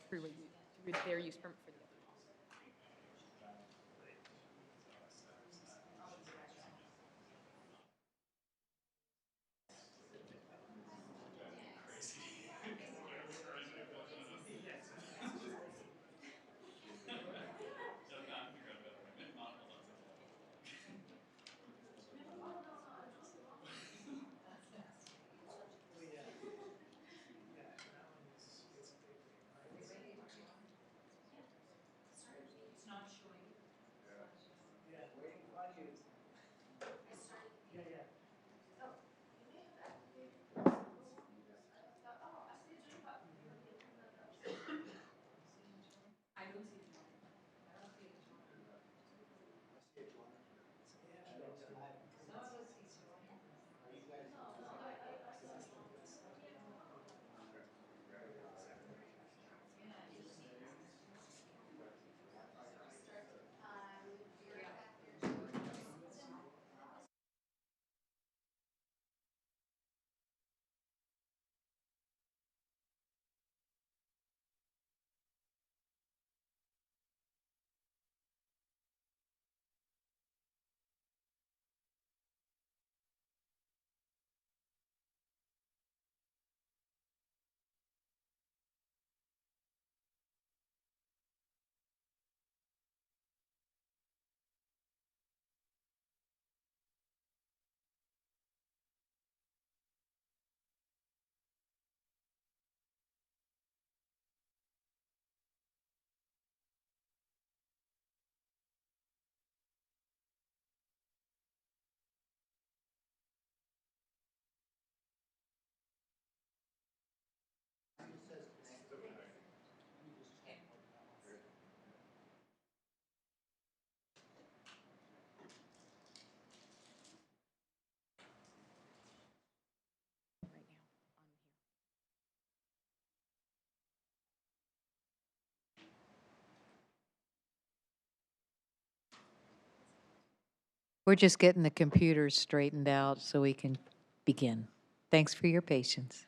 through their use permit for the other. Right now, on here. We're just getting the computers straightened out so we can begin. Thanks for your patience.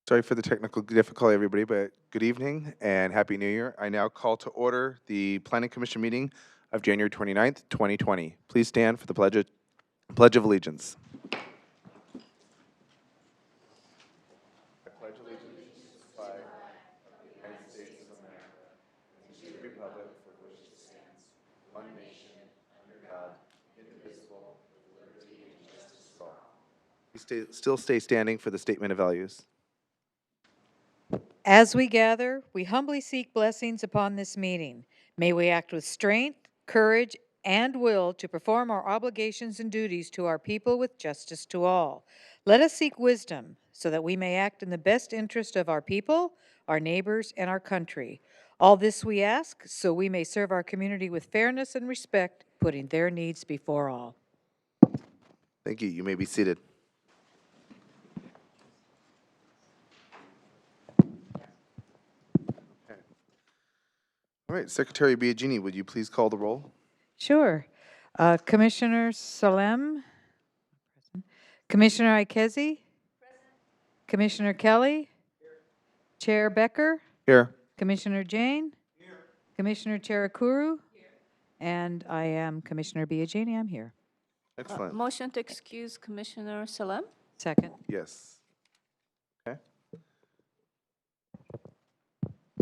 Sorry for the technical difficulty, everybody, but good evening and Happy New Year. I now call to order the Planning Commission meeting of January 29th, 2020. Please stand for the Pledge of Allegiance. I pledge allegiance to the flag of the United States of America and to the republic for which it stands, one nation, under God, indivisible, with liberty and justice for all. Please still stay standing for the statement of values. As we gather, we humbly seek blessings upon this meeting. May we act with strength, courage, and will to perform our obligations and duties to our people with justice to all. Let us seek wisdom so that we may act in the best interest of our people, our neighbors, and our country. All this we ask so we may serve our community with fairness and respect, putting their needs before all. Thank you. You may be seated. All right, Secretary Biagini, would you please call the roll? Sure. Commissioner Salem? Commissioner Ikezi? Commissioner Kelly? Chair Becker? Here. Commissioner Jane? Commissioner Cherakuru? And I am Commissioner Biagini. I'm here. Excellent. Motion to excuse Commissioner Salem? Second. Yes. Okay.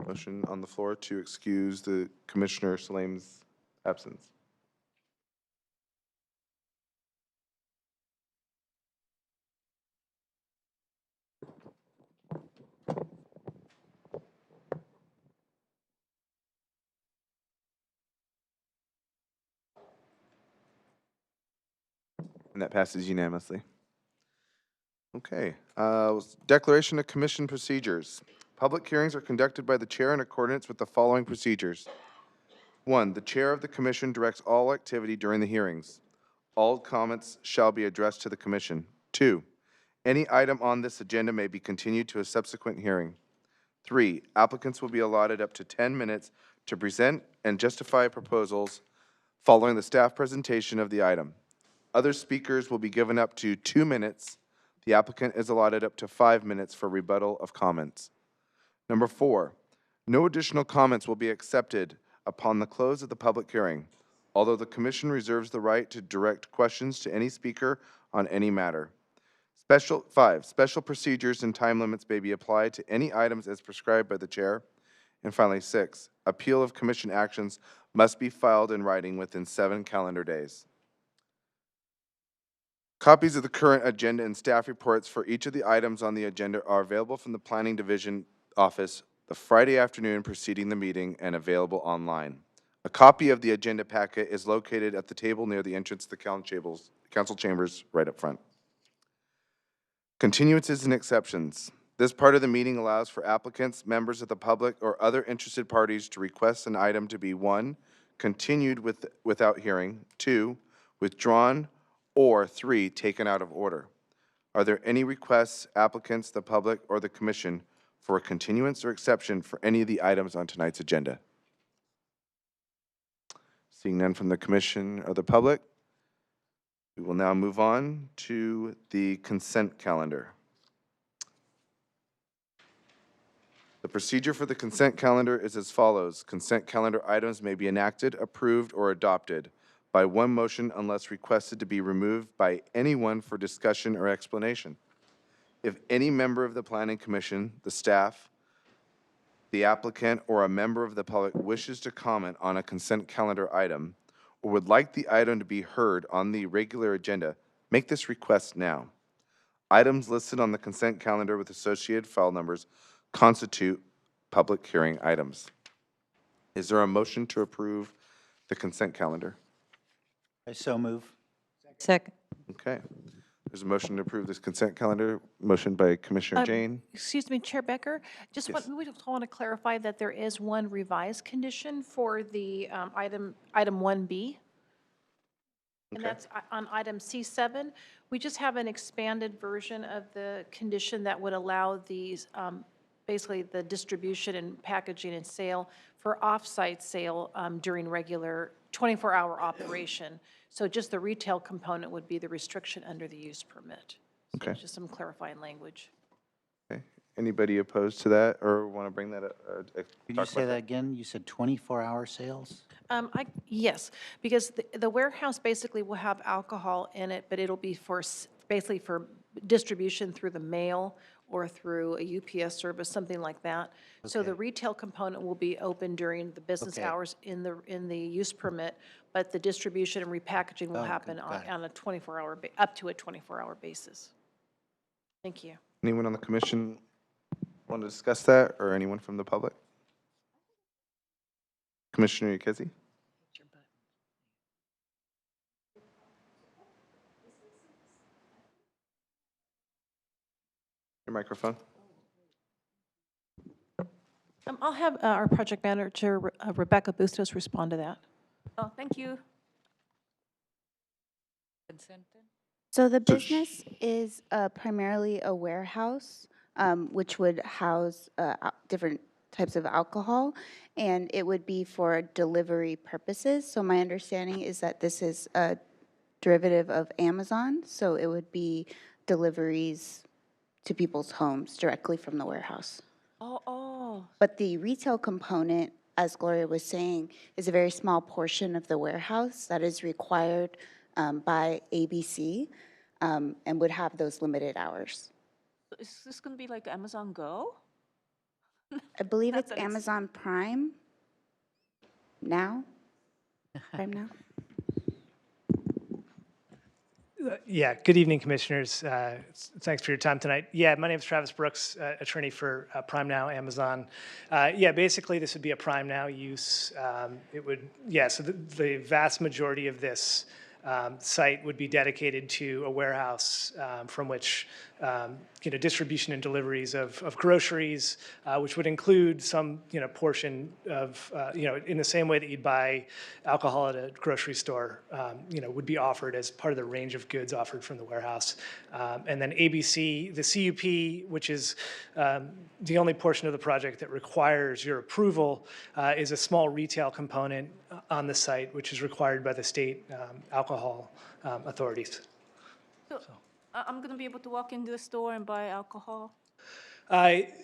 Motion on the floor to excuse the Commissioner Salem's absence. And that passes unanimously. Okay. Declaration of Commission Procedures. Public hearings are conducted by the chair in accordance with the following procedures. 1, the chair of the commission directs all activity during the hearings. All comments shall be addressed to the commission. 2, any item on this agenda may be continued to a subsequent hearing. 3, applicants will be allotted up to 10 minutes to present and justify proposals following the staff presentation of the item. Other speakers will be given up to 2 minutes. The applicant is allotted up to 5 minutes for rebuttal of comments. Number 4, no additional comments will be accepted upon the close of the public hearing, although the commission reserves the right to direct questions to any speaker on any matter. 5, special procedures and time limits may be applied to any items as prescribed by the chair. And finally, 6, appeal of commission actions must be filed in writing within 7 calendar days. Copies of the current agenda and staff reports for each of the items on the agenda are available from the Planning Division office the Friday afternoon preceding the meeting and available online. A copy of the agenda packet is located at the table near the entrance to the council chambers right up front. Continuances and exceptions. This part of the meeting allows for applicants, members of the public, or other interested parties to request an item to be 1, continued without hearing, 2, withdrawn, or 3, taken out of order. Are there any requests, applicants, the public, or the commission for a continuance or exception for any of the items on tonight's agenda? Seeing none from the commission or the public, we will now move on to the consent calendar. The procedure for the consent calendar is as follows. Consent calendar items may be enacted, approved, or adopted by one motion unless requested to be removed by anyone for discussion or explanation. If any member of the Planning Commission, the staff, the applicant, or a member of the public wishes to comment on a consent calendar item or would like the item to be heard on the regular agenda, make this request now. Items listed on the consent calendar with associated file numbers constitute public hearing items. Is there a motion to approve the consent calendar? I so move. Second. Okay. There's a motion to approve this consent calendar. Motion by Commissioner Jane. Excuse me, Chair Becker, we just want to clarify that there is one revised condition for the item 1B. And Okay. that's on item C7. We just have an expanded version of the condition that would allow these, basically the distribution and packaging and sale for off-site sale during regular 24-hour operation. So just the retail component would be the restriction under the use permit. So Okay. just some clarifying language. Okay. Anybody opposed to that or want to bring that up? Could you say that again? You said 24-hour sales? Yes, because the warehouse basically will have alcohol in it, but it'll be for, basically for distribution through the mail or through a UPS service, something like that. So the Okay. retail component will be open during the business Okay. hours in the use permit, but the distribution and repackaging will Oh, okay, happen got it. on a 24-hour, up to a 24-hour basis. Thank you. Anyone on the commission want to discuss that or anyone from the public? Commissioner Ukezi? Your microphone. I'll have our project manager, Rebecca Bustos, respond to that. Oh, thank you. Consent then? So the So sh- business is primarily a warehouse, which would house different types of alcohol, and it would be for delivery purposes. So my understanding is that this is a derivative of Amazon, so it would be deliveries to people's homes directly from the warehouse. Oh. But the retail component, as Gloria was saying, is a very small portion of the warehouse that is required by ABC and would have those limited hours. Is this going to be like Amazon Go? I believe Not it's that it's- Amazon Prime now. Prime now. Yeah, good evening, Commissioners. Thanks for your time tonight. Yeah, my name is Travis Brooks, attorney for Prime Now, Amazon. Yeah, basically, this would be a Prime Now use. It would, yeah, so the vast majority of this site would be dedicated to a warehouse from which distribution and deliveries of groceries, which would include some portion of in the same way that you'd buy alcohol at a grocery store, would be offered as part of the range of goods offered from the warehouse. And then ABC, the CUP, which is the only portion of the project that requires your approval, is a small retail component on the site, which is required by the state alcohol authorities. So I'm going to be able to walk into a store and buy alcohol?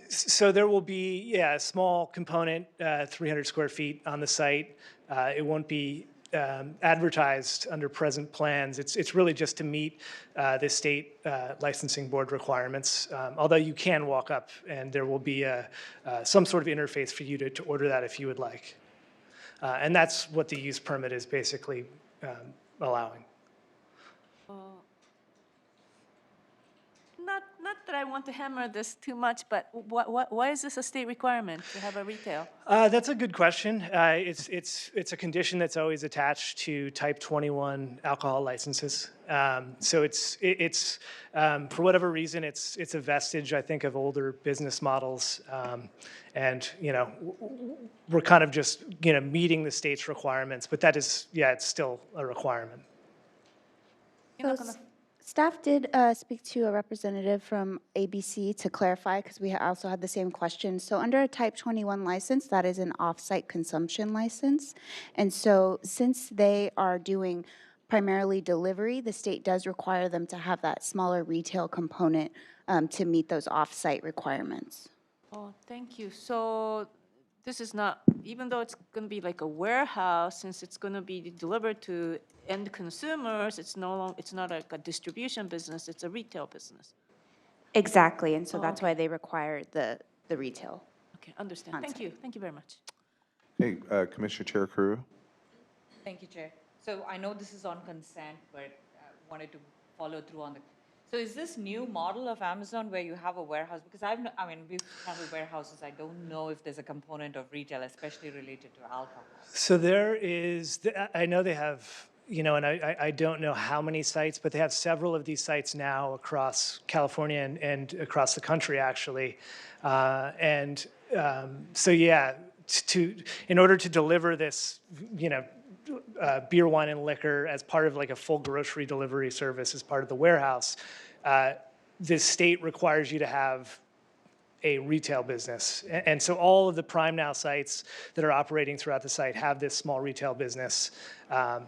So there will be, yeah, a small component, 300 square feet on the site. It won't be advertised under present plans. It's really just to meet the state licensing board requirements. Although you can walk up and there will be some sort of interface for you to order that if you would like. And that's what the use permit is basically allowing. Not that I want to hammer this too much, but why is this a state requirement to have a retail? That's a good question. It's a condition that's always attached to Type 21 alcohol licenses. So it's for whatever reason, it's a vestige, I think, of older business models. And we're kind of just meeting the state's requirements, but that is, yeah, it's still a requirement. You're not So gonna- Staff did speak to a representative from ABC to clarify, because we also had the same question. So under a Type 21 license, that is an off-site consumption license. And so since they are doing primarily delivery, the state does require them to have that smaller retail component to meet those off-site requirements. Oh, thank you. So this is not, even though it's going to be like a warehouse, since it's going to be delivered to end consumers, it's not like a distribution business, it's a retail business. Exactly, and so that's why they require the retail. Okay, understand. Thank you. Thank you very much. Hey, Commissioner Chair Crew. Thank you, Chair. So I know this is on consent, but wanted to follow through on the, so is this new model of Amazon where you have a warehouse? Because we've handled warehouses, I don't know if there's a component of retail, especially related to alcohol. So there is, I know they have, and I don't know how many sites, but they have several of these sites now across California and across the country, actually. So yeah, in order to deliver this, beer, wine, and liquor as part of like a full grocery delivery service as part of the warehouse, the state requires you to have a retail business. And so all of the Prime Now sites that are operating throughout the site have this small retail business, and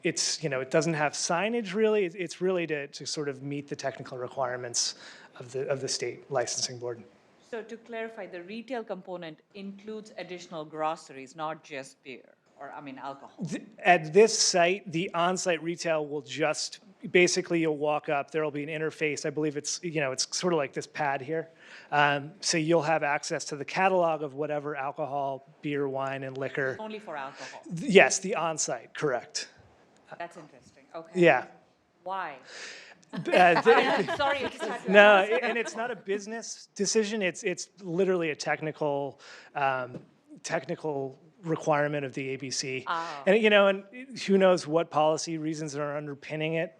it's, it doesn't have signage really. It's really to sort of meet the technical requirements of the state licensing board. So to clarify, the retail component includes additional groceries, not just beer, or alcohol. At this site, the on-site retail will just, basically you'll walk up, there'll be an interface. I believe it's, it's sort of like this pad here. So you'll have access to the catalog of whatever alcohol, beer, wine, and liquor. Only for alcohol. Yes, the on-site, correct. That's interesting. Okay. Yeah. Why? Sorry, I just had to no, ask. and it's not a business decision. It's literally a technical requirement of the ABC. Oh. And and who knows what policy reasons are underpinning it.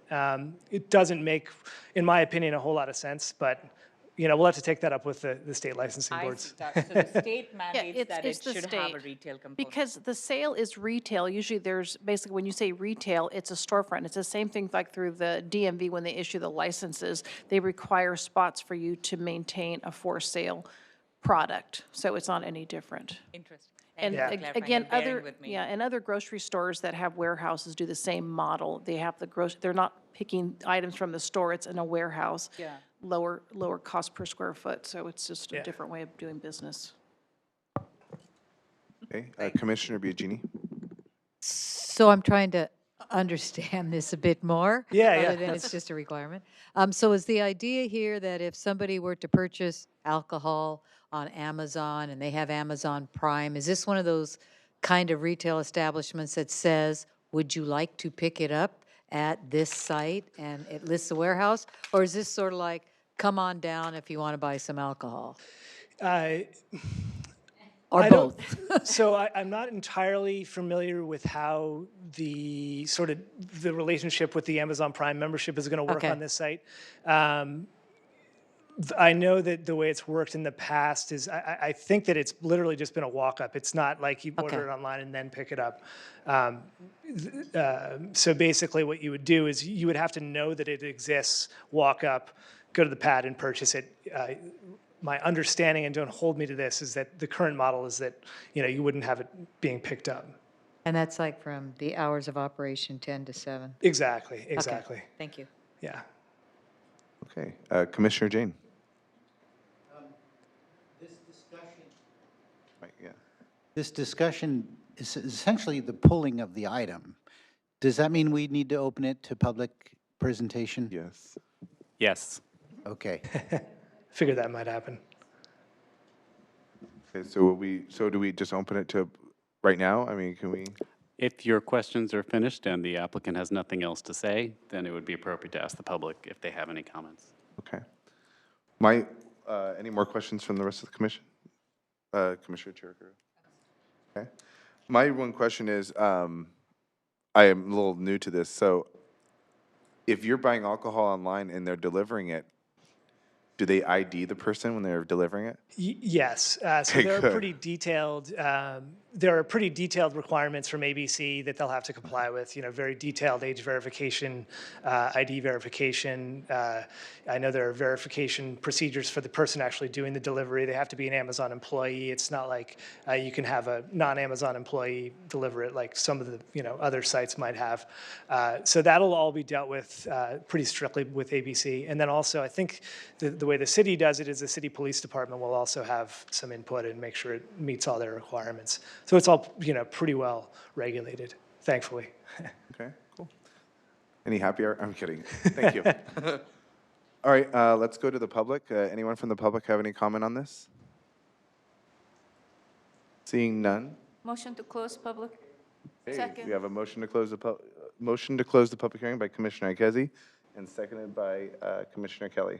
It doesn't make, in my opinion, a whole lot of sense. But we'll have to take that up with the state licensing I boards. see. So the state mandates it's- that it's it the should have a state. retail component. Because the sale is retail, usually there's, basically, when you say retail, it's a storefront. It's the same thing like through the DMV when they issue the licenses. They require spots for you to maintain a for-sale product, so it's not any different. Interesting. And Thank you for clarifying again, and bearing with me. and other grocery stores that have warehouses do the same model. They have they're not picking items from the store, it's in a warehouse. Yeah. Lower cost per square foot, so it's just a Yeah. different way of doing business. Okay, Commissioner Biagini. So I'm trying to understand this a bit more. Yeah, yeah. Other than it's just a requirement. So is the idea here that if somebody were to purchase alcohol on Amazon and they have Amazon Prime, is this one of those kind of retail establishments that says, would you like to pick it up at this site and it lists the warehouse? Or is this sort of like, come on down if you want to buy some alcohol? Or I don't, both? so I'm not entirely familiar with how the sort of the relationship with the Amazon Prime membership is going to work Okay. on this site. I know that the way it's worked in the past is, I think that it's literally just been a walk-up. It's not like you order Okay. it online and then pick it up. So basically what you would do is you would have to know that it exists, walk up, go to the pad and purchase it. My understanding, and don't hold me to this, is that the current model is that, you wouldn't have it being picked up. And that's like from the hours of operation, 10 to 7? Exactly, Okay. exactly. Thank you. Yeah. Okay, Commissioner Jane. Right, yeah. This discussion is essentially the pulling of the item. Does that mean we need to open it to public presentation? Yes. Yes. Okay. Figured that might happen. Okay, so do we just open it to right now? I mean, can we? If your questions are finished and the applicant has nothing else to say, then it would be appropriate to ask the public if they have any comments. Okay. Any more questions from the rest of the commission? Commissioner Chirico? Okay. My one question is, I am a little new to this, so if you're buying alcohol online and they're delivering it, do they ID the person when they're delivering it? Yes, so Okay, there are good. pretty detailed, requirements from ABC that they'll have to comply with, very detailed age verification, ID verification. I know there are verification procedures for the person actually doing the delivery. They have to be an Amazon employee. It's not like you can have a non-Amazon employee deliver it like some of the, other sites might have. So that'll all be dealt with pretty strictly with ABC. And then also, I think the way the city does it is the city police department will also have some input and make sure it meets all their requirements. So it's all, pretty well regulated, thankfully. Okay, cool. Any happy hour? I'm kidding. Thank you. All right, let's go to the public. Anyone from the public have any comment on this? Seeing none? Motion to close public? Okay, Second. we have a motion to close the public hearing by Commissioner Ikezi and seconded by Commissioner Kelly.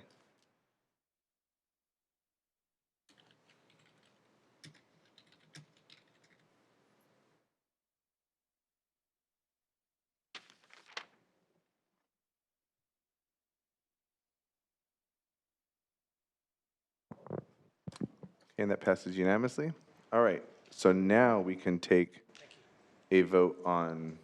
And that passes unanimously. All right, so now we can take a vote on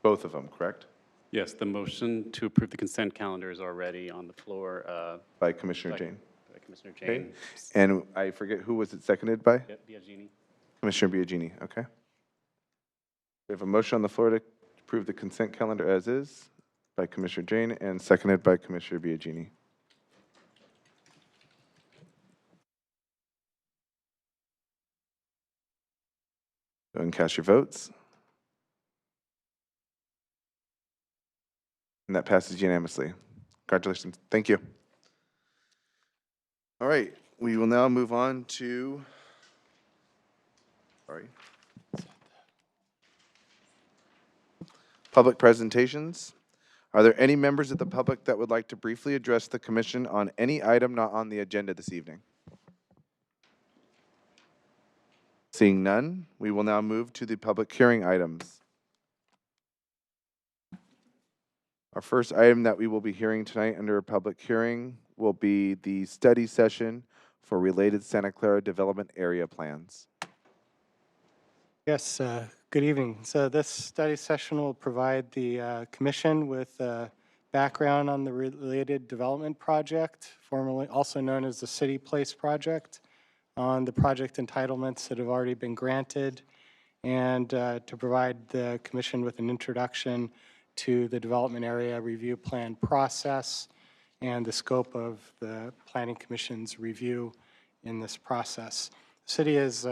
both of them, correct? Yes, the motion to approve the consent calendar is already on the floor. By Commissioner by- Jane. by Commissioner Okay. Jane. And I forget, who was it seconded by? Yep, Biagini. Commissioner Biagini, okay. We have a motion on the floor to approve the consent calendar as is by Commissioner Jane and seconded by Commissioner Biagini. Go ahead and cast your votes. And that passes unanimously. Congratulations. Thank you. All right, we will now move on to, public presentations. Are there any members of the public that would like to briefly address the commission on any item not on the agenda this evening? Seeing none, we will now move to the public hearing items. Our first item that we will be hearing tonight under a public hearing will be the study session for related Santa Clara development area plans. Yes, good evening. So this study session will provide the commission with background on the related development project, formerly also known as the City Place project, on the project entitlements that have already been granted, and to provide the commission with an introduction to the development area review plan process and the scope of the Planning Commission's review in this process. The city has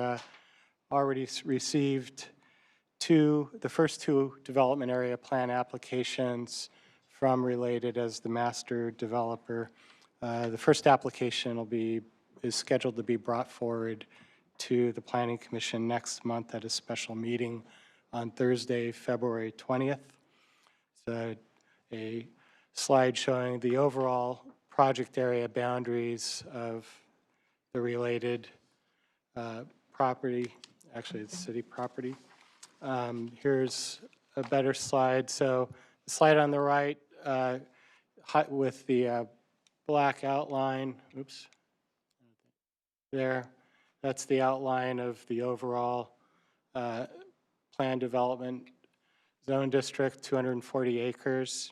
already received the first two development area plan applications from Related as the master developer. The first application is scheduled to be brought forward to the Planning Commission next month at a special meeting on Thursday, February 20th. It's a slide showing the overall project area boundaries of the Related property. Actually, it's city property. Here's a better slide. So the slide on the right with the black outline, oops, there, that's the outline of the overall planned development zone district, 240 acres.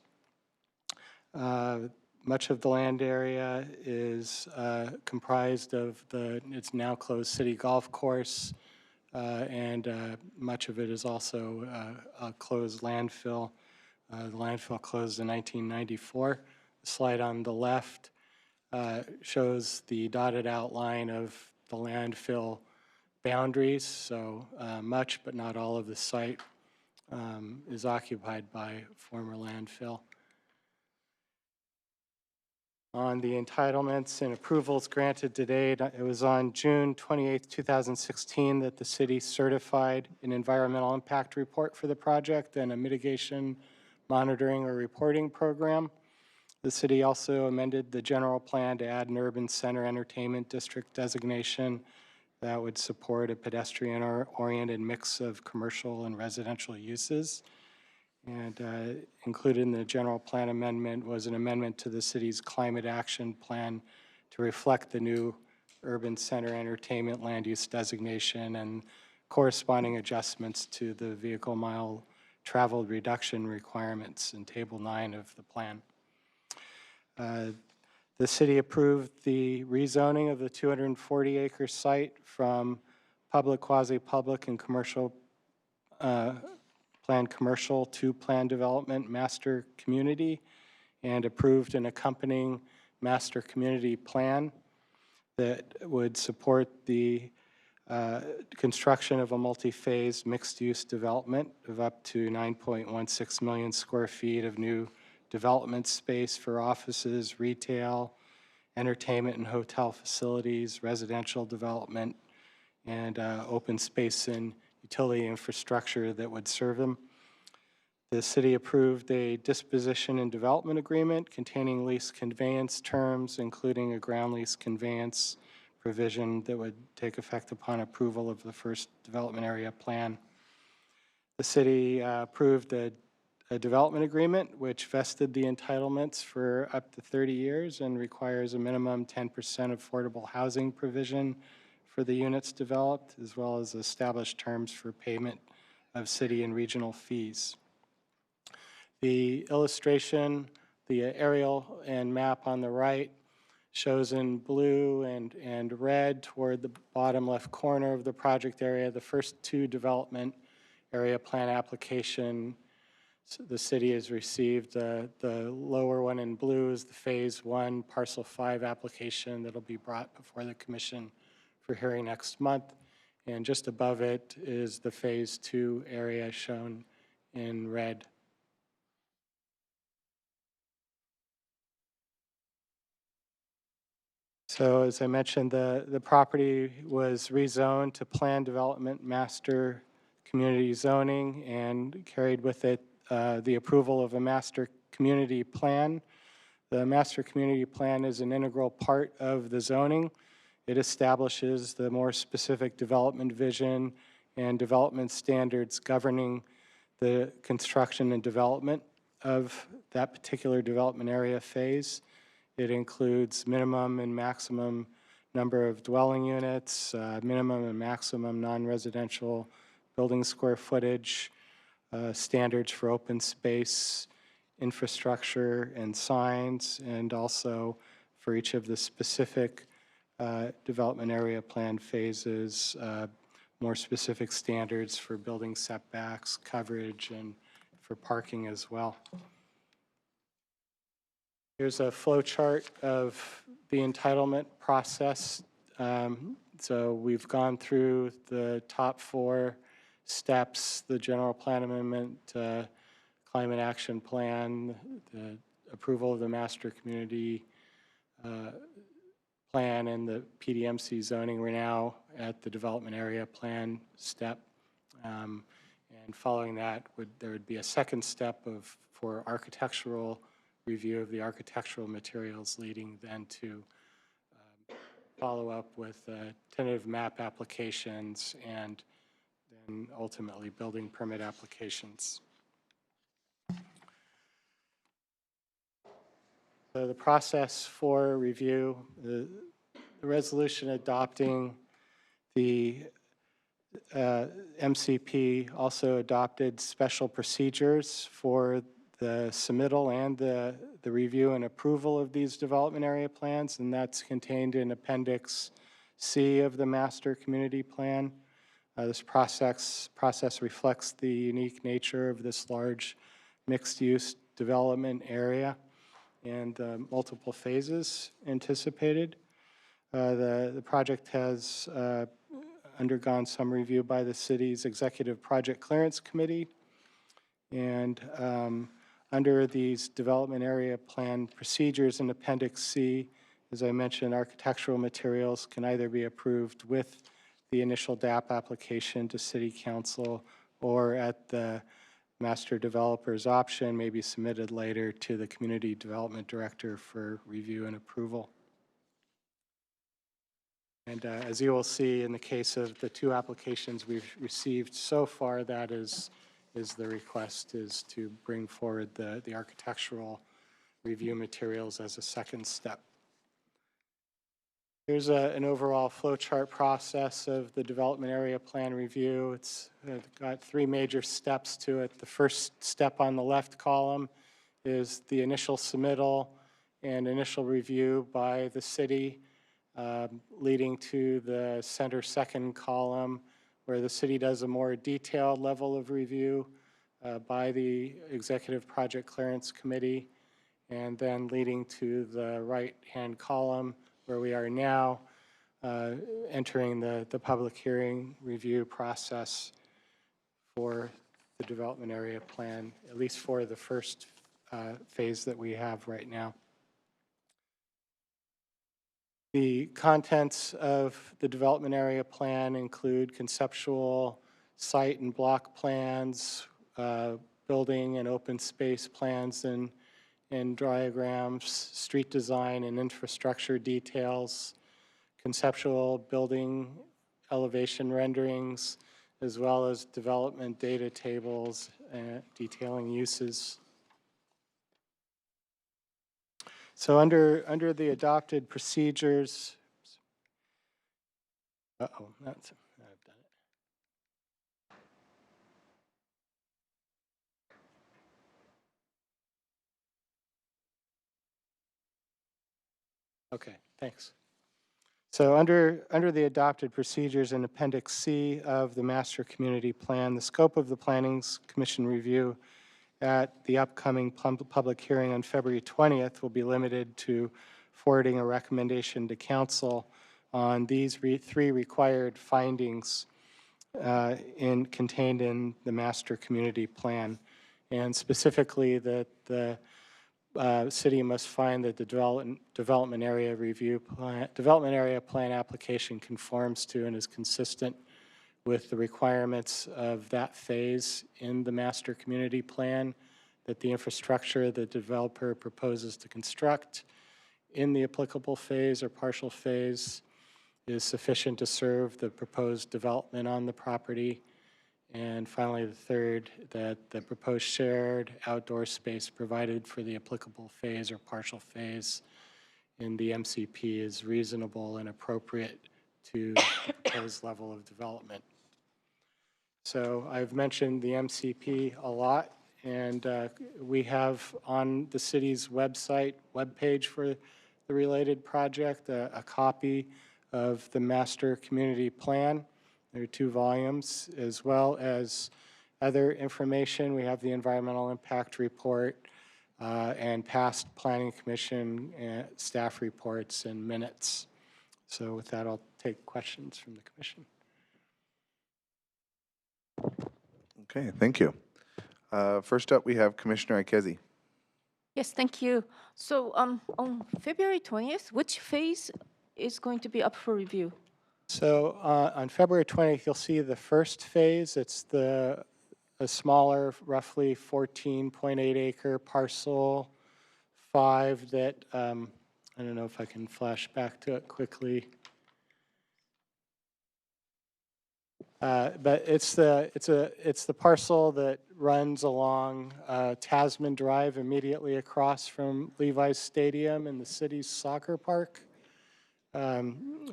Much of the land area is comprised of its now closed city golf course, and much of it is also a closed landfill. The landfill closed in 1994. The slide on the left shows the dotted outline of the landfill boundaries. So much, but not all of the site is occupied by former landfill. On the entitlements and approvals granted to date, it was on June 28, 2016 that the city certified an environmental impact report for the project and a mitigation monitoring or reporting program. The city also amended the general plan to add an urban center entertainment district designation that would support a pedestrian-oriented mix of commercial and residential uses. And included in the general plan amendment was an amendment to the city's climate action plan to reflect the new urban center entertainment land use designation and corresponding adjustments to the vehicle mile traveled reduction requirements in Table 9 of the plan. The city approved the rezoning of the 240-acre site from public, quasi-public, and commercial planned commercial to planned development master community, and approved an accompanying master community plan that would support the construction of a multi-phase mixed-use development of up to 9.16 million square feet of new development space for offices, retail, entertainment and hotel facilities, residential development, and open space and utility infrastructure that would serve them. The city approved a disposition and development agreement containing lease conveyance terms, including a ground lease conveyance provision that would take effect upon approval of the first development area plan. The city approved a development agreement which vested the entitlements for up to 30 years and requires a minimum 10% affordable housing provision for the units developed, as well as established terms for payment of city and regional fees. The illustration, the aerial and map on the right, shows in blue and red toward the bottom left corner of the project area the first two development area plan application. So the city has received. The lower one in blue is the Phase 1 Parcel 5 application that will be brought before the Commission for hearing next month. And just above it is the Phase 2 area shown in red. So as I mentioned, the property was rezoned to planned development master community zoning and carried with it the approval of a master community plan. The master community plan is an integral part of the zoning. It establishes the more specific development vision and development standards governing the construction and development of that particular development area phase. It includes minimum and maximum number of dwelling units, minimum and maximum non-residential building square footage, standards for open space, infrastructure, and signs, and also for each of the specific development area plan phases, more specific standards for building setbacks, coverage, and for parking as well. Here's a flow chart of the entitlement process. So we've gone through the top four steps, the general plan amendment, climate action plan, the approval of the master community plan, and the PDMC zoning. We're now at the development area plan step. And following that, there would be a second step for architectural review of the architectural materials, leading then to follow up with tentative map applications and then ultimately building permit applications. So the process for review, the resolution adopting the MCP also adopted special procedures for the submittal and the review and approval of these development area plans, and that's contained in Appendix C of the Master Community Plan. This process reflects the unique nature of this large mixed-use development area and multiple phases anticipated. The project has undergone some review by the city's Executive Project Clearance Committee. And under these development area plan procedures in Appendix C, as I mentioned, architectural materials can either be approved with the initial DAP application to City Council or at the master developer's option, may be submitted later to the Community Development Director for review and approval. And as you will see in the case of the two applications we've received so far, that is the request, is to bring forward the architectural review materials as a second step. Here's an overall flowchart process of the development area plan review. It's got three major steps to it. The first step on the left column is the initial submittal and initial review by the city, leading to the center second column, where the city does a more detailed level of review by the Executive Project Clearance Committee, and then leading to the right-hand column, where we are now entering the public hearing review process for the development area plan, at least for the first phase that we have right now. The contents of the development area plan include conceptual site and block plans, building and open space plans and diagrams, street design and infrastructure details, conceptual building elevation renderings, as well as development data tables detailing uses. So under the adopted procedures, I've done it. Okay, thanks. So under the adopted procedures in Appendix C of the Master Community Plan, the scope of the Planning Commission review at the upcoming public hearing on February 20th will be limited to forwarding a recommendation to Council on these three required findings contained in the Master Community Plan, and specifically that the city must find that the development area plan application conforms to and is consistent with the requirements of that phase in the master community plan, that the infrastructure the developer proposes to construct in the applicable phase or partial phase is sufficient to serve the proposed development on the property. And finally, the third, that the proposed shared outdoor space provided for the applicable phase or partial phase in the MCP is reasonable and appropriate to the proposed level of development. So I've mentioned the MCP a lot, and we have on the city's webpage for the related project, a copy of the master community plan. There are 2 volumes, as well as other information. We have the environmental impact report and past planning commission staff reports and minutes. So with that, I'll take questions from the commission. Okay, thank you. First up, we have Commissioner Ikezi. Yes, thank you. So on February 20th, which phase is going to be up for review? So on February 20th, you'll see the first phase. It's a smaller, roughly 14.8 acre parcel 5 that, I don't know if I can flash back to it quickly. But it's the parcel that runs along Tasman Drive immediately across from Levi's Stadium and the city's soccer park.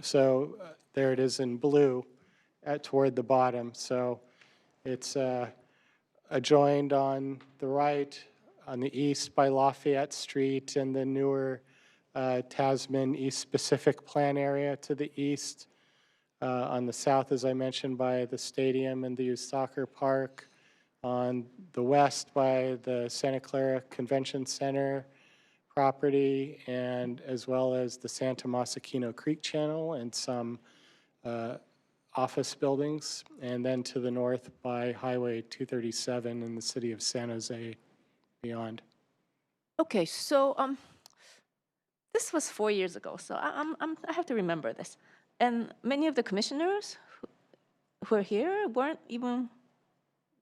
So there it is in blue toward the bottom. So it's adjoined on the right, on the east by Lafayette Street and the newer Tasman East Pacific Plan area to the east. On the south, as I mentioned, by the stadium and the youth soccer park. On the west by the Santa Clara Convention Center property, and as well as the Santa Masakino Creek Channel and some office buildings. And then to the north by Highway 237 in the city of San Jose beyond. Okay, so this was 4 years ago, so I have to remember this. And many of the commissioners who are here weren't even,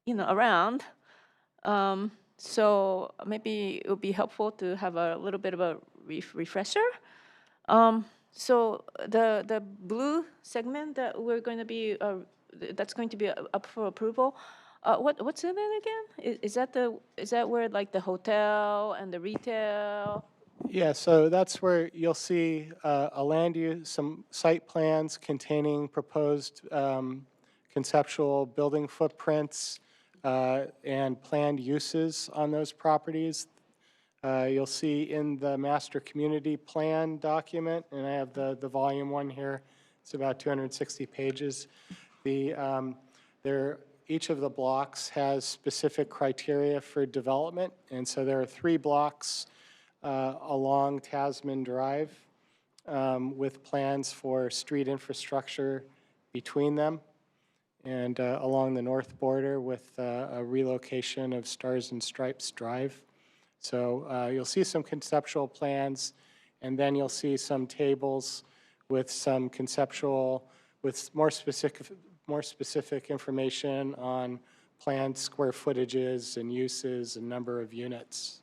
around. So maybe it would be helpful to have a little bit of a refresher. So the blue segment that we're going to be that's going to be up for approval. What's in it again? Is that where like the hotel and the retail? Yeah, so that's where you'll see a land use, some site plans containing proposed conceptual building footprints and planned uses on those properties. You'll see in the master community plan document, and I have the volume 1 here. It's about 260 pages. Each of the blocks has specific criteria for development, and so there are 3 blocks along Tasman Drive with plans for street infrastructure between them, and along the north border with a relocation of Stars and Stripes Drive. So you'll see some conceptual plans, and then you'll see some tables with some conceptual, with more specific information on planned square footages and uses and number of units.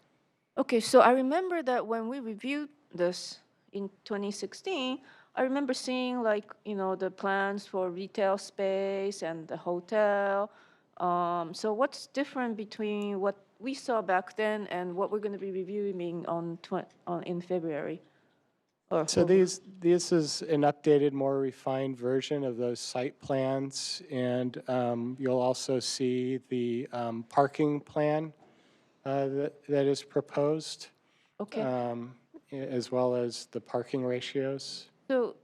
Okay, so I remember that when we reviewed this in 2016, I remember seeing like, the plans for retail space and the hotel. So what's different between what we saw back then and what we're going to be reviewing in February? So this is an updated, more refined version of those site plans, and you'll also see the parking plan that is proposed, Okay. As well as the parking ratios. So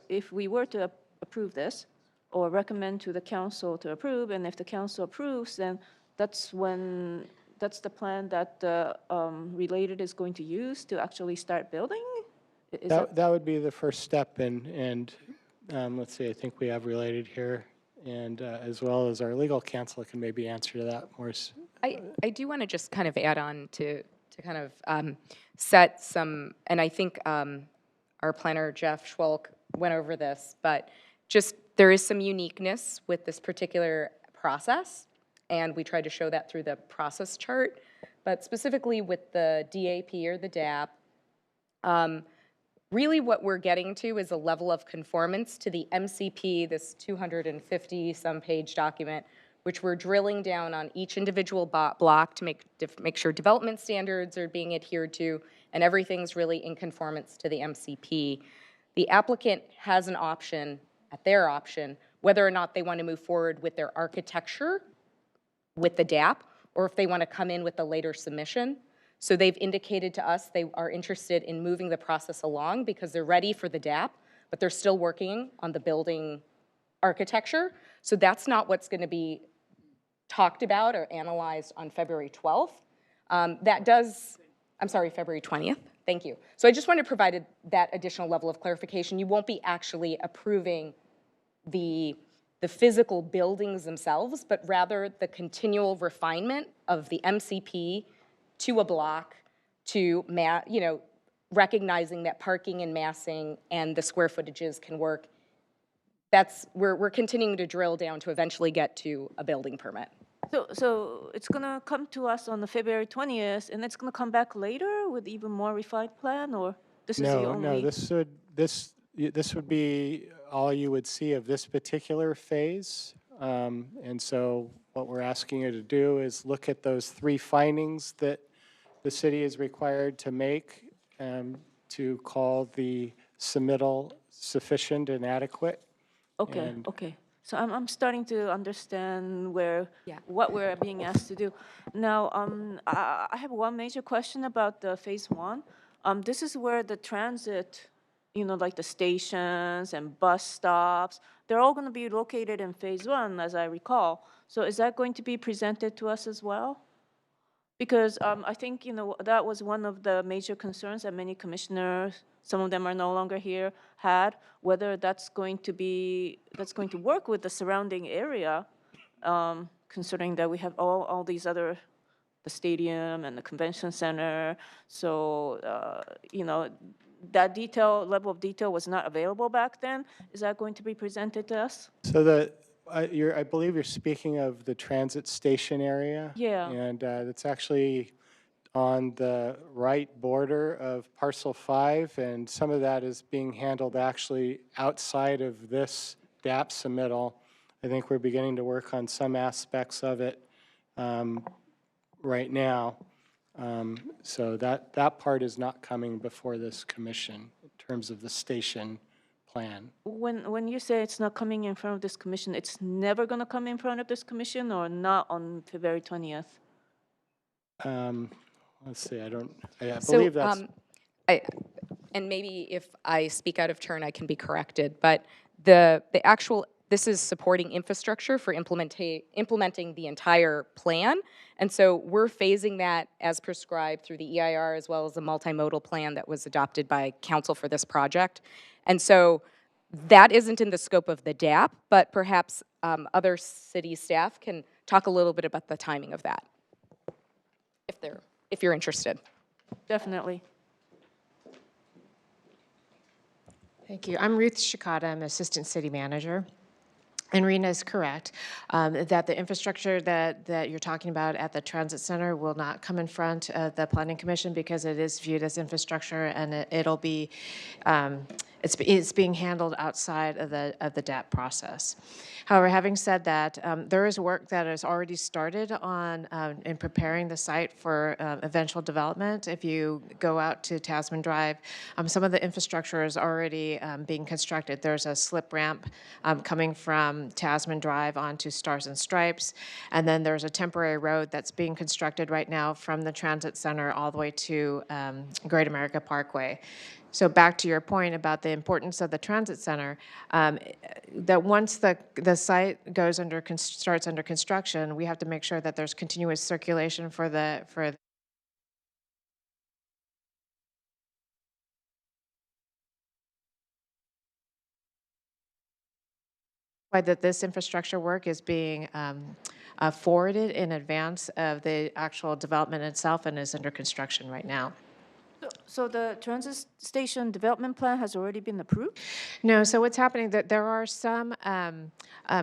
if we were to approve this or recommend to the council to approve, and if the council approves, then that's the plan that the related is going to use to actually start building? That would be the first step, and let's see, I think we have related here, and as well as our legal counsel can maybe answer to that more. I do want to just kind of add on to kind of set some, and I think our planner, Jeff Schwolk, went over this, but just there is some uniqueness with this particular process, and we tried to show that through the process chart. But specifically with the DAP or the DAP, really what we're getting to is a level of conformance to the MCP, this 250-some page document, which we're drilling down on each individual block to make sure development standards are being adhered to and everything's really in conformance to the MCP. The applicant has an option, at their option, whether or not they want to move forward with their architecture with the DAP, or if they want to come in with a later submission. So they've indicated to us they are interested in moving the process along because they're ready for the DAP, but they're still working on the building architecture. So that's not what's going to be talked about or analyzed on February 12th. February 20th. Thank you. So I just wanted to provide that additional level of clarification. You won't be actually approving the the physical buildings themselves, but rather the continual refinement of the MCP to a block, to recognizing that parking and massing and the square footages can work. We're continuing to drill down to eventually get to a building permit. So it's gonna come to us on the February 20th, and it's gonna come back later with even more refined plan, or this is the No, only? this would be all you would see of this particular phase. And so what we're asking you to do is look at those 3 findings that the city is required to make to call the submittal sufficient and adequate. Okay, And- okay. So I'm starting to understand Yeah. what we're being asked to do. Now, I have one major question about the phase 1. This is where the transit, like the stations and bus stops, they're all going to be located in phase 1, as I recall. So is that going to be presented to us as well? Because I think, that was one of the major concerns that many commissioners, some of them are no longer here, had, whether that's going to work with the surrounding area, considering that we have all these other, the stadium and the convention center. So, that level of detail was not available back then. Is that going to be presented to us? So I believe you're speaking of the transit station area. Yeah. And it's actually on the right border of parcel 5, and some of that is being handled actually outside of this DAP submittal. I think we're beginning to work on some aspects of it right now. So that part is not coming before this commission in terms of the station plan. When you say it's not coming in front of this commission, it's never going to come in front of this commission, or not on February 20th? Let's see, I So, believe that's, and maybe if I speak out of turn, I can be corrected, but this is supporting infrastructure for implementing the entire plan. And so we're phasing that as prescribed through the EIR, as well as the multimodal plan that was adopted by council for this project. And so that isn't in the scope of the DAP, but perhaps other city staff can talk a little bit about the timing of that, if you're interested. Definitely. Thank you. I'm Ruth Shikata. I'm Assistant City Manager. And Rena is correct that the infrastructure that you're talking about at the transit center will not come in front of the Planning Commission because it is viewed as infrastructure, and it'll be it's being handled outside of the DAP process. However, having said that, there is work that has already started on in preparing the site for eventual development. If you go out to Tasman Drive, some of the infrastructure is already being constructed. There's a slip ramp coming from Tasman Drive onto Stars and Stripes, and then there's a temporary road that's being constructed right now from the transit center all the way to Great America Parkway. So back to your point about the importance of the transit center, that once the site starts under construction, we have to make sure that there's continuous circulation for that this infrastructure work is being forwarded in advance of the actual development itself and is under construction right now. So the transit station development plan has already been approved? No, so what's happening, that there are some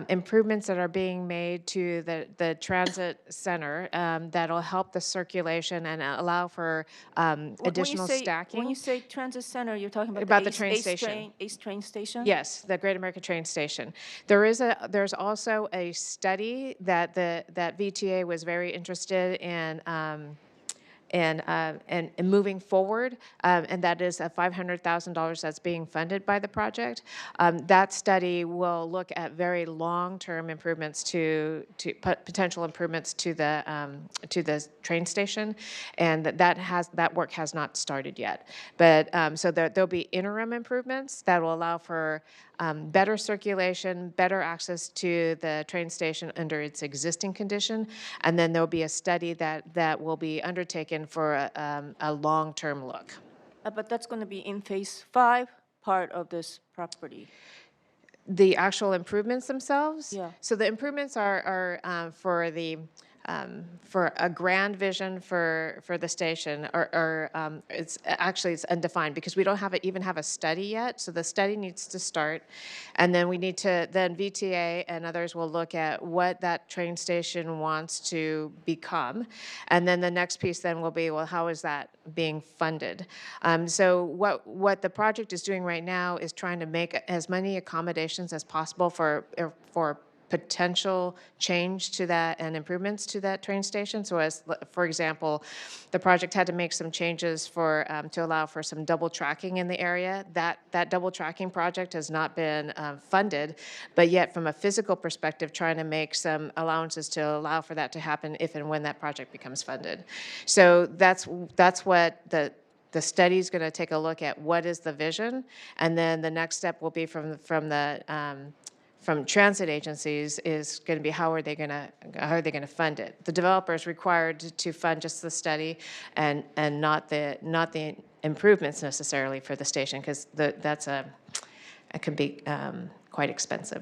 improvements that are being made to the transit center that'll help the circulation and allow for additional stacking. When you say transit center, you're talking About the the train station. Ace train station? Yes, the Great America train station. There's also a study that that VTA was very interested in and moving forward, and that is $500,000 that's being funded by the project. That study will look at very long-term improvements to potential improvements to the train station, and that work has not started yet. But so there'll be interim improvements that will allow for better circulation, better access to the train station under its existing condition, and then there'll be a study that will be undertaken for a long-term look. But that's going to be in phase 5 part of this property. The actual improvements themselves? Yeah. So the improvements are for a grand vision for the station, or it's actually it's undefined because we don't even have a study yet. So the study needs to start, and then then VTA and others will look at what that train station wants to become, and then the next piece then will be, well, how is that being funded? So what the project is doing right now is trying to make as many accommodations as possible for potential change to that and improvements to that train station. So for example, the project had to make some changes to allow for some double tracking in the area. That double tracking project has not been funded, but yet from a physical perspective, trying to make some allowances to allow for that to happen if and when that project becomes funded. So that's what the study is going to take a look at. What is the vision? And then the next step will be from transit agencies is going to be how are they going to fund it? The developer is required to fund just the study and not the improvements necessarily for the station, because it can be quite expensive.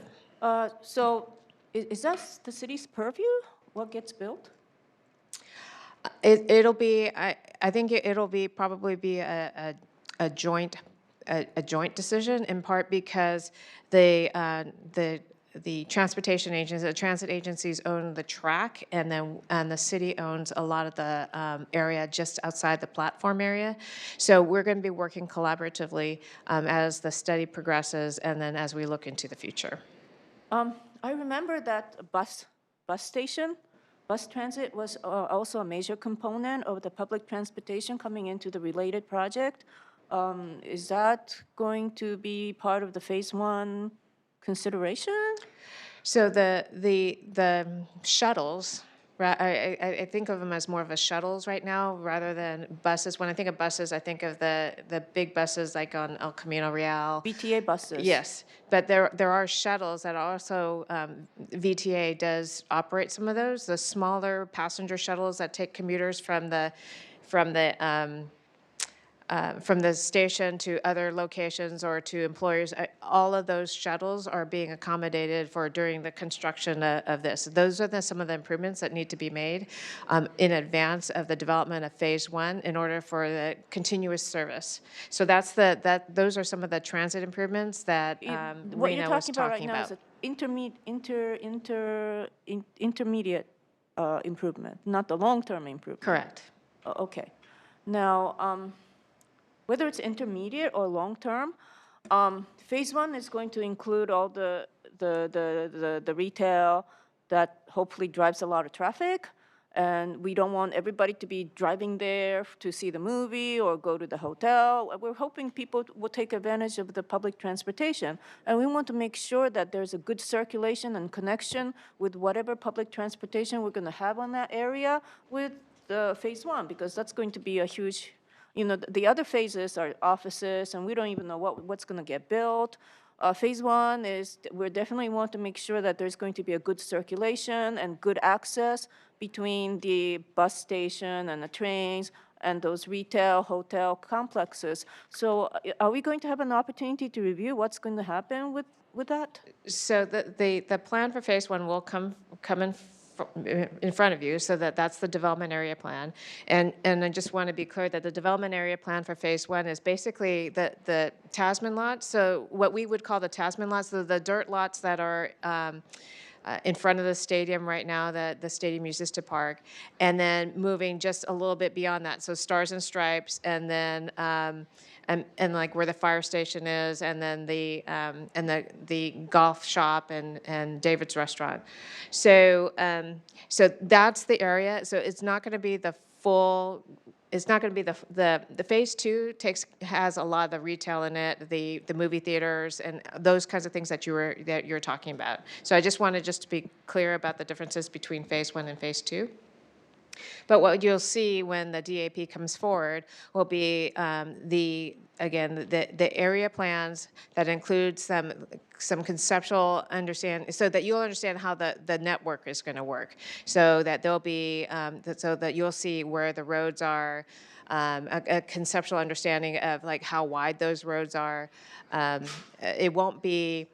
So is that the city's purview, what gets built? It'll be, I think it'll be probably be a joint decision, in part because the transportation agencies, the transit agencies own the track, and the city owns a lot of the area just outside the platform area. So we're going to be working collaboratively as the study progresses, and then as we look into the future. I remember that bus transit was also a major component of the public transportation coming into the related project. Is that going to be part of the phase 1 consideration? So the shuttles, I think of them as more of a shuttles right now rather than buses. When I think of buses, I think of the big buses like on El Camino Real. BTA buses. Yes, but there are shuttles that also, VTA does operate some of those, the smaller passenger shuttles that take commuters from the station to other locations or to employers. All of those shuttles are being accommodated for during the construction of this. Those are some of the improvements that need to be made in advance of the development of phase 1 in order for the continuous service. So those are some of the transit improvements that What you're Rena was talking about right talking now about. is an intermediate improvement, not the long-term improvement. Correct. Okay. Now, whether it's intermediate or long-term, phase 1 is going to include all the retail that hopefully drives a lot of traffic, and we don't want everybody to be driving there to see the movie or go to the hotel. We're hoping people will take advantage of the public transportation, and we want to make sure that there's a good circulation and connection with whatever public transportation we're going to have on that area with the phase 1, because that's going to be a huge. The other phases are offices, and we don't even know what's going to get built. Phase 1 is we definitely want to make sure that there's going to be a good circulation and good access between the bus station and the trains and those retail hotel complexes. So are we going to have an opportunity to review what's going to happen with that? So the plan for phase 1 will come in front of you, so that's the development area plan. And I just want to be clear that the development area plan for phase 1 is basically the Tasman lots. So what we would call the Tasman lots, the dirt lots that are in front of the stadium right now, the stadium uses to park, and then moving just a little bit beyond that. So Stars and Stripes, and then and like where the fire station is, and then the golf shop and David's restaurant. So so that's the area. So it's not going to be the full. It's not going to be the phase 2 has a lot of the retail in it, the movie theaters and those kinds of things that you're talking about. So I just wanted to be clear about the differences between phase 1 and phase 2. But what you'll see when the DAP comes forward will be the area plans that include some conceptual understanding, so that you'll understand how the network is going to work. So that there'll be, so that you'll see where the roads are, a conceptual understanding of like how wide those roads are. It won't be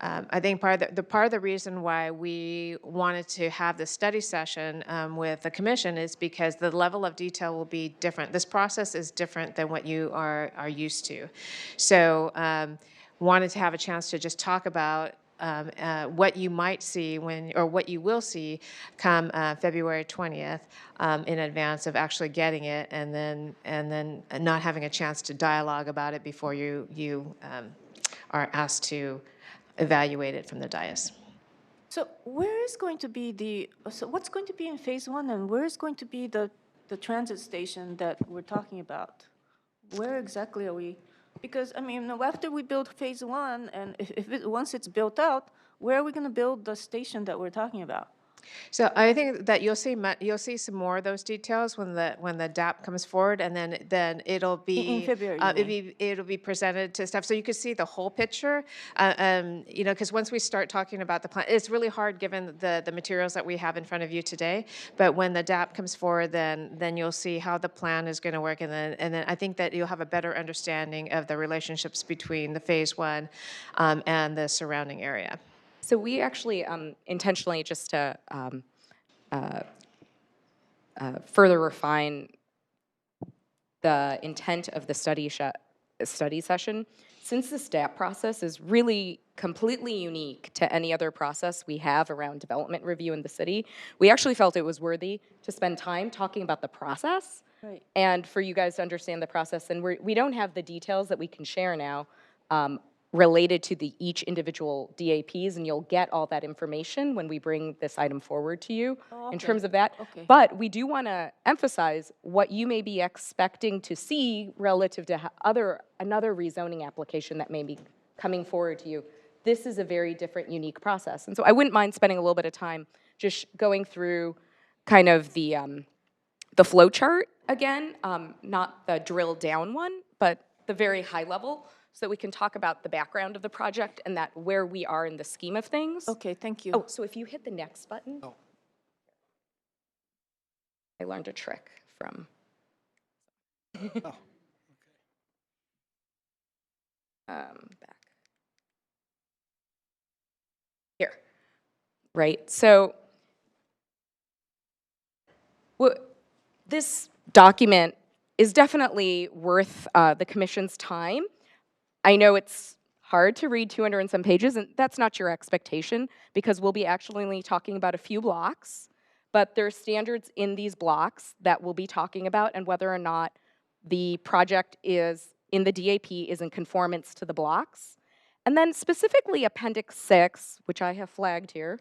I think part of the reason why we wanted to have this study session with the commission is because the level of detail will be different. This process is different than what you are used to. So wanted to have a chance to just talk about what you might see or what you will see come February 20th in advance of actually getting it, and then not having a chance to dialogue about it before you are asked to evaluate it from the dais. So where is going to be so what's going to be in phase one, and where is going to be the transit station that we're talking about? Where exactly are we? Because, I mean, after we build phase one, and once it's built out, where are we going to build the station that we're talking about? So I think that you'll see some more of those details when the DAP comes forward, and then it'll be In February, you mean? it'll be presented to staff, so you can see the whole picture. Because once we start talking about the plan, it's really hard given the materials that we have in front of you today. But when the DAP comes forward, then you'll see how the plan is going to work, and then I think that you'll have a better understanding of the relationships between the phase one and the surrounding area. So we actually intentionally, just to further refine the intent of the study session, since the STAP process is really completely unique to any other process we have around development review in the city, we actually felt it was worthy to spend time talking about the process. Right. And for you guys to understand the process. And we don't have the details that we can share now related to each individual DAPs, and you'll get all that information when we bring this item forward to you in terms of that. Okay. But we do want to emphasize what you may be expecting to see relative to another rezoning application that may be coming forward to you. This is a very different, unique process. And so I wouldn't mind spending a little bit of time just going through kind of the flow chart again, not the drill down one, but the very high level, so that we can talk about the background of the project and that where we are in the scheme of things. Okay, thank you. Oh, so if you hit the next button. Oh. I learned a trick from. Oh, okay. Back. Here. Right, so this document is definitely worth the commission's time. I know it's hard to read 200 and some pages, and that's not your expectation, because we'll be actually talking about a few blocks, but there's standards in these blocks that we'll be talking about, and whether or not the project is in the DAP is in conformance to the blocks. And then specifically Appendix 6, which I have flagged here,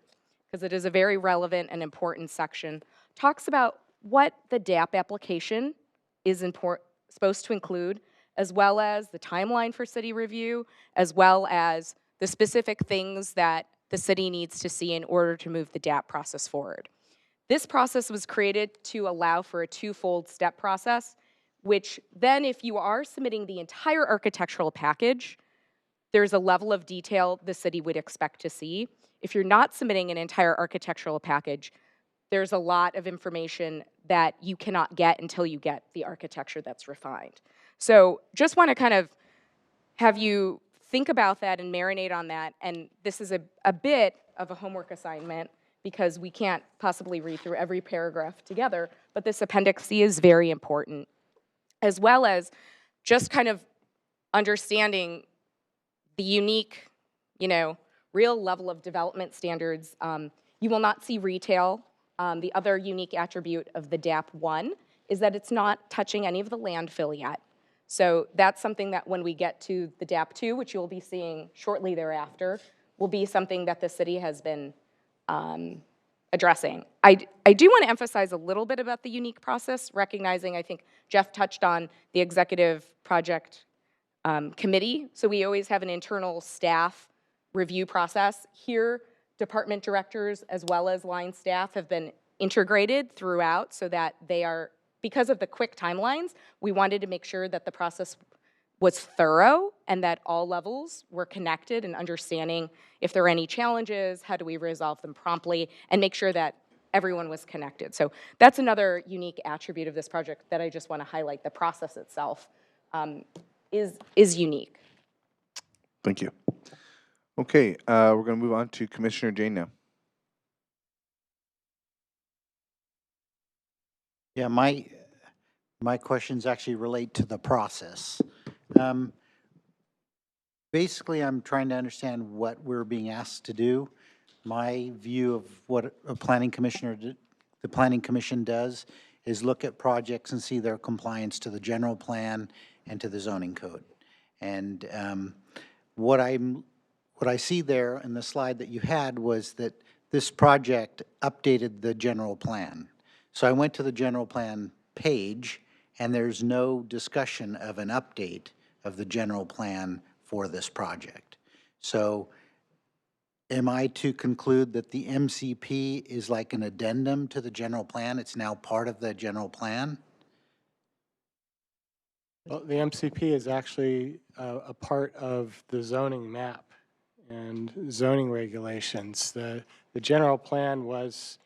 because it is a very relevant and important section, talks about what the DAP application is supposed to include, as well as the timeline for city review, as well as the specific things that the city needs to see in order to move the DAP process forward. This process was created to allow for a twofold step process, which then if you are submitting the entire architectural package, there's a level of detail the city would expect to see. If you're not submitting an entire architectural package, there's a lot of information that you cannot get until you get the architecture that's refined. So just want to kind of have you think about that and marinate on that. And this is a bit of a homework assignment because we can't possibly read through every paragraph together, but this Appendix C is very important, as well as just kind of understanding the unique, real level of development standards. You will not see retail. The other unique attribute of the DAP 1 is that it's not touching any of the landfill yet. So that's something that when we get to the DAP 2, which you'll be seeing shortly thereafter, will be something that the city has been addressing. I do want to emphasize a little bit about the unique process, recognizing I think Jeff touched on the executive project committee. So we always have an internal staff review process. Here, department directors as well as line staff have been integrated throughout so that they are, because of the quick timelines, we wanted to make sure that the process was thorough and that all levels were connected and understanding if there are any challenges, how do we resolve them promptly, and make sure that everyone was connected. So that's another unique attribute of this project that I just want to highlight. The process itself is unique. Thank you. Okay, we're going to move on to Commissioner Jane now. Yeah, my questions actually relate to the process. Basically, I'm trying to understand what we're being asked to do. My view of what a planning commissioner, the planning commission does is look at projects and see their compliance to the general plan and to the zoning code. And what I see there in the slide that you had was that this project updated the general plan. So I went to the general plan page, and there's no discussion of an update of the general plan for this project. So am I to conclude that the MCP is like an addendum to the general plan? It's now part of the general plan? Well, the MCP is actually a part of the zoning map and zoning regulations. The general plan was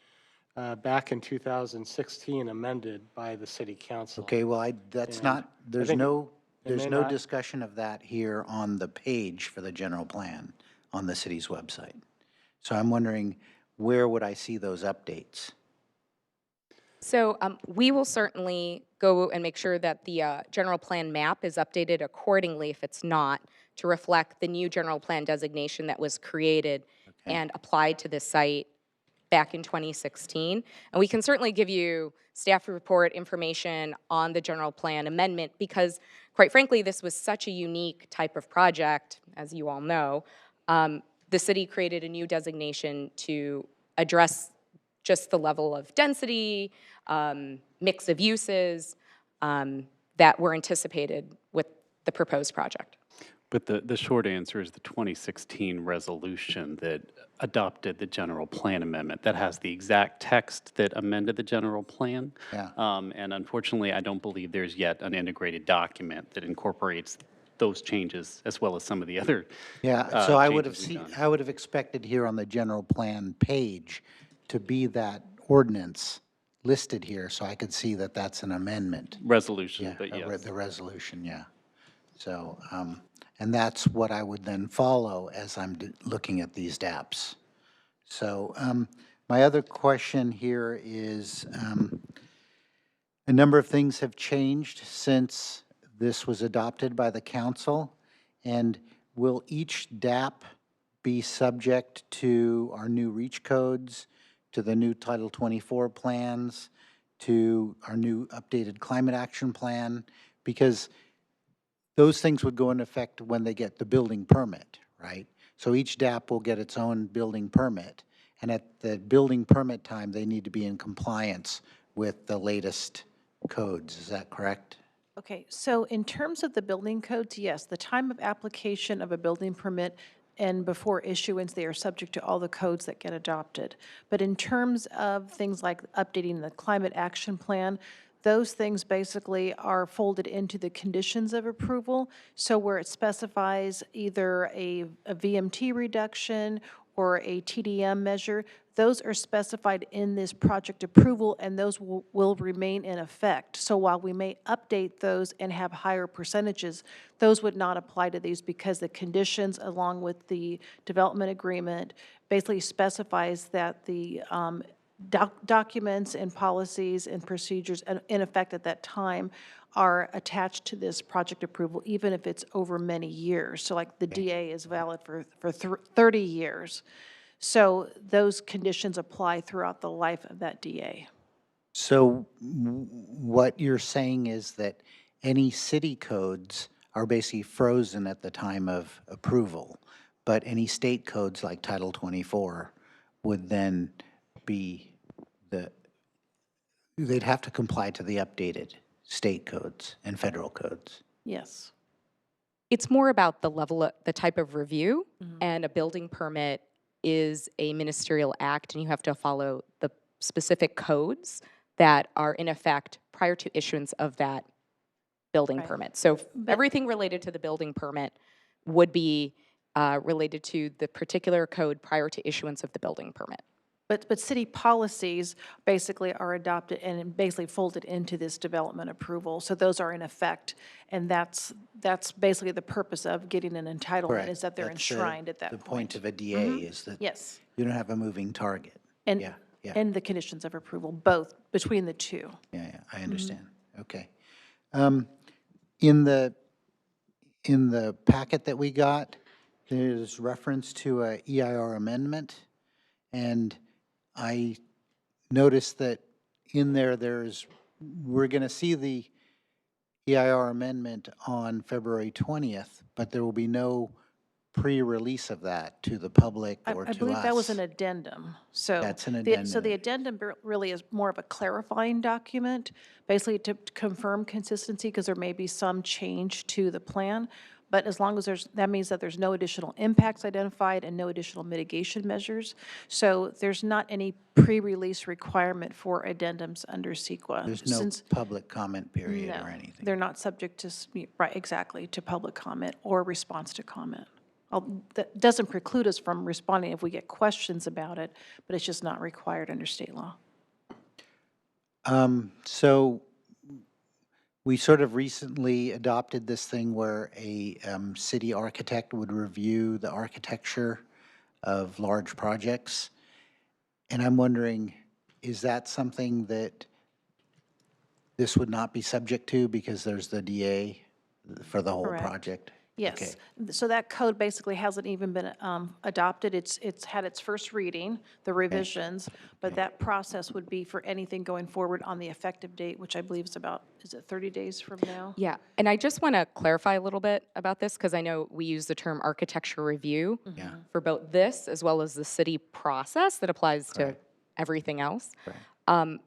back in 2016 amended by the city council. Okay, well, that's And not, I there's think no, it may there's no not- discussion of that here on the page for the general plan on the city's website. So I'm wondering, where would I see those updates? So we will certainly go and make sure that the general plan map is updated accordingly if it's not, to reflect the new general plan designation that was created and applied to the site back in 2016. And we can certainly give you staff report information on the general plan amendment because, quite frankly, this was such a unique type of project, as you all know. The city created a new designation to address just the level of density, mix of uses that were anticipated with the proposed project. But the short answer is the 2016 resolution that adopted the general plan amendment. That has the exact text that amended the general plan. Yeah. And unfortunately, I don't believe there's yet an integrated document that incorporates those changes as well as some of the other Yeah, so I would have changes we've seen, done. I would have expected here on the general plan page to be that ordinance listed here, so I could see that that's an amendment. Resolution, Yeah, but yes. the resolution, yeah. So, and that's what I would then follow as I'm looking at these DAPs. So, my other question here is, a number of things have changed since this was adopted by the council, and will each DAP be subject to our new REACH codes, to the new Title 24 plans, to our new updated climate action plan? Because those things would go into effect when they get the building permit, right? So each DAP will get its own building permit, and at the building permit time, they need to be in compliance with the latest codes. Is that correct? Okay, so in terms of the building codes, yes, the time of application of a building permit and before issuance, they are subject to all the codes that get adopted. But in terms of things like updating the climate action plan, those things basically are folded into the conditions of approval. So where it specifies either a VMT reduction or a TDM measure, those are specified in this project approval, and those will remain in effect. So while we may update those and have higher percentages, those would not apply to these because the conditions, along with the development agreement, basically specifies that the documents and policies and procedures in effect at that time are attached to this project approval, even if it's over many years. So like the DA is valid for 30 years. So those conditions apply throughout the life of that DA. So what you're saying is that any city codes are basically frozen at the time of approval, but any state codes like Title 24 would then be they'd have to comply to the updated state codes and federal codes. Yes. It's more about the level of, the type of review, and a building permit is a ministerial act, and you have to follow the specific codes that are in effect prior to issuance of that building Right. permit. So everything related to the building permit would be related to the particular code prior to issuance of the building permit. But city policies basically are adopted and basically folded into this development approval. So those are in effect, and that's basically the purpose of getting an entitlement, Correct. is that they're That's the- enshrined at that The point. point of a DA is that Yes. you don't have a moving target. And, Yeah, yeah. and the conditions of approval, both, between the two. Yeah, I understand. Okay. In the packet that we got, there's reference to a EIR amendment, and I noticed that in there, we're going to see the EIR amendment on February 20th, but there will be no pre-release of that to the public or to I us. believe that was an addendum, so. That's an So the addendum. addendum really is more of a clarifying document, basically to confirm consistency, because there may be some change to the plan. But as long as that means that there's no additional impacts identified and no additional mitigation measures. So there's not any pre-release requirement for addendums under CEQA. There's no since- public comment period No, or anything. they're not subject to, right, exactly, to public comment or response to comment. That doesn't preclude us from responding if we get questions about it, but it's just not required under state law. So we sort of recently adopted this thing where a city architect would review the architecture of large projects. And I'm wondering, is that something that this would not be subject to because there's the DA for the whole Correct. project? Yes, so that code basically hasn't even been adopted. It's had its first reading, the revisions, but that process would be for anything going forward on the effective date, which I believe is about, is it 30 days from now? Yeah, and I just want to clarify a little bit about this because I know we use the term architecture review Yeah. for both this as well as the city process that applies to everything else. Our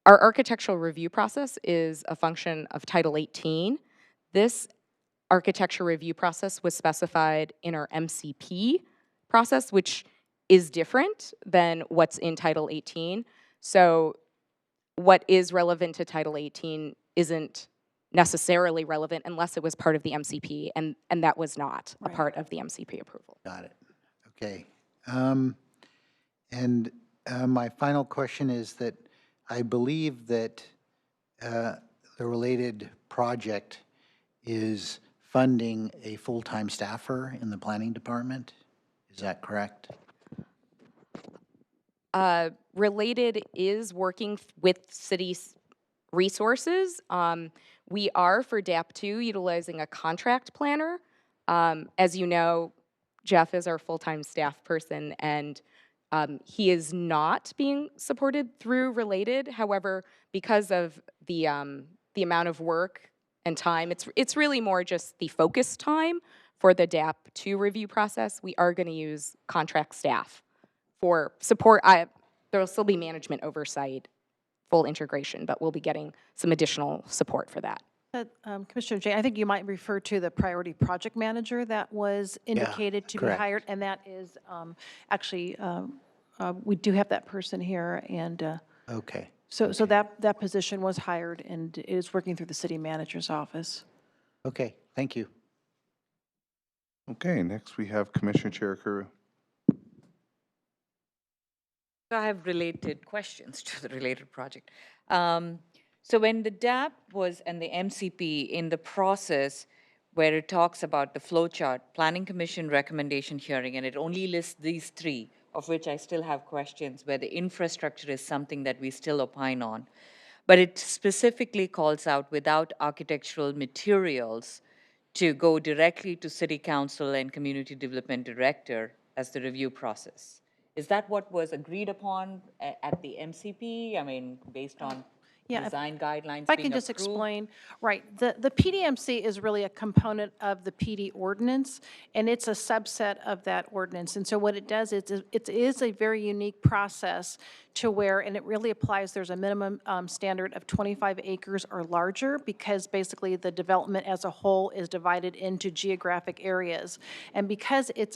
architectural review process is a function of Title 18. This architecture review process was specified in our MCP process, which is different than what's in Title 18. So what is relevant to Title 18 isn't necessarily relevant unless it was part of the MCP, and that was not a part of the MCP approval. Got it. Okay. And my final question is that I believe that the related project is funding a full-time staffer in the planning department. Is that correct? Related is working with city resources. We are, for DAP 2, utilizing a contract planner. As you know, Jeff is our full-time staff person, and he is not being supported through Related. However, because of the amount of work and time, it's really more just the focus time for the DAP 2 review process. We are going to use contract staff for support. There will still be management oversight, full integration, but we'll be getting some additional support for that. Commissioner Jane, I think you might refer to the priority project manager that was indicated to be correct. hired, and that is actually, we do have that person here, and Okay. so that position was hired and is working through the city manager's office. Okay, thank you. Okay, next we have Commissioner Cherukuru. So I have related questions to the related project. So when the DAP was and the MCP in the process where it talks about the flow chart, Planning Commission recommendation hearing, and it only lists these three, of which I still have questions, where the infrastructure is something that we still opine on. But it specifically calls out without architectural materials to go directly to City Council and Community Development Director as the review process. Is that what was agreed upon at the MCP? I mean, based on Yeah, design guidelines If I being can just approved? explain, right, the PDMC is really a component of the PD ordinance, and it's a subset of that ordinance. And so what it does is, it is a very unique process to where, and it really applies, there's a minimum standard of 25 acres or larger, because basically the development as a whole is divided into geographic areas. And because it's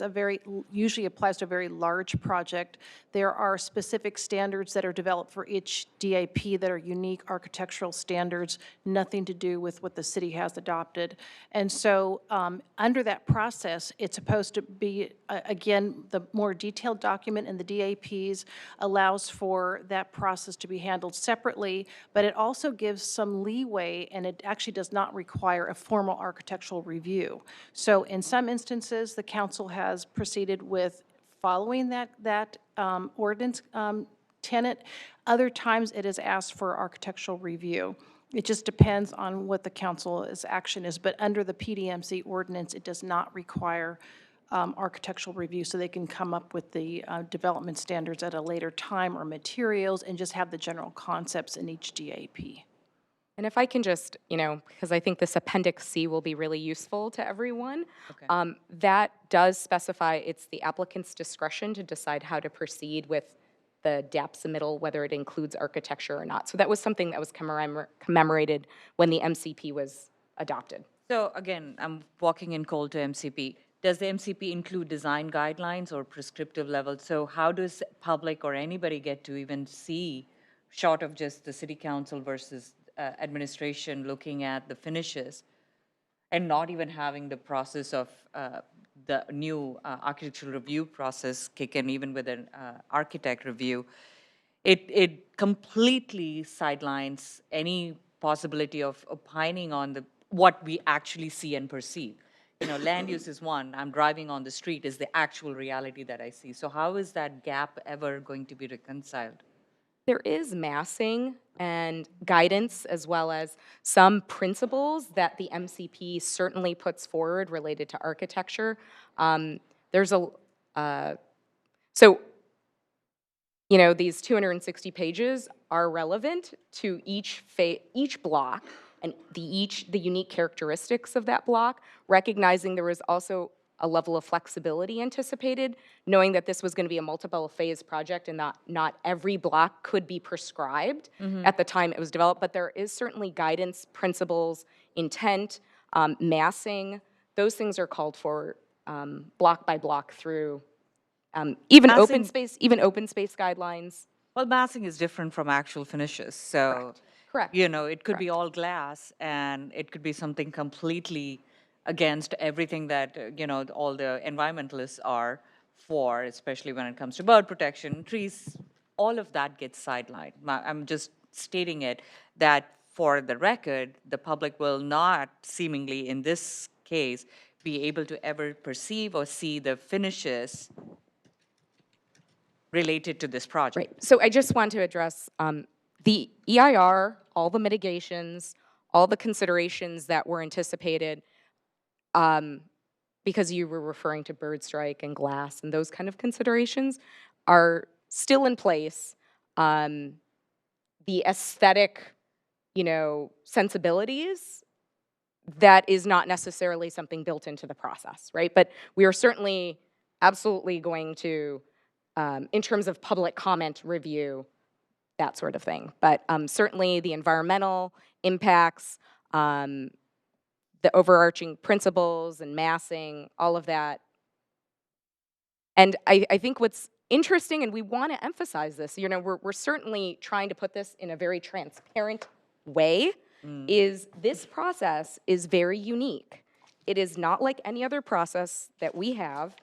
usually applies to a very large project, there are specific standards that are developed for each DAP that are unique unique architectural standards, nothing to do with what the city has adopted. And so under that process, it's supposed to be, again, the more detailed document in the DAPs allows for that process to be handled separately, but it also gives some leeway, and it actually does not require a formal architectural review. So in some instances, the council has proceeded with following that ordinance tenet. Other times, it has asked for architectural review. It just depends on what the council's action is, but under the PDMC ordinance, it does not require architectural review, so they can come up with the development standards at a later time or materials and just have the general concepts in each DAP. And if I can just, because I think this Appendix C will be really useful to everyone, that does specify it's the applicant's discretion to decide how to proceed with the DAP submittal, whether it includes architecture or not. So that was something that was commemorated when the MCP was adopted. So again, I'm walking in cold to MCP. Does the MCP include design guidelines or prescriptive levels? So how does public or anybody get to even see, short of just the city council versus administration looking at the finishes, and not even having the process of the new architectural review process kick in, even with an architect review? It completely sidelines any possibility of opining on what we actually see and perceive. Land use is one. I'm driving on the street is the actual reality that I see. So how is that gap ever going to be reconciled? There is massing and guidance, as well as some principles that the MCP certainly puts forward related to architecture. These 260 pages are relevant to each block and the unique characteristics of that block, recognizing there was also a level of flexibility anticipated, knowing that this was going to be a multiple phase project and not every block could be prescribed at the time it was developed, but there is certainly guidance, principles, intent, massing. Those things are called for block by block through even open space guidelines. Well, massing is different from actual finishes. So, Correct. It could be all glass, and it could be something completely against everything that, all the environmentalists are for, especially when it comes to bird protection, trees, all of that gets sidelined. I'm just stating it that for the record, the public will not seemingly, in this case, be able to ever perceive or see the finishes related to this project. Right. So I just want to address the EIR, all the mitigations, all the considerations that were anticipated, because you were referring to bird strike and glass and those kind of considerations, are still in place. The aesthetic, sensibilities, that is not necessarily something built into the process, right? But we are certainly absolutely going to, in terms of public comment review, that sort of thing. But certainly the environmental impacts, the overarching principles and massing, all of that. And I think what's interesting, and we want to emphasize this, we're certainly trying to put this in a very transparent way, is this process is very unique. It is not like any other process that we have.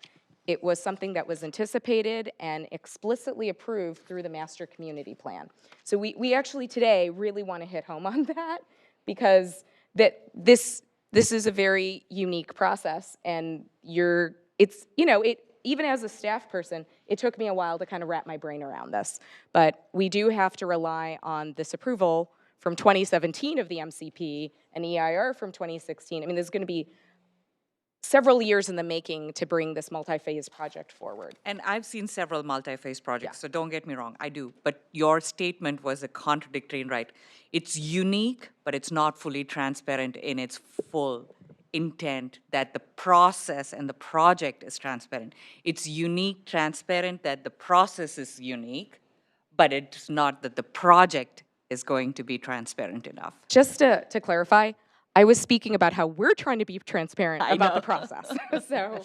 It was something that was anticipated and explicitly approved through the master community plan. So we actually today really want to hit home on that, because this is a very unique process, and even as a staff person, it took me a while to kind of wrap my brain around this. But we do have to rely on this approval from 2017 of the MCP and EIR from 2016. I mean, there's going to be several years in the making to bring this multi-phase project forward. And I've seen several multi-phase projects, so don't get me wrong, I do. But your statement was a contradictory, right? It's unique, but it's not fully transparent in its full intent that the process and the project is transparent. It's unique, transparent, that the process is unique, but it's not that the project is going to be transparent enough. Just to clarify, I was speaking about how we're trying to be transparent about the process. So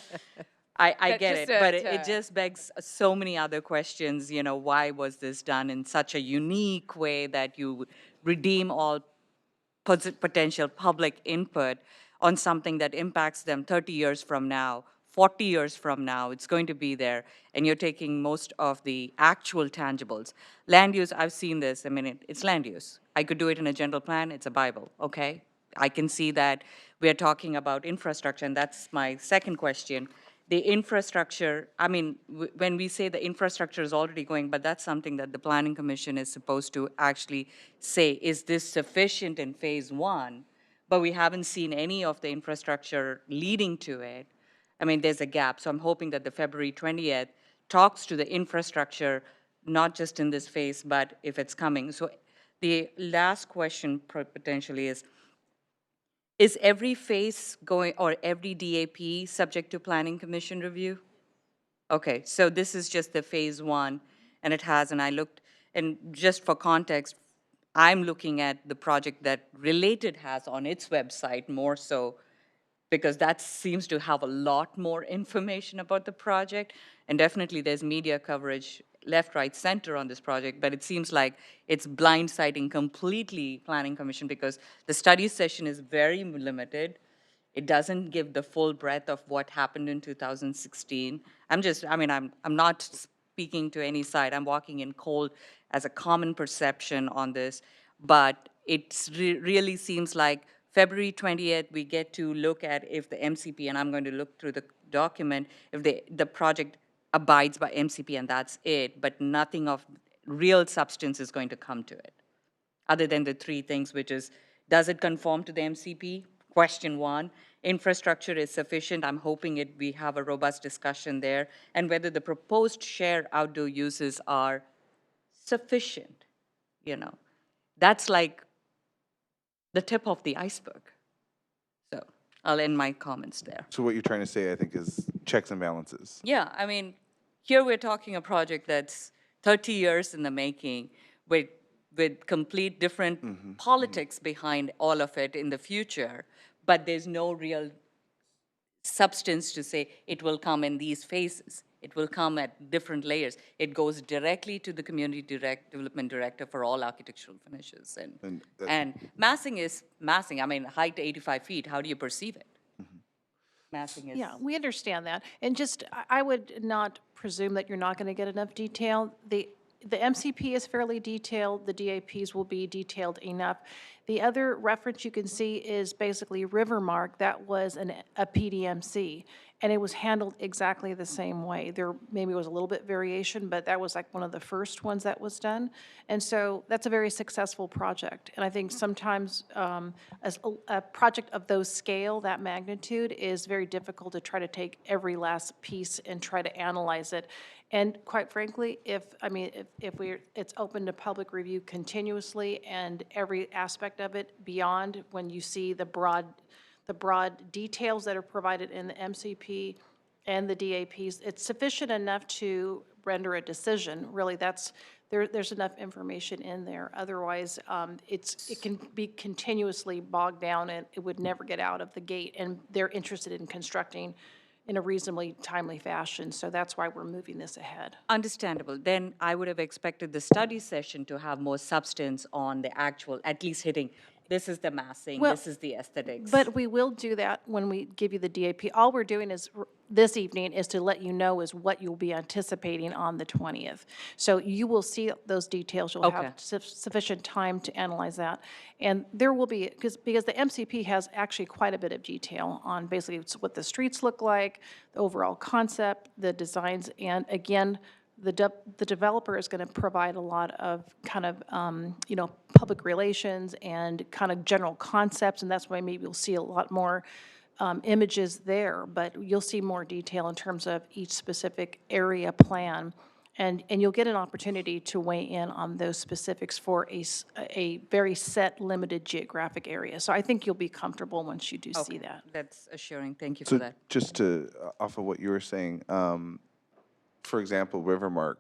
I get it, but to- it just begs so many other questions. Why was this done in such a unique way that you redeem all potential public input on something that impacts them 30 years from now, 40 years from now, it's going to be there, and you're taking most of the actual tangibles. Land use, I've seen this, I mean, it's land use. I could do it in a general plan, it's a Bible, okay? I can see that we're talking about infrastructure, and that's my second question. The infrastructure, I mean, when we say the infrastructure is already going, but that's something that the Planning Commission is supposed to actually say, is this sufficient in phase one? But we haven't seen any of the infrastructure leading to it. I mean, there's a gap. So I'm hoping that the February 20th talks to the infrastructure, not just in this phase, but if it's coming. So the last question potentially is every phase going, or every DAP subject to Planning Commission review? Okay, so this is just the phase one, and it has, and I looked, and just for context, I'm looking at the project that Related has on its website more so, because that seems to have a lot more information about the project. And definitely there's media coverage left, right, center on this project, but it seems like it's blindsiding completely Planning Commission because the study session is very limited. It doesn't give the full breadth of what happened in 2016. I'm not speaking to any side. I'm walking in cold as a common perception on this, but it really seems like February 20th, we get to look at if the MCP, and I'm going to look through the document, if the project abides by MCP and that's it, but nothing of real substance is going to come to it, other than the three things, which is, does it conform to the MCP? Question one. Infrastructure is sufficient. I'm hoping we have a robust discussion there, and whether the proposed shared outdoor uses are sufficient, you know. That's like the tip of the iceberg. So I'll end my comments there. So what you're trying to say, I think, is checks and balances. Yeah, I mean, here we're talking a project that's 30 years in the making with complete different politics behind all of it in the future, but there's no real substance to say it will come in these phases. It will come at different layers. It goes directly to the community development director for all architectural finishes. And massing is massing. I mean, height 85 feet, how do you perceive it? Massing is. Yeah, we understand that. And just, I would not presume that you're not going to get enough detail. The MCP is fairly detailed, the DAPs will be detailed enough. The other reference you can see is basically Rivermark, that was a PDMC, and it was handled exactly the same way. There maybe was a little bit variation, but that was like one of the first ones that was done. And so that's a very successful project. And I think sometimes as a project of those scale, that magnitude, is very difficult to try to take every last piece and try to analyze it. And quite frankly, if it's open to public review continuously and every aspect of it beyond when you see the broad details that are provided in the MCP and the DAPs, it's sufficient enough to render a decision. Really, there's enough information in there. Otherwise, it can be continuously bogged down and it would never get out of the gate. And they're interested in constructing in a reasonably timely fashion. So that's why we're moving this ahead. Understandable. Then I would have expected the study session to have more substance on the actual, at least hitting, this is the massing, Well, this is the aesthetics. But we will do that when we give you the DAP. All we're doing is, this evening, is to let you know is what you'll be anticipating on the 20th. So you will see those details. You'll Okay. have sufficient time to analyze that. And there will be, because the MCP has actually quite a bit of detail on basically what the streets look like, the overall concept, the designs, and again, the developer is going to provide a lot of kind of, public relations and kind of general concepts, and that's why maybe you'll see a lot more images there, but you'll see more detail in terms of each specific area plan. And you'll get an opportunity to weigh in on those specifics for a very set, limited geographic area. So I think you'll be comfortable once you do see that. That's assuring. Thank you for So that. just to, off of what you were saying, for example, Rivermark,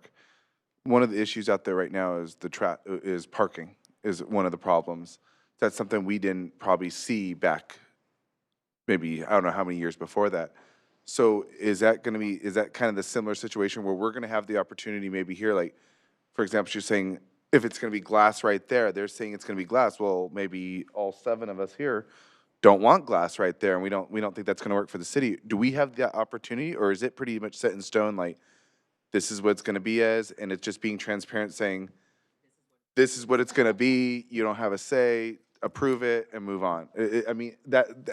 one of the issues out there right now is is parking is one of the problems. That's something we didn't probably see back maybe, I don't know how many years before that. So is that kind of the similar situation where we're going to have the opportunity maybe here, like, for example, you're saying if it's going to be glass right there, they're saying it's going to be glass. Well, maybe all 7 of us here don't want glass right there, and we don't think that's going to work for the city. Do we have that opportunity, or is it pretty much set in stone, like, this is what it's going to be as, and it's just being transparent, saying, this is what it's going to be, you don't have a say, approve it, and move on?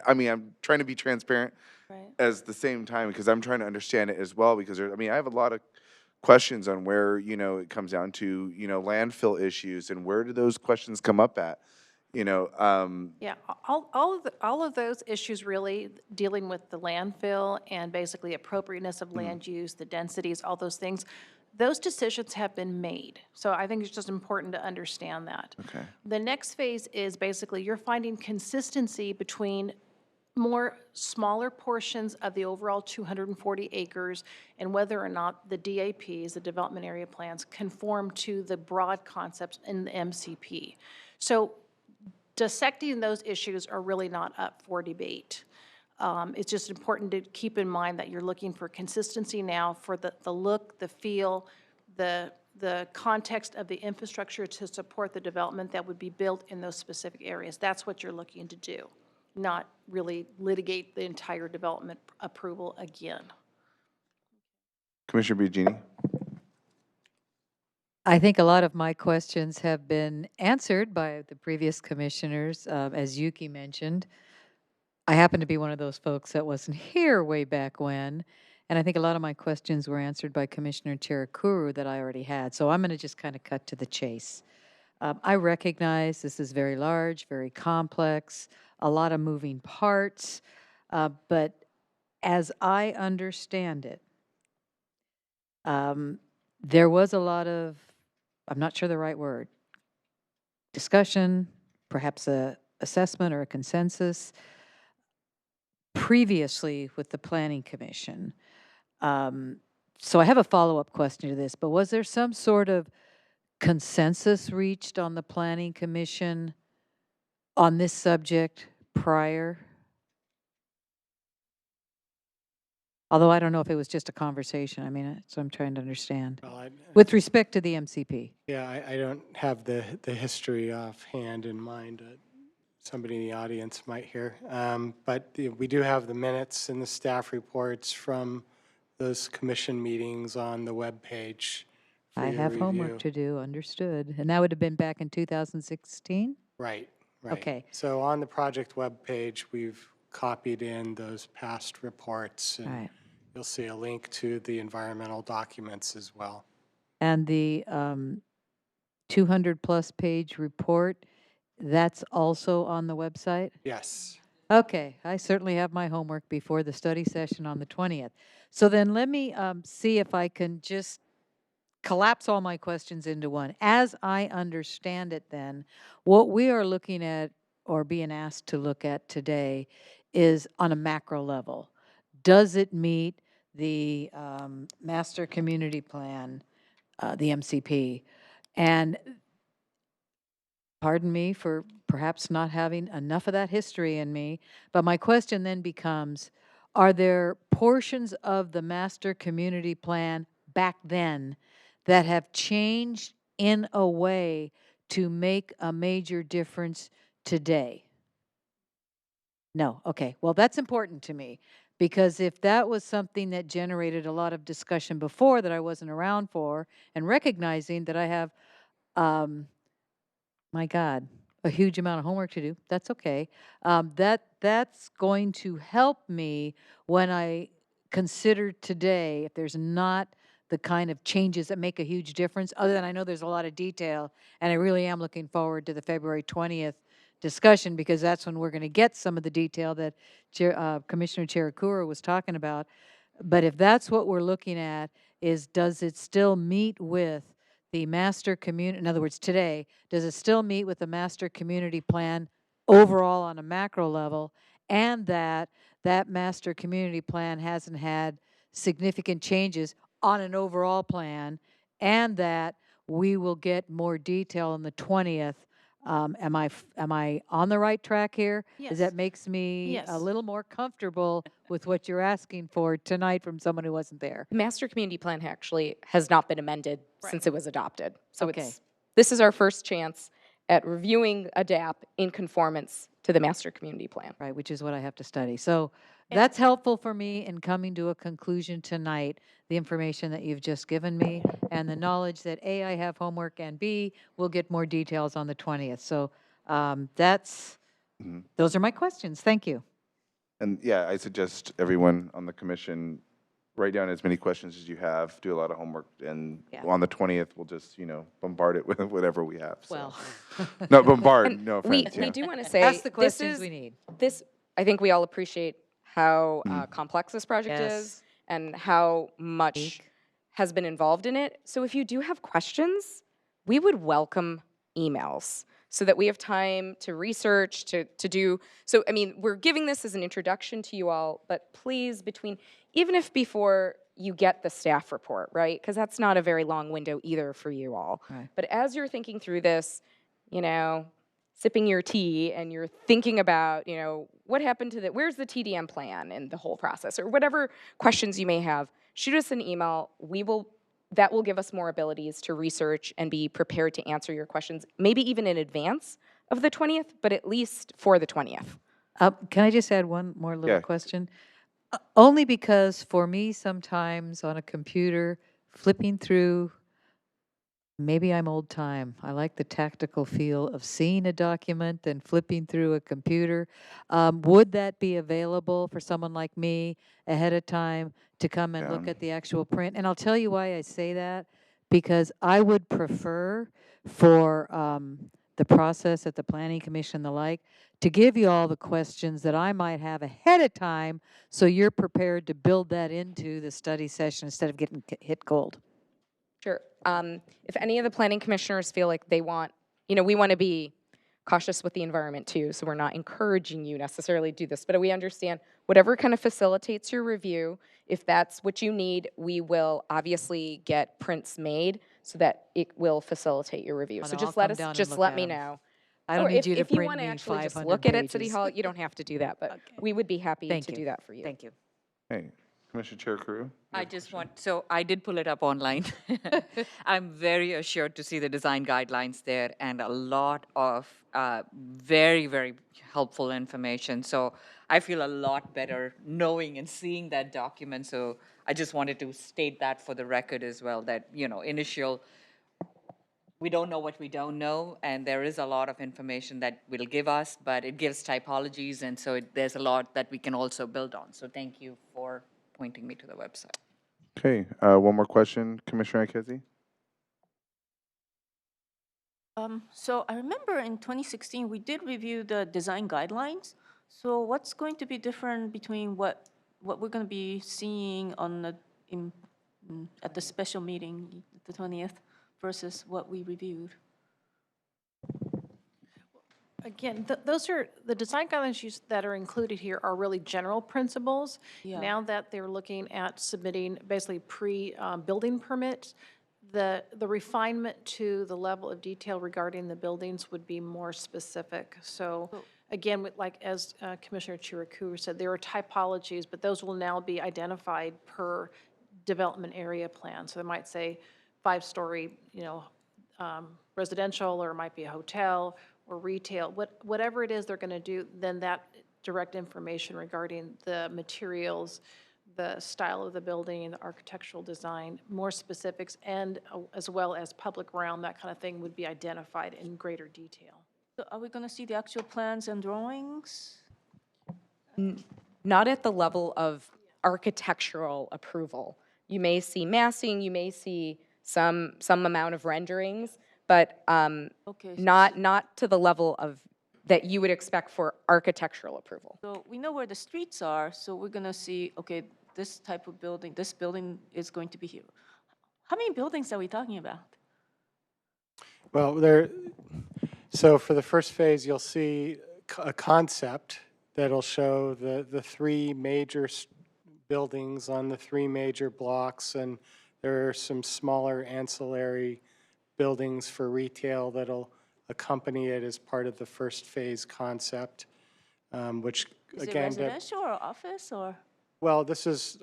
I'm trying to be transparent Right. as the same time, because I'm trying to understand it as well, because I have a lot of questions on where, it comes down to, landfill issues, and where do those questions come up at? Yeah, all of those issues really dealing with the landfill and basically appropriateness of land use, the densities, all those things, those decisions have been made. So I think it's just important to understand that. Okay. The next phase is basically you're finding consistency between more smaller portions of the overall 240 acres and whether or not the DAPs, the development area plans, conform to the broad concepts in the MCP. So dissecting those issues are really not up for debate. It's just important to keep in mind that you're looking for consistency now for the look, the feel, the context of the infrastructure to support the development that would be built in those specific areas. That's what you're looking to do, not really litigate the entire development approval again. Commissioner Biagini? I think a lot of my questions have been answered by the previous commissioners. As Yuki mentioned, I happen to be one of those folks that wasn't here way back when, and I think a lot of my questions were answered by Commissioner Cherukuru that I already had. So I'm going to just kind of cut to the chase. I recognize this is very large, very complex, a lot of moving parts, but as I understand it, there was a lot of, I'm not sure the right word, discussion, perhaps a assessment or a consensus previously with the Planning Commission. So I have a follow-up question to this, but was there some sort of consensus reached on the Planning Commission on this subject prior? Although I don't know if it was just a conversation. I mean, so I'm trying to understand. Well, With respect to the MCP. yeah, I don't have the history offhand in mind. Somebody in the audience might hear. But we do have the minutes and the staff reports from those commission meetings on the webpage for I your have review. homework to do, understood. And that would have been back in 2016? Right, right. Okay. So on the project webpage, we've copied in those past reports, and Right. you'll see a link to the environmental documents as well. And the 200-plus page report, that's also on the website? Yes. Okay, I certainly have my homework before the study session on the 20th. So then let me see if I can just collapse all my questions into one. As I understand it then, what we are looking at or being asked to look at today is on a macro level. Does it meet the master community plan, the MCP? And pardon me for perhaps not having enough of that history in me, but my question then becomes, are there portions of the master community plan back then that have changed in a way to make a major difference today? No, okay. Well, that's important to me, because if that was something that generated a lot of discussion before that I wasn't around for, and recognizing that I have, my God, a huge amount of homework to do, that's okay. That's going to help me when I consider today, if there's not the kind of changes that make a huge difference, other than I know there's a lot of detail, and I really am looking forward to the February 20th discussion, because that's when we're going to get some of the detail that Commissioner Cherukuru was talking about. But if that's what we're looking at, is does it still meet with the master community, in other words, today, does it still meet with the master community plan overall on a macro level, and that master community plan hasn't had significant changes on an overall plan, and that we will get more detail on the 20th? Am I on the right track here? Because Yes. that makes me Yes. a little more comfortable with what you're asking for tonight from someone who wasn't there. The master community plan actually has not been amended Right. since it was adopted. So Okay. this is our first chance at reviewing a DAP in conformance to the master community plan. Right, which is what I have to study. So that's helpful for me in coming to a conclusion tonight, the information that you've just given me, and the knowledge that A, I have homework, and B, we'll get more details on the 20th. So those are my questions. Thank you. And yeah, I suggest everyone on the commission write down as many questions as you have, do a lot of homework, and Yeah. on the 20th, we'll just, bombard it with whatever we have. So. Well, No, bombard, And no we, offense. we yeah. do want to say, ask the this questions is, we need. this, I think we all appreciate how complex this project Yes. is and how much Unique. has been involved in it. So if you do have questions, we would welcome emails so that we have time to research, to do. So, I mean, we're giving this as an introduction to you all, but please, even if before you get the staff report, right? Because that's not a very long window either for you all. Right. But as you're thinking through this, sipping your tea and you're thinking about, what happened to where's the TDM plan and the whole process, or whatever questions you may have, shoot us an email. That will give us more abilities to research and be prepared to answer your questions, maybe even in advance of the 20th, but at least for the 20th. Can I just add one more little Yeah. question? Only because for me, sometimes on a computer, flipping through, maybe I'm old time. I like the tactical feel of seeing a document and flipping through a computer. Would that be available for someone like me ahead of time to come and look Yeah. at the actual print? And I'll tell you why I say that, because I would prefer for the process at the Planning Commission and the like to give you all the questions that I might have ahead of time so you're prepared to build that into the study session instead of getting hit cold. Sure. If any of the planning commissioners feel like they want, we want to be cautious with the environment too, so we're not encouraging you necessarily to do this, but we understand whatever kind of facilitates your review, if that's what you need, we will obviously get prints made so that it will facilitate your review. Oh, So no, just I'll let come us, down and just look let at me 'em. know. I don't Or need you to if you print want to me actually just 500 look at it at City pages. Hall, you don't have to do that, but we would be happy Thank to you. do that for you. Thank you. Hey, Commissioner Chair Crew? I just want, so I did pull it up online. I'm very assured to see the design guidelines there and a lot of very, very helpful information. So I feel a lot better knowing and seeing that document. So I just wanted to state that for the record as well, that, we don't know what we don't know, and there is a lot of information that will give us, but it gives typologies, and so there's a lot that we can also build on. So thank you for pointing me to the website. Okay, one more question, Commissioner Ikezi? So I remember in 2016, we did review the design guidelines. So what's going to be different between what we're going to be seeing at the special meeting, the 20th, versus what we reviewed? Again, those are, the design guidelines that are included here are really general principles. Yeah. Now that they're looking at submitting basically pre-building permits, the refinement to the level of detail regarding the buildings would be more specific. So again, as Commissioner Chiriku said, there are typologies, but those will now be identified per development area plan. So they might say 5-story, residential, or it might be a hotel or retail, whatever it is they're going to do, then that direct information regarding the materials, the style of the building, the architectural design, more specifics, and as well as public realm, that kind of thing would be identified in greater detail. So are we going to see the actual plans and drawings? Not at the level of architectural approval. You may see massing, you may see some amount of renderings, but Okay, not to the level of that you would expect for architectural approval. So we know where the streets are, so we're going to see, okay, this type of building, this building is going to be here. How many buildings are we talking about? Well, so for the first phase, you'll see a concept that'll show the three major buildings on the three major blocks, and there are some smaller ancillary buildings for retail that'll accompany it as part of the first phase concept, which Is it again, residential or office or? well,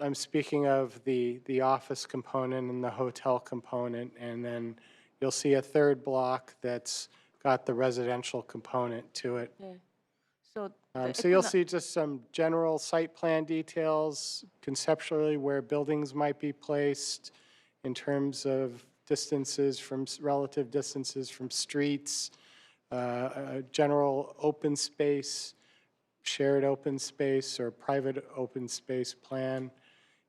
I'm speaking of the office component and the hotel component, and then you'll see a third block that's got the residential component to it. Okay. So. So you'll see just some general site plan details, conceptually where buildings might be placed in terms of distances from, relative distances from streets, a general open space, shared open space or private open space plan,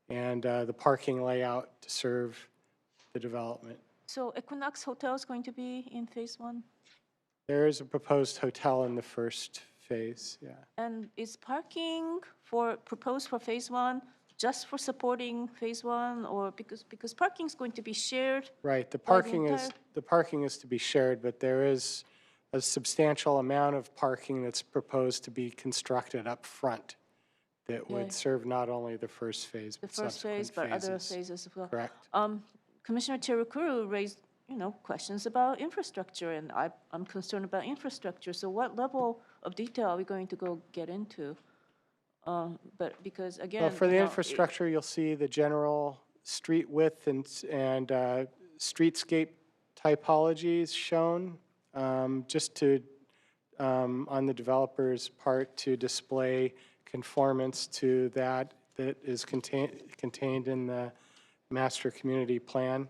and the parking layout to serve the development. So Equinox Hotel is going to be in phase one? There is a proposed hotel in the first phase, yeah. And is parking proposed for phase one just for supporting phase one, or because parking is going to be shared? Right, the By the parking is to be shared, but there is a substantial amount of parking that's proposed to be constructed up front that Okay. would serve not only the first phase, The but first phase, subsequent but other phases. phases as well? Correct. Commissioner Cherukuru raised, questions about infrastructure, and I'm concerned about infrastructure. So what level of detail are we going to go get into? But because again, Well, for the infrastructure, you'll see the general street width and streetscape typologies shown, just to, on the developer's part, to display conformance to that is contained in the master community plan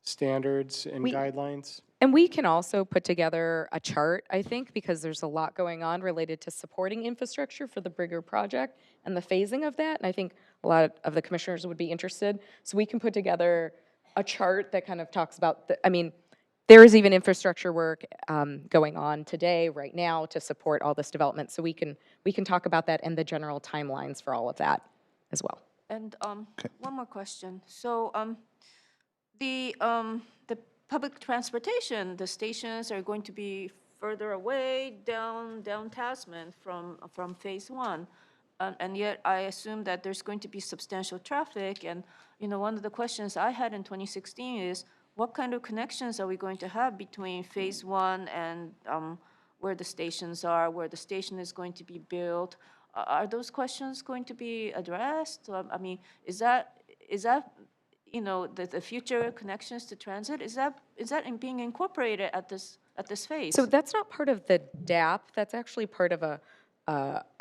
standards and guidelines. And we can also put together a chart, I think, because there's a lot going on related to supporting infrastructure for the bigger project and the phasing of that. And I think a lot of the commissioners would be interested. So we can put together a chart that kind of talks about there is even infrastructure work going on today, right now, to support all this development. So we can talk about that and the general timelines for all of that as well. And one more question. So the public transportation, the stations are going to be further away down Tasman from phase one. And yet I assume that there's going to be substantial traffic. And, one of the questions I had in 2016 is, what kind of connections are we going to have between phase one and where the stations are, where the station is going to be built? Are those questions going to be addressed? I mean, is that the future connections to transit, is that being incorporated at this phase? So that's not part of the DAP. That's actually part of a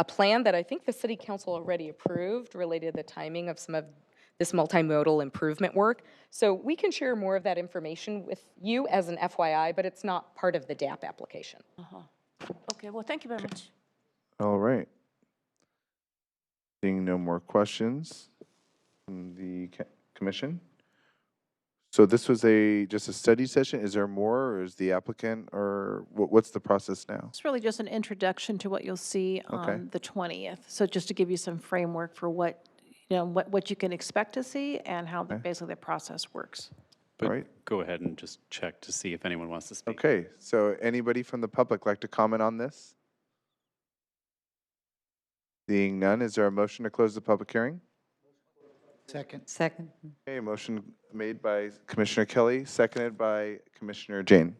plan that I think the city council already approved related to the timing of some of this multimodal improvement work. So we can share more of that information with you as an FYI, but it's not part of the DAP application. Okay, well, thank you very much. All right. Seeing no more questions from the commission. So this was just a study session. Is there more, or is the applicant, or what's the process now? It's really just an introduction to what you'll see Okay. on the 20th. So just to give you some framework for what you can expect to see and how basically the process works. But Right. go ahead and just check to see if anyone wants to speak. Okay, so anybody from the public like to comment on this? Seeing none, is there a motion to close the public hearing? Second. Second. Okay, motion made by Commissioner Kelly, seconded by Commissioner Jane.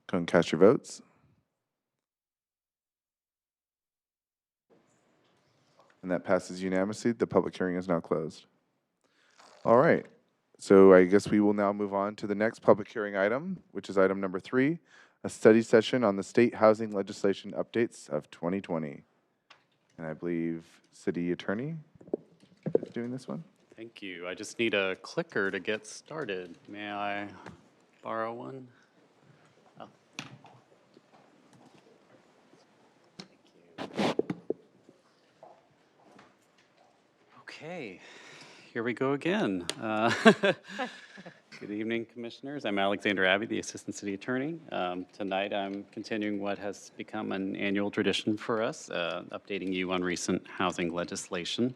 Go and cast your votes. And that passes unanimously. The public hearing is now closed. All right. So I guess we will now move on to the next public hearing item, which is item number 3, a study session on the state housing legislation updates of 2020. And I believe City Attorney is doing this one. Thank you. I just need a clicker to get started. May I borrow one? Oh. Thank you. Okay, here we go again. Good evening, Commissioners. I'm Alexander Abbey, the Assistant City Attorney. Tonight, I'm continuing what has become an annual tradition for us, updating you on recent housing legislation.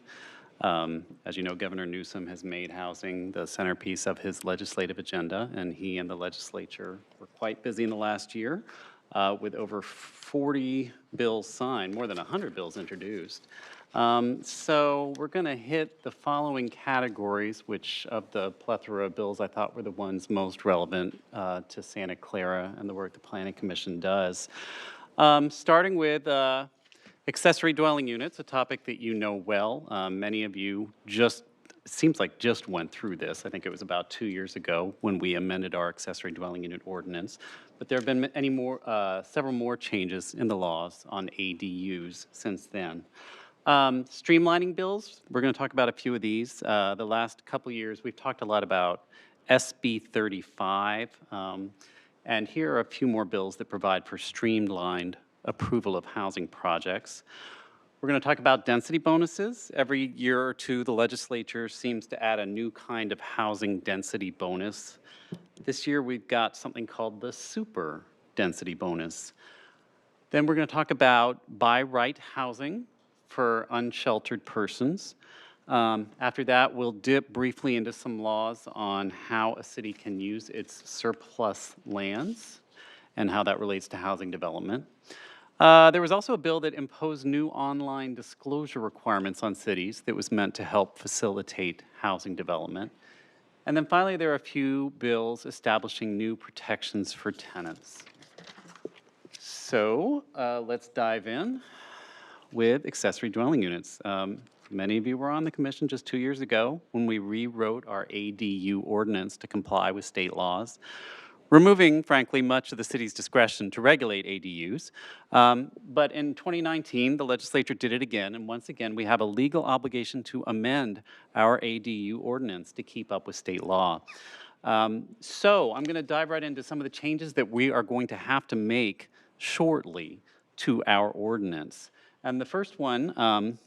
As you know, Governor Newsom has made housing the centerpiece of his legislative agenda, and he and the legislature were quite busy in the last year with over 40 bills signed, more than 100 bills introduced. So we're going to hit the following categories, which of the plethora of bills I thought were the ones most relevant to Santa Clara and the work the Planning Commission does. Starting with accessory dwelling units, a topic that you know well. Many of you just, it seems like just went through this. I think it was about 2 years ago when we amended our accessory dwelling unit ordinance. But there have been several more changes in the laws on ADUs since then. Streamlining bills, we're going to talk about a few of these. The last couple years, we've talked a lot about SB 35. And here are a few more bills that provide for streamlined approval of housing projects. We're going to talk about density bonuses. Every year or two, the legislature seems to add a new kind of housing density bonus. This year, we've got something called the super density bonus. Then we're going to talk about by right housing for unsheltered persons. After that, we'll dip briefly into some laws on how a city can use its surplus lands and how that relates to housing development. There was also a bill that imposed new online disclosure requirements on cities that was meant to help facilitate housing development. And then finally, there are a few bills establishing new protections for tenants. So let's dive in with accessory dwelling units. Many of you were on the commission just 2 years ago when we rewrote our ADU ordinance to comply with state laws, removing, frankly, much of the city's discretion to regulate ADUs. But in 2019, the legislature did it again, and once again, we have a legal obligation to amend our ADU ordinance to keep up with state law. So I'm going to dive right into some of the changes that we are going to have to make shortly to our ordinance. And the first one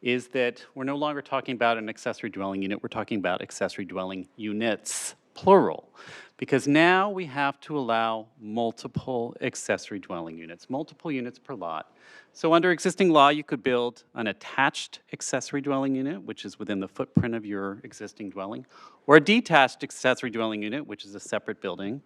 is that we're no longer talking about an accessory dwelling unit, we're talking about accessory dwelling units, plural. Because now we have to allow multiple accessory dwelling units, multiple units per lot. So under existing law, you could build an attached accessory dwelling unit, which is within the footprint of your existing dwelling, or a detached accessory dwelling unit, which is a separate building.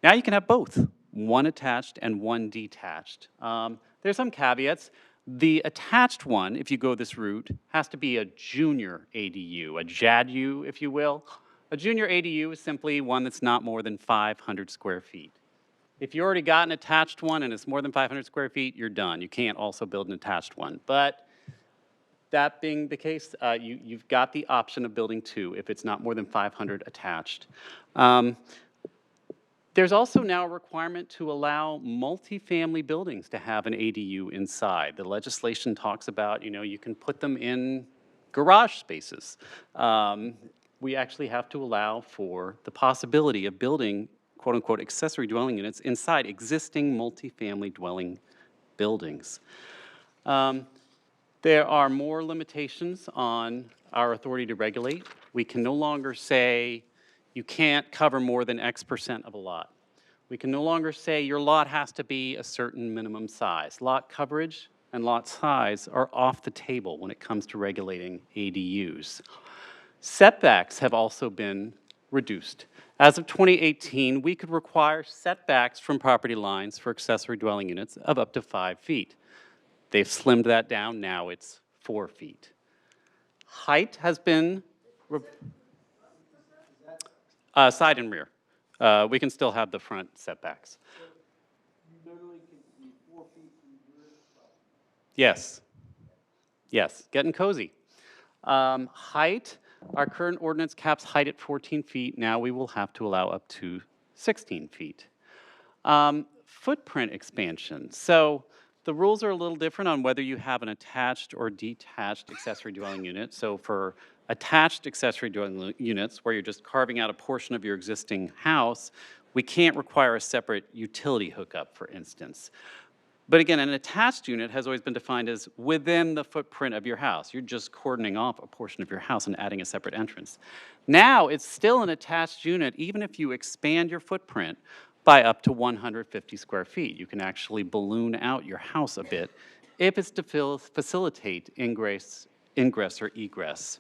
Now you can have both, one attached and one detached. There's some caveats. The attached one, if you go this route, has to be a junior ADU, a JADU, if you will. A junior ADU is simply one that's not more than 500 square feet. If you already got an attached one and it's more than 500 square feet, you're done. You can't also build an attached one. But that being the case, you've got the option of building two if it's not more than 500 attached. There's also now a requirement to allow multifamily buildings to have an ADU inside. The legislation talks about, you can put them in garage spaces. We actually have to allow for the possibility of building, quote unquote, accessory dwelling units inside existing multifamily dwelling buildings. There are more limitations on our authority to regulate. We can no longer say you can't cover more than X% of a lot. We can no longer say your lot has to be a certain minimum size. Lot coverage and lot size are off the table when it comes to regulating ADUs. Setbacks have also been reduced. As of 2018, we could require setbacks from property lines for accessory dwelling units of up to 5 feet. They've slimmed that down, now it's 4 feet. Height has been side and rear. We can still have the front setbacks. Yes. Yes, getting cozy. Height, our current ordinance caps height at 14 feet. Now we will have to allow up to 16 feet. Footprint expansion. So the rules are a little different on whether you have an attached or detached accessory dwelling unit. So for attached accessory dwelling units, where you're just carving out a portion of your existing house, we can't require a separate utility hookup, for instance. But again, an attached unit has always been defined as within the footprint of your house. You're just cordoning off a portion of your house and adding a separate entrance. Now, it's still an attached unit, even if you expand your footprint by up to 150 square feet. You can actually balloon out your house a bit if it's to facilitate ingress or egress.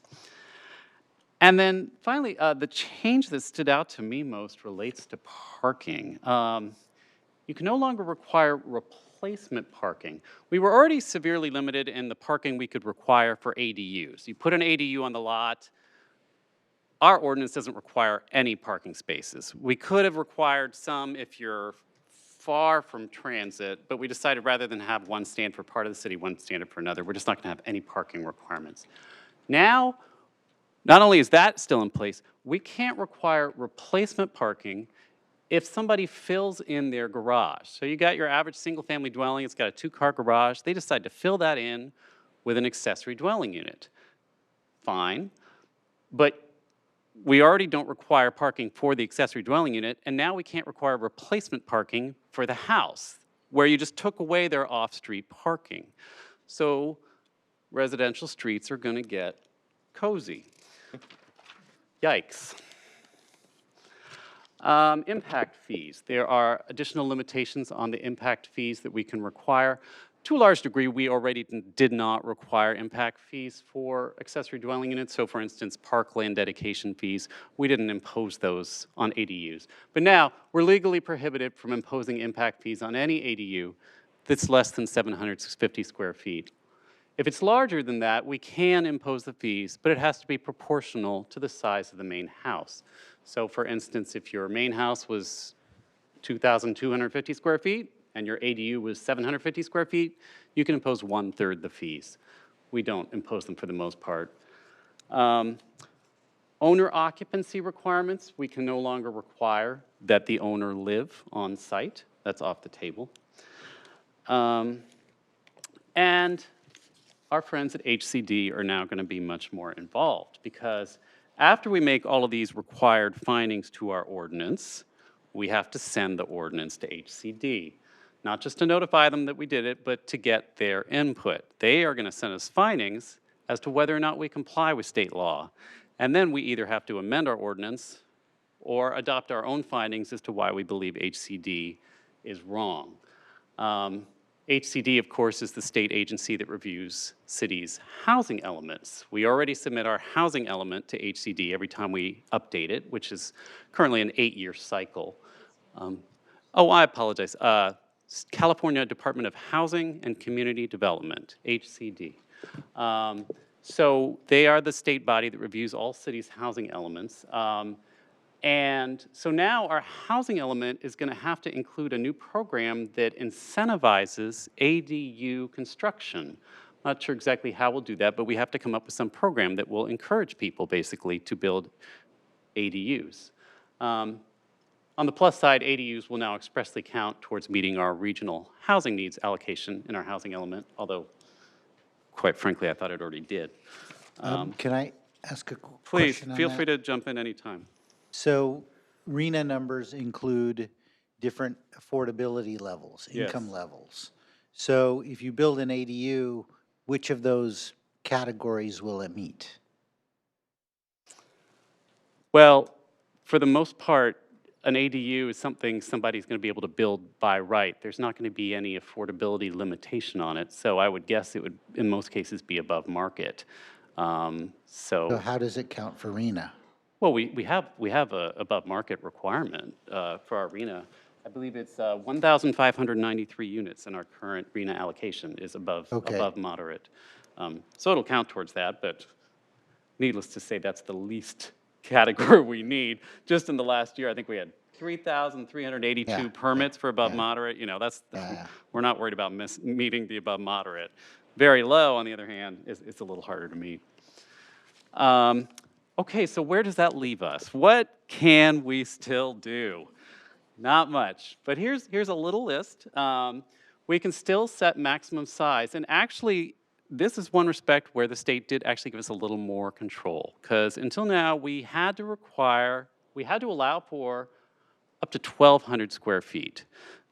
And then finally, the change that stood out to me most relates to parking. you can no longer require replacement parking. We were already severely limited in the parking we could require for ADUs. You put an ADU on the lot, our ordinance doesn't require any parking spaces. We could have required some if you're far from transit, but we decided rather than have one stand for part of the city, one standard for another, we're just not going to have any parking requirements. Now, not only is that still in place, we can't require replacement parking if somebody fills in their garage. So you got your average single-family dwelling, it's got a two-car garage, they decide to fill that in with an accessory dwelling unit. Fine, but we already don't require parking for the accessory dwelling unit, and now we can't require replacement parking for the house, where you just took away their off-street parking. So residential streets are gonna get cozy. Yikes. Impact fees. There are additional limitations on the impact fees that we can require. To a large degree, we already did not require impact fees for accessory dwelling units. So for instance, parkland dedication fees, we didn't impose those on ADUs. But now, we're legally prohibited from imposing impact fees on any ADU that's less than 750 square feet. If it's larger than that, we can impose the fees, but it has to be proportional to the size of the main house. So for instance, if your main house was 2,250 square feet and your ADU was 750 square feet, you can impose 1/3 the fees. We don't impose them for the most part. Owner occupancy requirements, we can no longer require that the owner live on site. That's off the table. And our friends at HCD are now going to be much more involved, because after we make all of these required findings to our ordinance, we have to send the ordinance to HCD. Not just to notify them that we did it, but to get their input. They are going to send us findings as to whether or not we comply with state law. And then we either have to amend our ordinance or adopt our own findings as to why we believe HCD is wrong. HCD, of course, is the state agency that reviews cities' housing elements. We already submit our housing element to HCD every time we update it, which is currently an 8-year cycle. I apologize. California Department of Housing and Community Development, HCD. So they are the state body that reviews all cities' housing elements. And so now our housing element is going to have to include a new program that incentivizes ADU construction. Not sure exactly how we'll do that, but we have to come up with some program that will encourage people basically to build ADUs. On the plus side, ADUs will now expressly count towards meeting our regional housing needs allocation in our housing element, although quite frankly, I thought it already did. Can I ask a Please, question on feel that? free to jump in anytime. So RENA numbers include different affordability levels, Yes. income levels. So if you build an ADU, which of those categories will it meet? Well, for the most part, an ADU is something somebody's going to be able to build by right. There's not going to be any affordability limitation on it, so I would guess it would, in most cases, be above market. So how does it count for RENA? Well, we have a above market requirement for our RENA. I believe it's 1,593 units in our current RENA allocation is above moderate. So it'll count towards that, but needless to say, that's the least category we need. Just in the last year, I think we had 3,382 permits for above moderate. You know, we're not worried about meeting the above moderate. Very low, on the other hand, it's a little harder to meet. Okay, so where does that leave us? What can we still do? Not much, but here's a little list. We can still set maximum size, and actually, this is one respect where the state did actually give us a little more control, because until now, we had to allow for up to 1,200 square feet.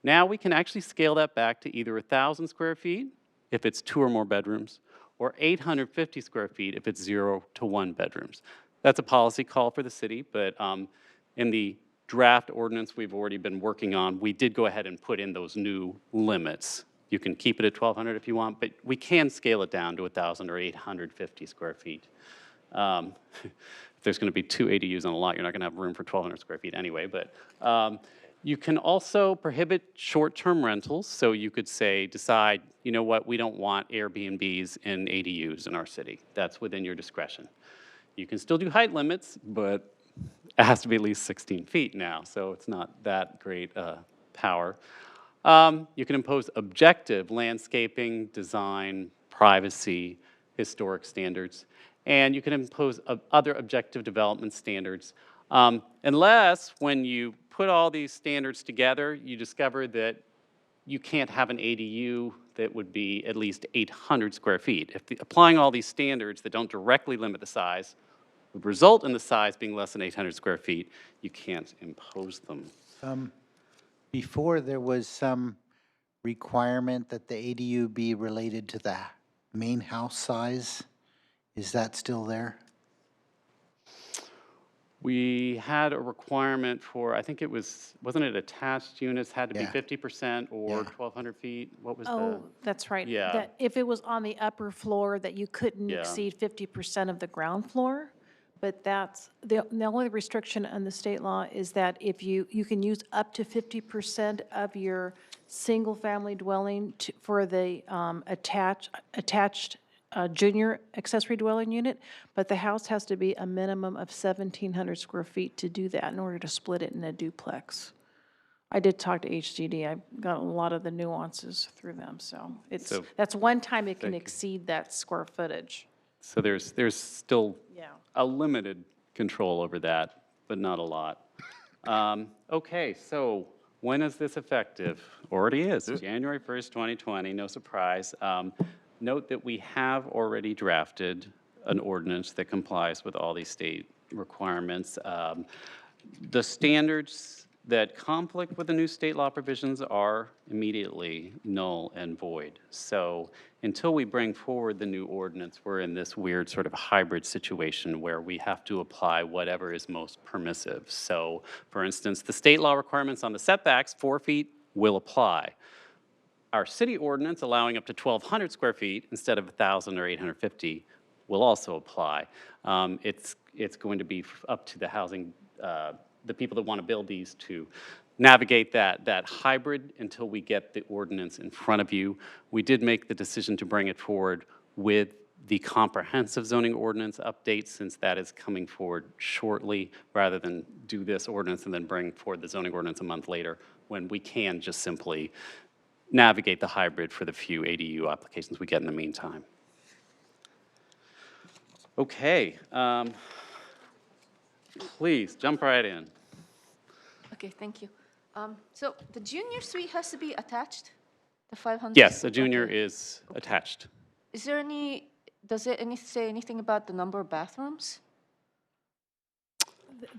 Now we can actually scale that back to either 1,000 square feet if it's 2 or more bedrooms, or 850 square feet if it's 0 to 1 bedrooms. That's a policy call for the city, but in the draft ordinance we've already been working on, we did go ahead and put in those new limits. You can keep it at 1,200 if you want, but we can scale it down to 1,000 or 850 square feet. If there's going to be 2 ADUs on a lot, you're not going to have room for 1,200 square feet anyway, but You can also prohibit short-term rentals, so you could say, decide, you know what, we don't want Airbnbs and ADUs in our city. That's within your discretion. You can still do height limits, but it has to be at least 16 feet now, so it's not that great power. You can impose objective landscaping, design, privacy, historic standards, and you can impose other objective development standards, unless when you put all these standards together, you discover that you can't have an ADU that would be at least 800 square feet. If applying all these standards that don't directly limit the size would result in the size being less than 800 square feet, you can't impose them. Before, there was some requirement that the ADU be related to the main house size. Is that still there? We had a requirement for, I think it was, wasn't it attached units had to be Yeah. 50% or Yeah. 1,200 feet? What was the? Oh, that's right. Yeah. That if it was on the upper floor, that you couldn't Yeah. exceed 50% of the ground floor. But that's, the only restriction on the state law is that if you can use up to 50% of your single-family dwelling for the attached junior accessory dwelling unit, but the house has to be a minimum of 1,700 square feet to do that in order to split it in a duplex. I did talk to HDD. I got a lot of the nuances through them, so it's, So- that's one time it can Thank you. exceed that square footage. So there's still Yeah. a limited control over that, but not a lot. Okay, so when is this effective? Already is, January 1st, 2020, no surprise. Note that we have already drafted an ordinance that complies with all these state requirements. The standards that conflict with the new state law provisions are immediately null and void. So until we bring forward the new ordinance, we're in this weird sort of hybrid situation where we have to apply whatever is most permissive. So, for instance, the state law requirements on the setbacks, 4 feet, will apply. Our city ordinance allowing up to 1,200 square feet instead of 1,000 or 850 will also apply. It's going to be up to the housing, the people that want to build these to navigate that hybrid until we get the ordinance in front of you. We did make the decision to bring it forward with the comprehensive zoning ordinance update, since that is coming forward shortly, rather than do this ordinance and then bring forward the zoning ordinance a month later, when we can just simply navigate the hybrid for the few ADU applications we get in the meantime. Okay, please jump right in. Okay, thank you. So the junior suite has to be attached, the 500? Yes, a junior Okay. is attached. Is there any, does it say anything about the number of bathrooms?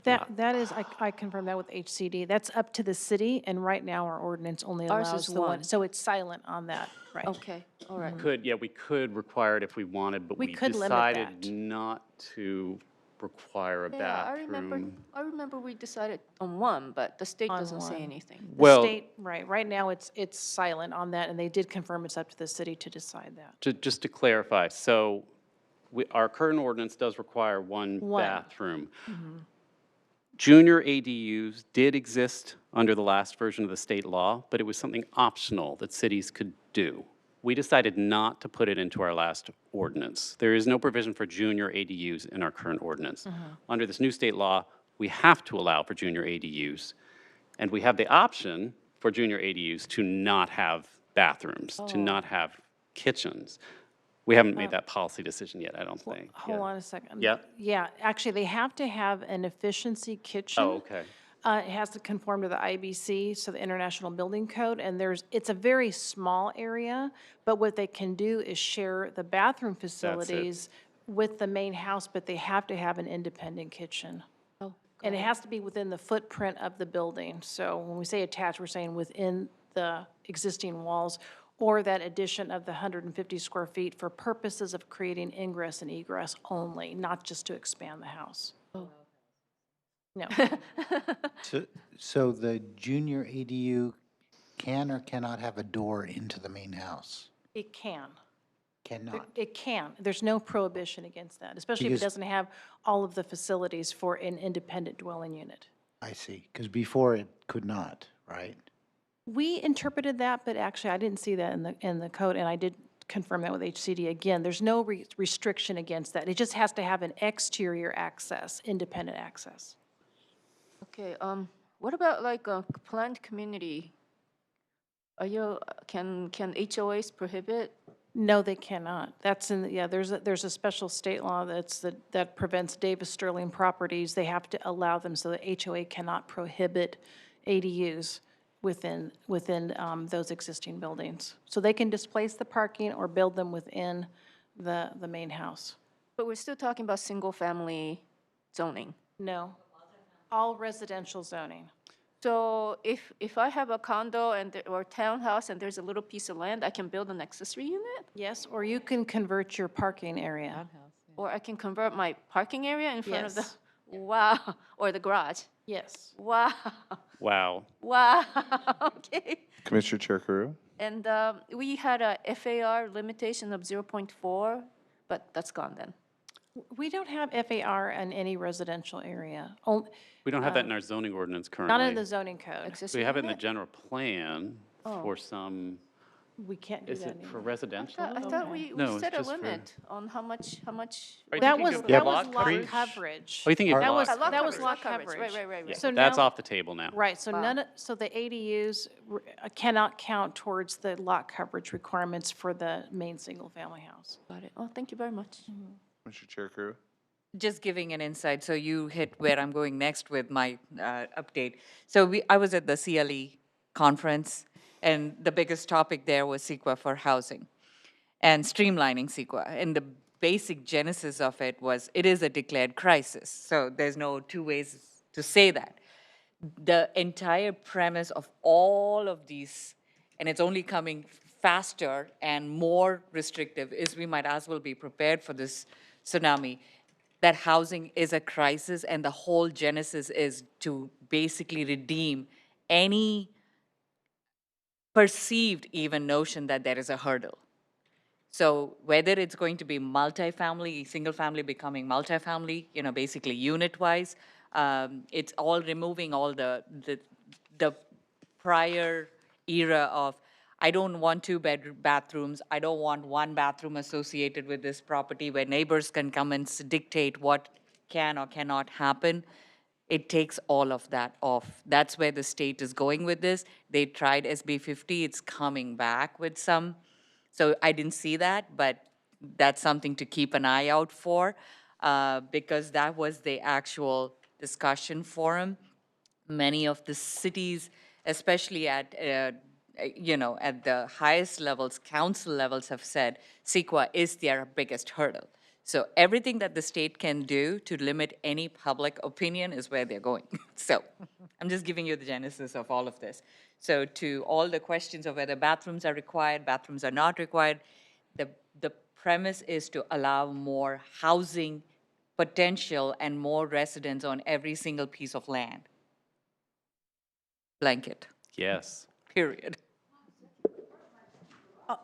That is, I confirm that with HCD. That's up to the city, and right now our ordinance only Ours allows is the one. one. So it's silent on that, right? Okay, all right. We could require it if we wanted, but We we could limit decided that. not to require a Yeah, bathroom. I remember we decided on one, but the state On doesn't say one. anything. The Well- state, right now it's silent on that, and they did confirm it's up to the city to decide that. Just to clarify, so our current ordinance does require one One. bathroom. Junior ADUs did exist under the last version of the state law, but it was something optional that cities could do. We decided not to put it into our last ordinance. There is no provision for junior ADUs in our current ordinance. Under this new state law, we have to allow for junior ADUs, and we have the option for junior ADUs to not have bathrooms, to not have kitchens. We haven't made that policy decision yet, I don't think. Hold on a second. Yeah? Yeah, actually, they have to have an efficiency kitchen. Oh, okay. It has to conform to the IBC, so the International Building Code, and it's a very small area, but what they can do is share the bathroom facilities with the main house, but they have to have an independent kitchen. Oh, And it has to be within the footprint of the building. So when we say attached, we're saying within the existing walls, or that addition of the 150 square feet for purposes of creating ingress and egress only, not just to expand the house. No. So the junior ADU can or cannot have a door into the main house? It can. Cannot. It can. There's no prohibition against that, especially if it Because- doesn't have all of the facilities for an independent dwelling unit. I see, because before it could not, right? We interpreted that, but actually, I didn't see that in the code, and I did confirm that with HCD. Again, there's no restriction against that. It just has to have an exterior access, independent access. Okay, what about like a planned community? Are you, can HOAs prohibit? No, they cannot. That's in, yeah, there's a special state law that prevents Davis Sterling properties. They have to allow them so that HOA cannot prohibit ADUs within those existing buildings. So they can displace the parking or build them within the main house. But we're still talking about single-family zoning. No, all residential zoning. So if I have a condo or townhouse and there's a little piece of land, I can build an accessory unit? Yes, or you can convert your parking area. Or I can convert my parking area in front of the, Yes. wow, or the garage? Yes. Wow, Wow. wow, okay. Commissioner Chair Carew? And we had a FAR limitation of 0.4, but that's gone then. We don't have FAR in any residential area, We don't have that in our zoning ordinance currently. not in the zoning code. We Accessory have it in the unit? general plan for some, We can't do is that it for anymore. residential? I thought we No, it's set a just for- limit on how much. Are you That thinking was, of that lot was lot coverage? coverage. Oh, you think of That was, lot that was coverage. lot coverage. Right. Yeah, So that's now- off the table now. Right, so Wow. so the ADUs cannot count towards the lot coverage requirements for the main single-family house. Got it. Oh, thank you very much. Commissioner Chair Carew? Just giving an insight, so you hit where I'm going next with my update. So I was at the CLE conference, and the biggest topic there was CEQA for housing and streamlining CEQA. And the basic genesis of it was, it is a declared crisis. So there's no two ways to say that. The entire premise of all of these, and it's only coming faster and more restrictive, is we might as well be prepared for this tsunami, that housing is a crisis, and the whole genesis is to basically redeem any perceived even notion that there is a hurdle. So whether it's going to be multifamily, single family becoming multifamily, basically unit-wise, it's all removing all the prior era of, I don't want two bathrooms, I don't want one bathroom associated with this property where neighbors can come and dictate what can or cannot happen. It takes all of that off. That's where the state is going with this. They tried SB 50, it's coming back with some. So I didn't see that, but that's something to keep an eye out for, because that was the actual discussion forum. Many of the cities, especially at the highest levels, council levels, have said CEQA is their biggest hurdle. So everything that the state can do to limit any public opinion is where they're going. So I'm just giving you the genesis of all of this. So to all the questions of whether bathrooms are required, bathrooms are not required, the premise is to allow more housing potential and more residents on every single piece of land. Blanket, Yes. period.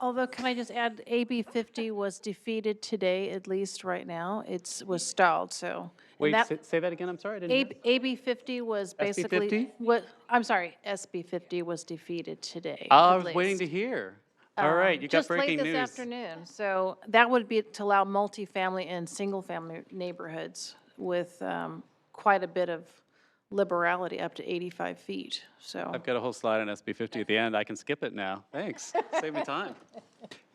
Although, can I just add, AB 50 was defeated today, at least right now. Was stalled, so. and Wait, that- say that again, I'm sorry, I didn't hear. AB 50 was basically. 50? I'm sorry, SB 50 was defeated today. I at was waiting to least. hear. All right, you got breaking Just late news. this afternoon. So that would be to allow multifamily and single-family neighborhoods with quite a bit of liberality, up to 85 feet, so. I've got a whole slide on SB 50 at the end. I can skip it now. Thanks. Save me time.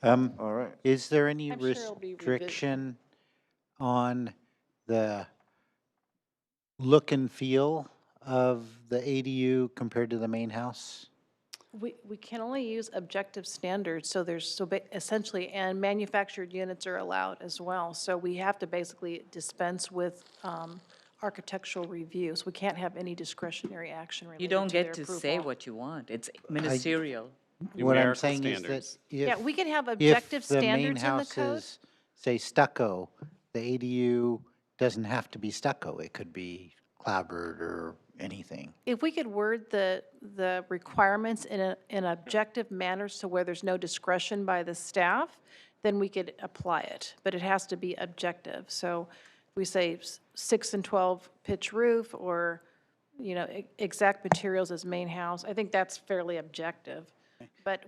All right. Is there any I'm sure it'll be restriction on the look and feel of the ADU compared to the main house? We can only use objective standards, so essentially, and manufactured units are allowed as well. So we have to basically dispense with architectural reviews. We can't have any discretionary action related You to their don't get to say approval. what you want. It's ministerial. What I'm Numerical saying is that standards. Yeah, if, we can have if objective the main standards in the house code. is, say, stucco, the ADU doesn't have to be stucco. It could be clapboard or anything. If we could word the requirements in an objective manner so where there's no discretion by the staff, then we could apply it, but it has to be objective. So we say 6 and 12 pitch roof, or exact materials as main house. I think that's fairly objective. But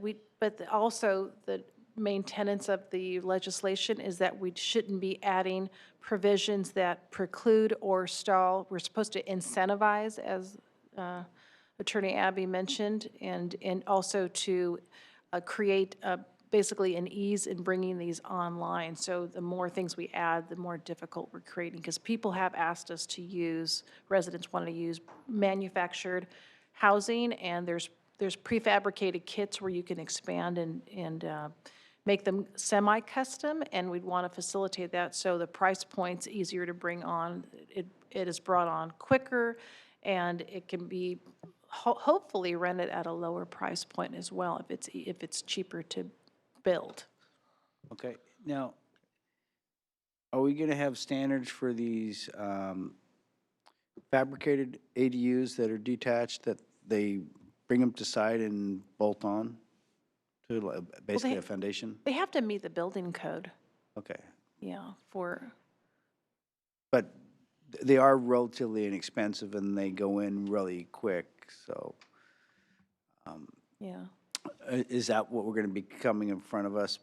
also, the main tenets of the legislation is that we shouldn't be adding provisions that preclude or stall. We're supposed to incentivize, as Attorney Abby mentioned, and also to create basically an ease in bringing these online. So the more things we add, the more difficult we're creating, because people have asked us to use, residents want to use manufactured housing, and there's prefabricated kits where you can expand and make them semi-custom, and we'd want to facilitate that so the price point's easier to bring on. It is brought on quicker, and it can be hopefully rented at a lower price point as well if it's cheaper to build. Okay, now, are we gonna have standards for these fabricated ADUs that are detached, that they bring them to site and bolt on to basically a foundation? They have to meet the building code, Okay, yeah, but they are relatively inexpensive and they go in really quick, so. yeah. Is that what we're gonna be coming in front of us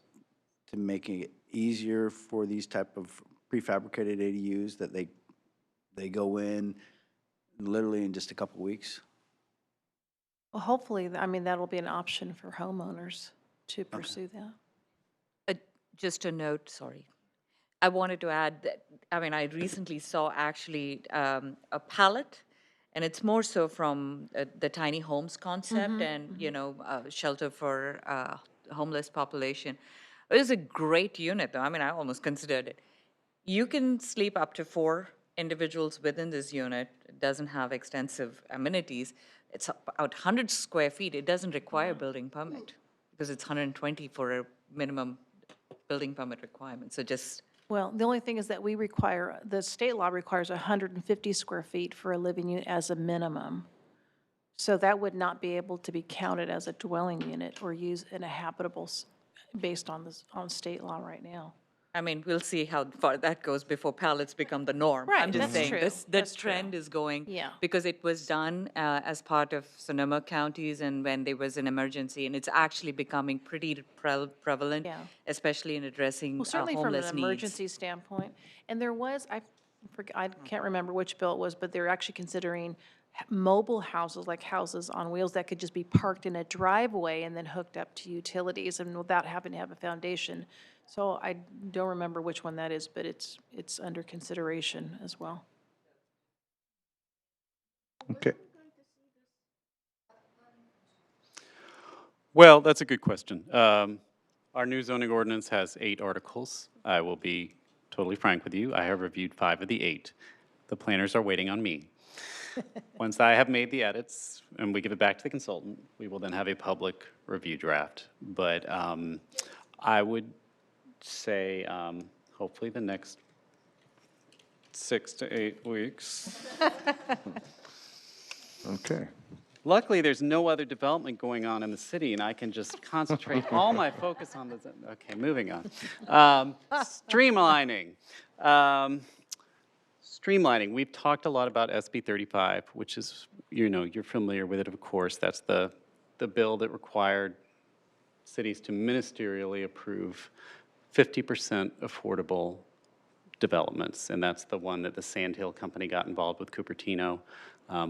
to making it easier for these type of prefabricated ADUs, that they go in literally in just a couple weeks? Well, hopefully, I mean, that'll be an option for homeowners to pursue that. Just a note, sorry. I wanted to add that, I mean, I recently saw actually a pallet, and it's more so from the tiny homes concept and, shelter for homeless population. It was a great unit, though. I mean, I almost considered it. You can sleep up to 4 individuals within this unit. It doesn't have extensive amenities. It's about 100 square feet. It doesn't require a building permit because it's 120 for a minimum building permit requirement. So just, Well, the only thing is that the state law requires 150 square feet for a living unit as a minimum. So that would not be able to be counted as a dwelling unit or used in a habitable, based on state law right now. I mean, we'll see how far that goes before pallets become the norm. Right, I'm just that's saying, true. the That's true. trend is going. Yeah. Because it was done as part of Sonoma counties and when there was an emergency, and it's actually becoming pretty prevalent, Yeah. especially in addressing Well, certainly from an homeless needs. emergency standpoint. And there was, I can't remember which bill it was, but they're actually considering mobile houses, like houses on wheels that could just be parked in a driveway and then hooked up to utilities and without having to have a foundation. So I don't remember which one that is, but it's under consideration as well. Okay. Well, that's a good question. Our new zoning ordinance has 8 articles. I will be totally frank with you. I have reviewed 5 of the 8. The planners are waiting on me. Once I have made the edits and we give it back to the consultant, we will then have a public review draft. But I would say hopefully the next 6 to 8 weeks. Okay. Luckily, there's no other development going on in the city, and I can just concentrate all my focus on the, okay, moving on. Streamlining. Streamlining, we've talked a lot about SB 35, which is, you're familiar with it, of course. That's the bill that required cities to ministerially approve 50% affordable developments, and that's the one that the Sandhill Company got involved with Cupertino.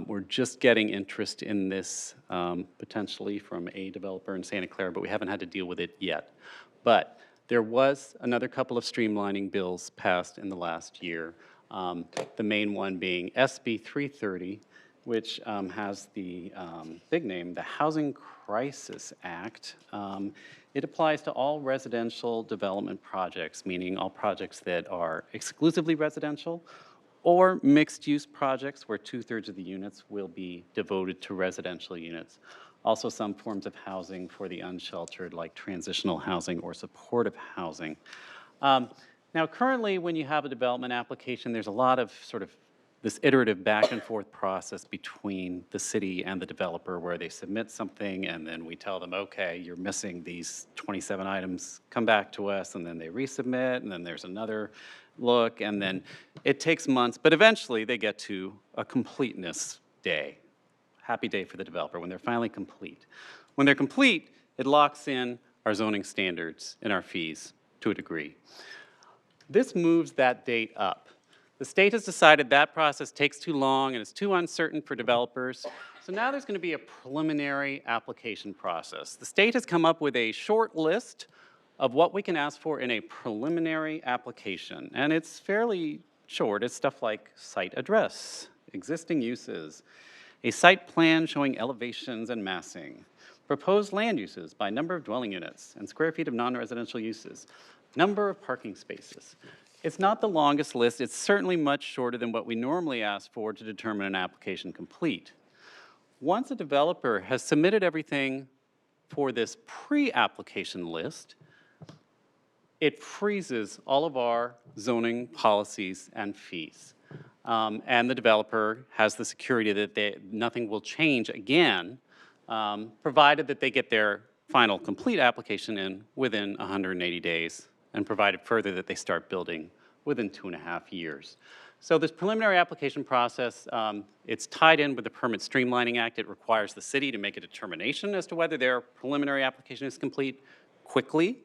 We're just getting interest in this potentially from a developer in Santa Clara, but we haven't had to deal with it yet. But there was another couple of streamlining bills passed in the last year. The main one being SB 330, which has the big name, the Housing Crisis Act. It applies to all residential development projects, meaning all projects that are exclusively residential or mixed-use projects where 2/3 of the units will be devoted to residential units. Also some forms of housing for the unsheltered, like transitional housing or supportive housing. Now, currently, when you have a development application, there's a lot of sort of this iterative back and forth process between the city and the developer where they submit something and then we tell them, okay, you're missing these 27 items, come back to us, and then they resubmit, and then there's another look, and then it takes months, but eventually they get to a completeness day. Happy day for the developer when they're finally complete. When they're complete, it locks in our zoning standards and our fees to a degree. This moves that date up. The state has decided that process takes too long and is too uncertain for developers. So now there's going to be a preliminary application process. The state has come up with a short list of what we can ask for in a preliminary application. And it's fairly short. It's stuff like site address, existing uses, a site plan showing elevations and massing, proposed land uses by number of dwelling units and square feet of non-residential uses, number of parking spaces. It's not the longest list. It's certainly much shorter than what we normally ask for to determine an application complete. Once a developer has submitted everything for this pre-application list, it freezes all of our zoning policies and fees. And the developer has the security that nothing will change again, provided that they get their final complete application in within 180 days, and provided further that they start building within 2.5 years. So this preliminary application process, it's tied in with the Permit Streamlining Act. It requires the city to make a determination as to whether their preliminary application is complete quickly.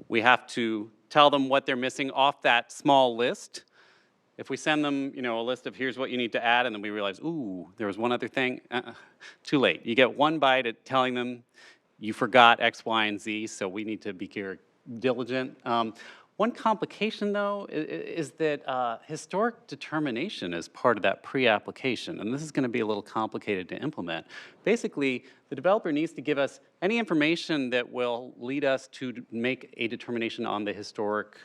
We have to tell them what they're missing off that small list. If we send them, a list of here's what you need to add, and then we realize, ooh, there was one other thing, too late. You get one bite at telling them you forgot X, Y, and Z, so we need to be diligent. One complication, though, is that historic determination is part of that pre-application, and this is going to be a little complicated to implement. Basically, the developer needs to give us any information that will lead us to make a determination on the historic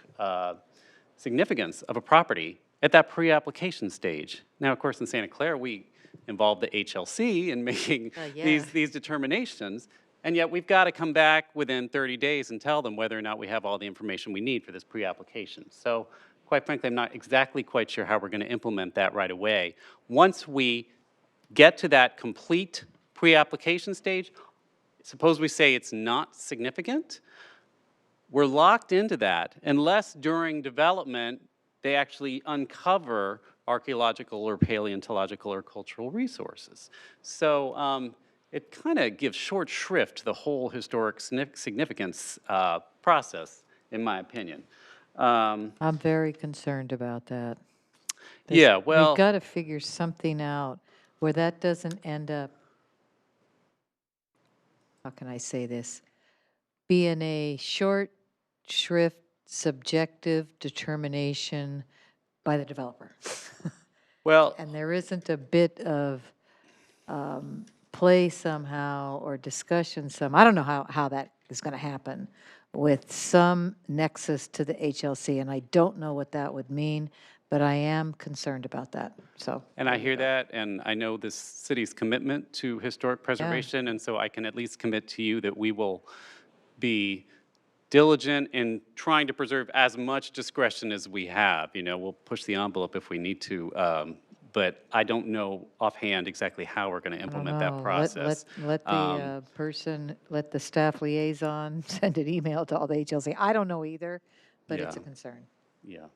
significance of a property at that pre-application stage. Now, of course, in Santa Clara, we involve the HLC in making these determinations, and yet we've got to come back within 30 days and tell them whether or not we have all the information we need for this pre-application. So, quite frankly, I'm not exactly quite sure how we're going to implement that right away. Once we get to that complete pre-application stage, suppose we say it's not significant, we're locked into that unless during development they actually uncover archaeological or paleontological or cultural resources. So it kind of gives short shrift to the whole historic significance process, in my opinion. I'm very concerned about that. Yeah, well, we've got to figure something out where that doesn't end up, how can I say this, being a short shrift, subjective determination by the developer. well, And there isn't a bit of play somehow or discussion I don't know how that is going to happen with some nexus to the HLC, and I don't know what that would mean, but I am concerned about that, so. and I hear that, and I know this city's commitment to historic preservation, and so I can at least commit to you that we will be diligent in trying to preserve as much discretion as we have. We'll push the envelope if we need to, but I don't know offhand exactly how we're going to implement that process. Let the staff liaison send an email to all the HLC. I don't know either, but it's a Yeah. concern. Yeah.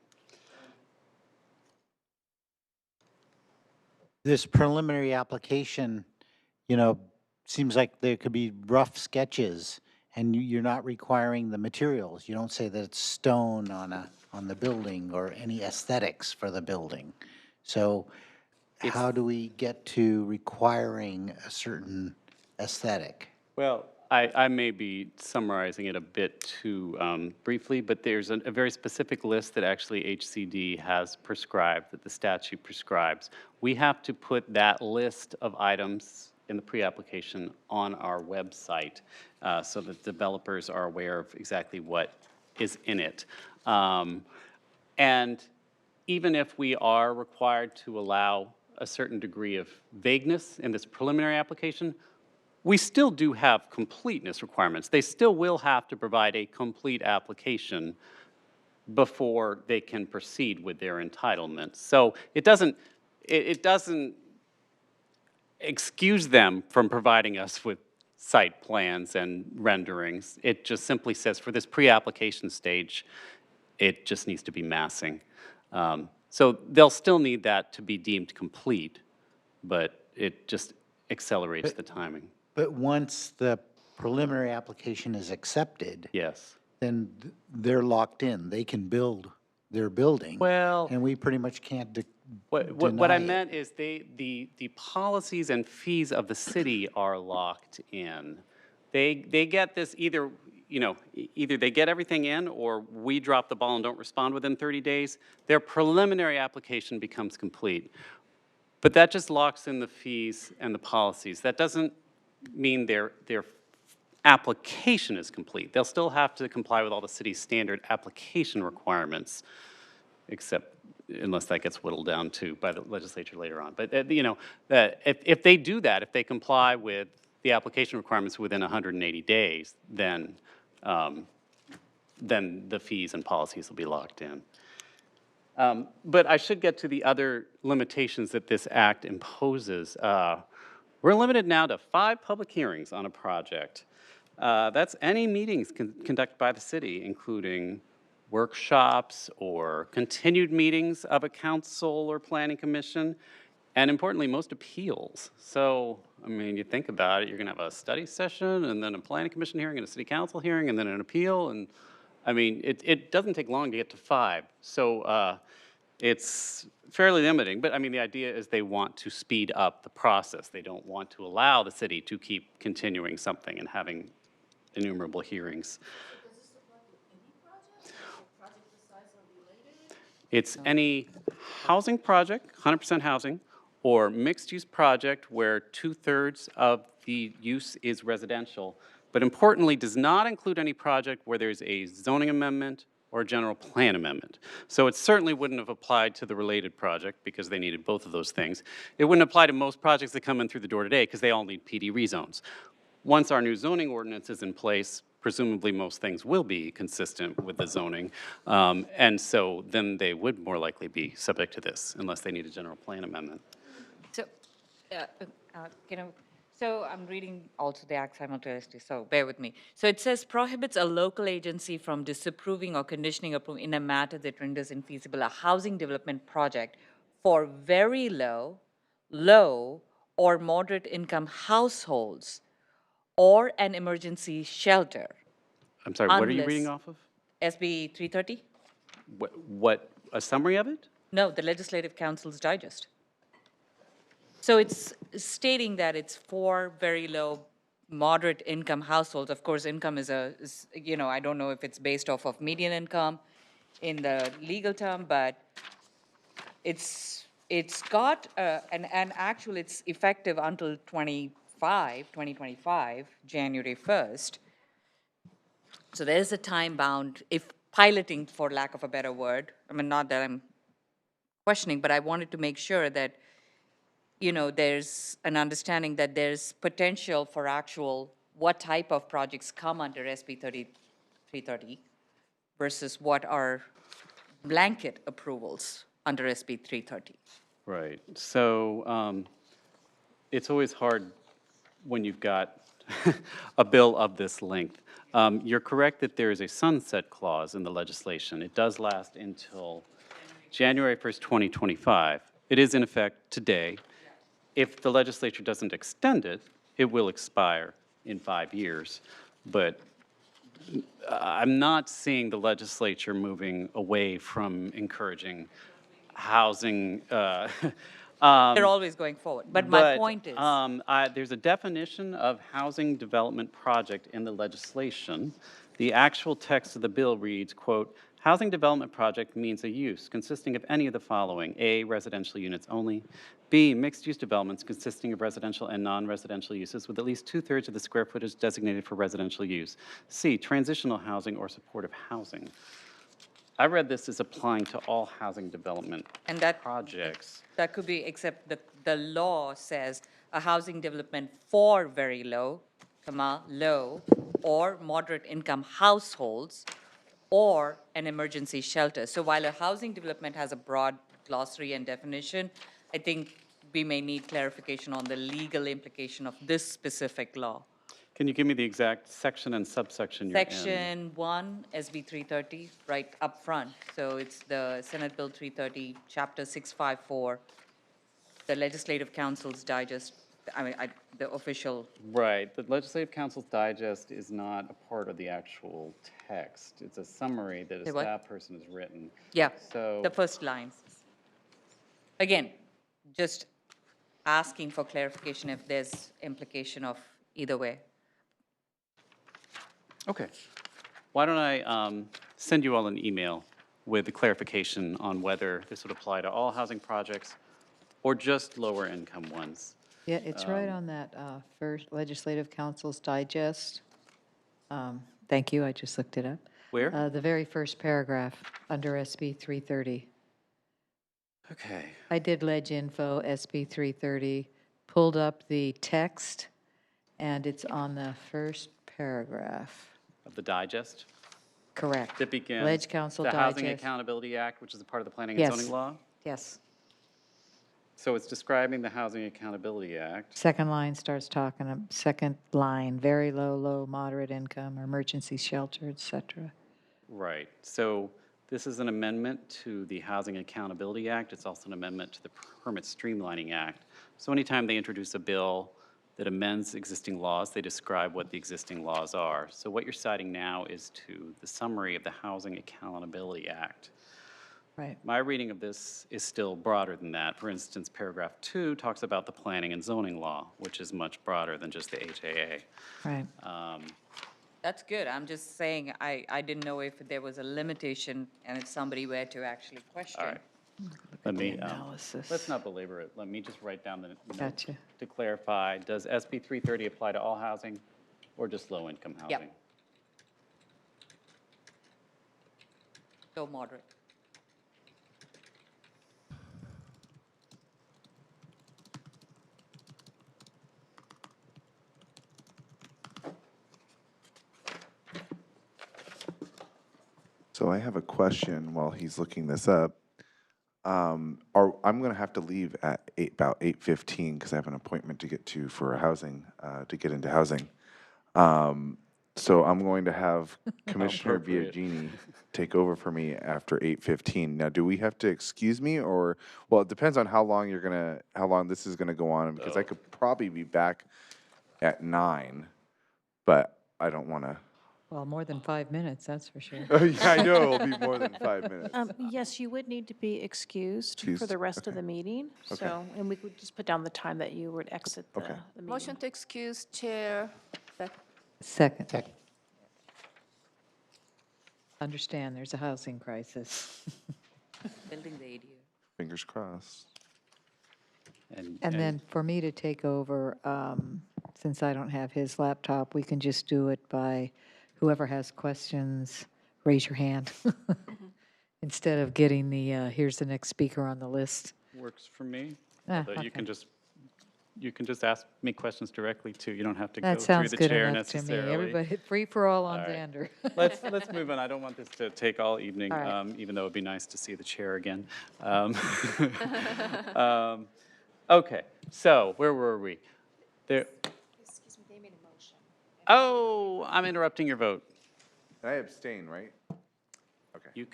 This preliminary application, seems like there could be rough sketches, and you're not requiring the materials. You don't say that it's stone on the building or any aesthetics for the building. So how do we get to requiring a certain aesthetic? Well, I may be summarizing it a bit too briefly, but there's a very specific list that actually HCD has prescribed, that the statute prescribes. We have to put that list of items in the pre-application on our website so that developers are aware of exactly what is in it. And even if we are required to allow a certain degree of vagueness in this preliminary application, we still do have completeness requirements. They still will have to provide a complete application before they can proceed with their entitlements. So it doesn't excuse them from providing us with site plans and renderings. It just simply says for this pre-application stage, it just needs to be massing. So they'll still need that to be deemed complete, but it just accelerates the timing. But once the preliminary application is accepted, Yes. then they're locked in. They can build their building. Well, And we pretty much can't what deny I it. meant is the policies and fees of the city are locked in. They get this either, either they get everything in or we drop the ball and don't respond within 30 days. Their preliminary application becomes complete. But that just locks in the fees and the policies. That doesn't mean their application is complete. They'll still have to comply with all the city's standard application requirements, except unless that gets whittled down to by the legislature later on. But, if they do that, if they comply with the application requirements within 180 days, then the fees and policies will be locked in. But I should get to the other limitations that this act imposes. We're limited now to 5 public hearings on a project. That's any meetings conducted by the city, including workshops or continued meetings of a council or planning commission, and importantly, most appeals. So, I mean, you think about it, you're going to have a study session, and then a planning commission hearing, and a city council hearing, and then an appeal, and I mean, it doesn't take long to get to 5. So it's fairly limiting, but I mean, the idea is they want to speed up the process. They don't want to allow the city to keep continuing something and having innumerable hearings. It's any housing project, 100% housing, or mixed-use project where 2/3 of the use is residential, but importantly, does not include any project where there's a zoning amendment or a general plan amendment. So it certainly wouldn't have applied to the related project because they needed both of those things. It wouldn't apply to most projects that come in through the door today because they all need PD rezones. Once our new zoning ordinance is in place, presumably most things will be consistent with the zoning. And so then they would more likely be subject to this unless they need a general plan amendment. So, so I'm reading also the act simultaneously, so bear with me. So it says prohibits a local agency from disapproving or conditioning approval in a matter that renders infeasible a housing development project for very low, or moderate income households or an emergency shelter. I'm sorry, what are you reading off of? SB 330? What, a summary of it? No, the Legislative Council's Digest. So it's stating that it's for very low, moderate income households. Of course, income is I don't know if it's based off of median income in the legal term, but it's got, and actually it's effective until 2025, January 1st. So there's a time bound, if piloting, for lack of a better word. I mean, not that I'm questioning, but I wanted to make sure that there's an understanding that there's potential for actual what type of projects come under SB 330 versus what are blanket approvals under SB 330. Right. So it's always hard when you've got a bill of this length. You're correct that there is a sunset clause in the legislation. It does last until January 1st, 2025. It is in effect today. If the legislature doesn't extend it, it will expire in 5 years. But I'm not seeing the legislature moving away from encouraging housing. They're always going forward. But my point is, there's a definition of housing development project in the legislation. The actual text of the bill reads, quote, housing development project means a use consisting of any of the following: A, residential units only; B, mixed-use developments consisting of residential and non-residential uses with at least 2/3 of the square footage designated for residential use; C, transitional housing or supportive housing. I read this as applying to all housing development and projects. that could be, except the law says a housing development for very low, low, or moderate income households, or an emergency shelter. So while a housing development has a broad glossary and definition, I think we may need clarification on the legal implication of this specific law. Can you give me the exact section and subsection you're in? Section 1, SB 330, right up front. So it's the Senate Bill 330, Chapter 654. the Legislative Council's digest, the official, Right, the Legislative Council's digest is not a part of the actual text. It's a summary that a The what? staff person has written. yeah, So, the first lines. Again, just asking for clarification if there's implication of either way. okay. Why don't I send you all an email with the clarification on whether this would apply to all housing projects or just lower income ones. Yeah, it's right on that first Legislative Council's digest. Thank you, I just looked it up. Where? The very first paragraph, under SB 330. Okay. I did Ledge Info, SB 330, pulled up the text, and it's on the first paragraph. Of the digest Correct. that begins. Ledge Council The Housing Digest. Accountability Act, which is a part of the Planning and Yes. Zoning Law. Yes. So it's describing the Housing Accountability Act. Second line starts talking, second line, very low, low, moderate income, or emergency shelter, et cetera. Right. So this is an amendment to the Housing Accountability Act. It's also an amendment to the Permit Streamlining Act. So anytime they introduce a bill that amends existing laws, they describe what the existing laws are. So what you're citing now is to the summary of the Housing Accountability Act. Right. My reading of this is still broader than that. For instance, paragraph 2 talks about the planning and zoning law, which is much broader than just the HAA. Right. That's good. I'm just saying, I didn't know if there was a limitation and if somebody were to actually question. All right. Let me, analysis. let's not belabor it. Let me just write down the note Gotcha. to clarify. Does SB 330 apply to all housing or just low-income housing? Yep. So moderate. So I have a question while he's looking this up. I'm going to have to leave at about 8:15 because I have an appointment to get to for a housing, to get into housing. So I'm going to have Commissioner Appropriate. Biagini take over for me after 8:15. Now, do we have to excuse me or, well, it depends on how long this is gonna go on because I could probably be back at 9, but I don't want to. Well, more than 5 minutes, that's for sure. Oh, yeah, I know it'll be more than 5 minutes. Yes, you would need to be excused for Excused, the rest of okay. the meeting. Okay. So, and we could just put down the time that you would exit the Okay. the meeting. Motion to excuse Chair. Second. Understand, there's a housing crisis. Building the ADU. Fingers crossed. And then for me to take over, since I don't have his laptop, we can just do it by whoever has questions, raise your hand. Instead of getting the, here's the next speaker on the list. Works for me. Ah, Although you okay. can just ask me questions directly too. You don't have to go That through sounds the good chair enough to me. necessarily. Everybody, free for all on All right. Xander. Let's move on. I don't want this to take all evening, All right. even though it'd be nice to see the chair again. Okay, so where were we? There. Excuse me, they made a motion. Oh, I'm interrupting your vote. And I abstain, right? Okay. You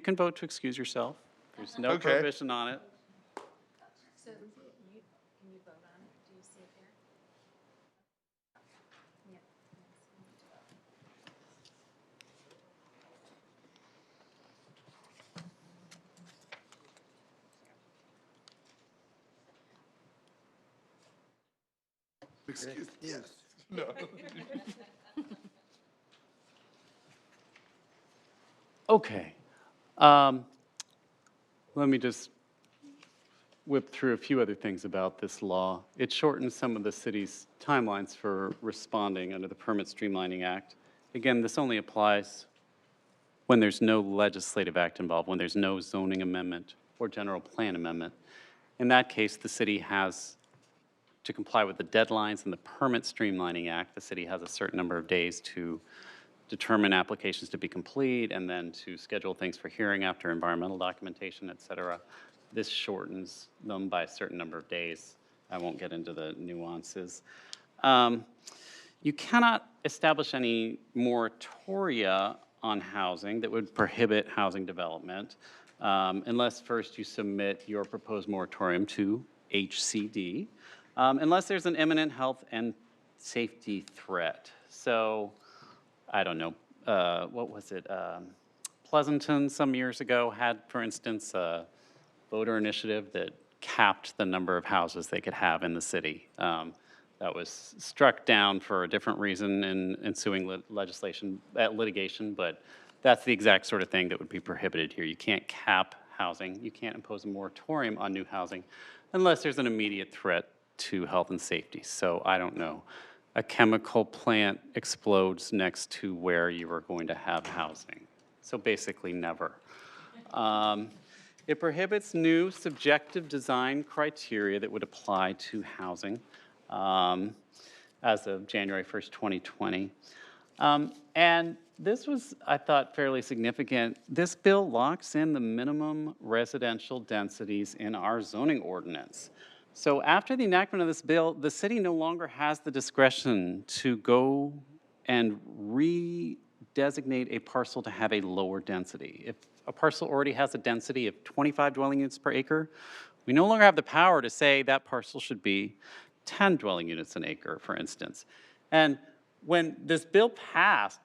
can vote to excuse yourself. There's no Okay. prohibition on it. So can you vote on it? Do you see it there? Excuse, yes. No. Okay. Let me just whip through a few other things about this law. It shortens some of the city's timelines for responding under the Permit Streamlining Act. Again, this only applies when there's no legislative act involved, when there's no zoning amendment or general plan amendment. In that case, the city has to comply with the deadlines in the Permit Streamlining Act. The city has a certain number of days to determine applications to be complete and then to schedule things for hearing after environmental documentation, et cetera. This shortens them by a certain number of days. I won't get into the nuances. You cannot establish any moratoria on housing that would prohibit housing development unless first you submit your proposed moratorium to HCD, unless there's an imminent health and safety threat. So, I don't know, what was it? Pleasanton some years ago had, for instance, a voter initiative that capped the number of houses they could have in the city. That was struck down for a different reason in ensuing litigation, but that's the exact sort of thing that would be prohibited here. You can't cap housing, you can't impose a moratorium on new housing unless there's an immediate threat to health and safety. So I don't know. A chemical plant explodes next to where you are going to have housing. So basically never. It prohibits new subjective design criteria that would apply to housing as of January 1st, 2020. And this was, I thought, fairly significant. This bill locks in the minimum residential densities in our zoning ordinance. So after the enactment of this bill, the city no longer has the discretion to go and redesignate a parcel to have a lower density. If a parcel already has a density of 25 dwelling units per acre, we no longer have the power to say that parcel should be 10 dwelling units an acre, for instance. And when this bill passed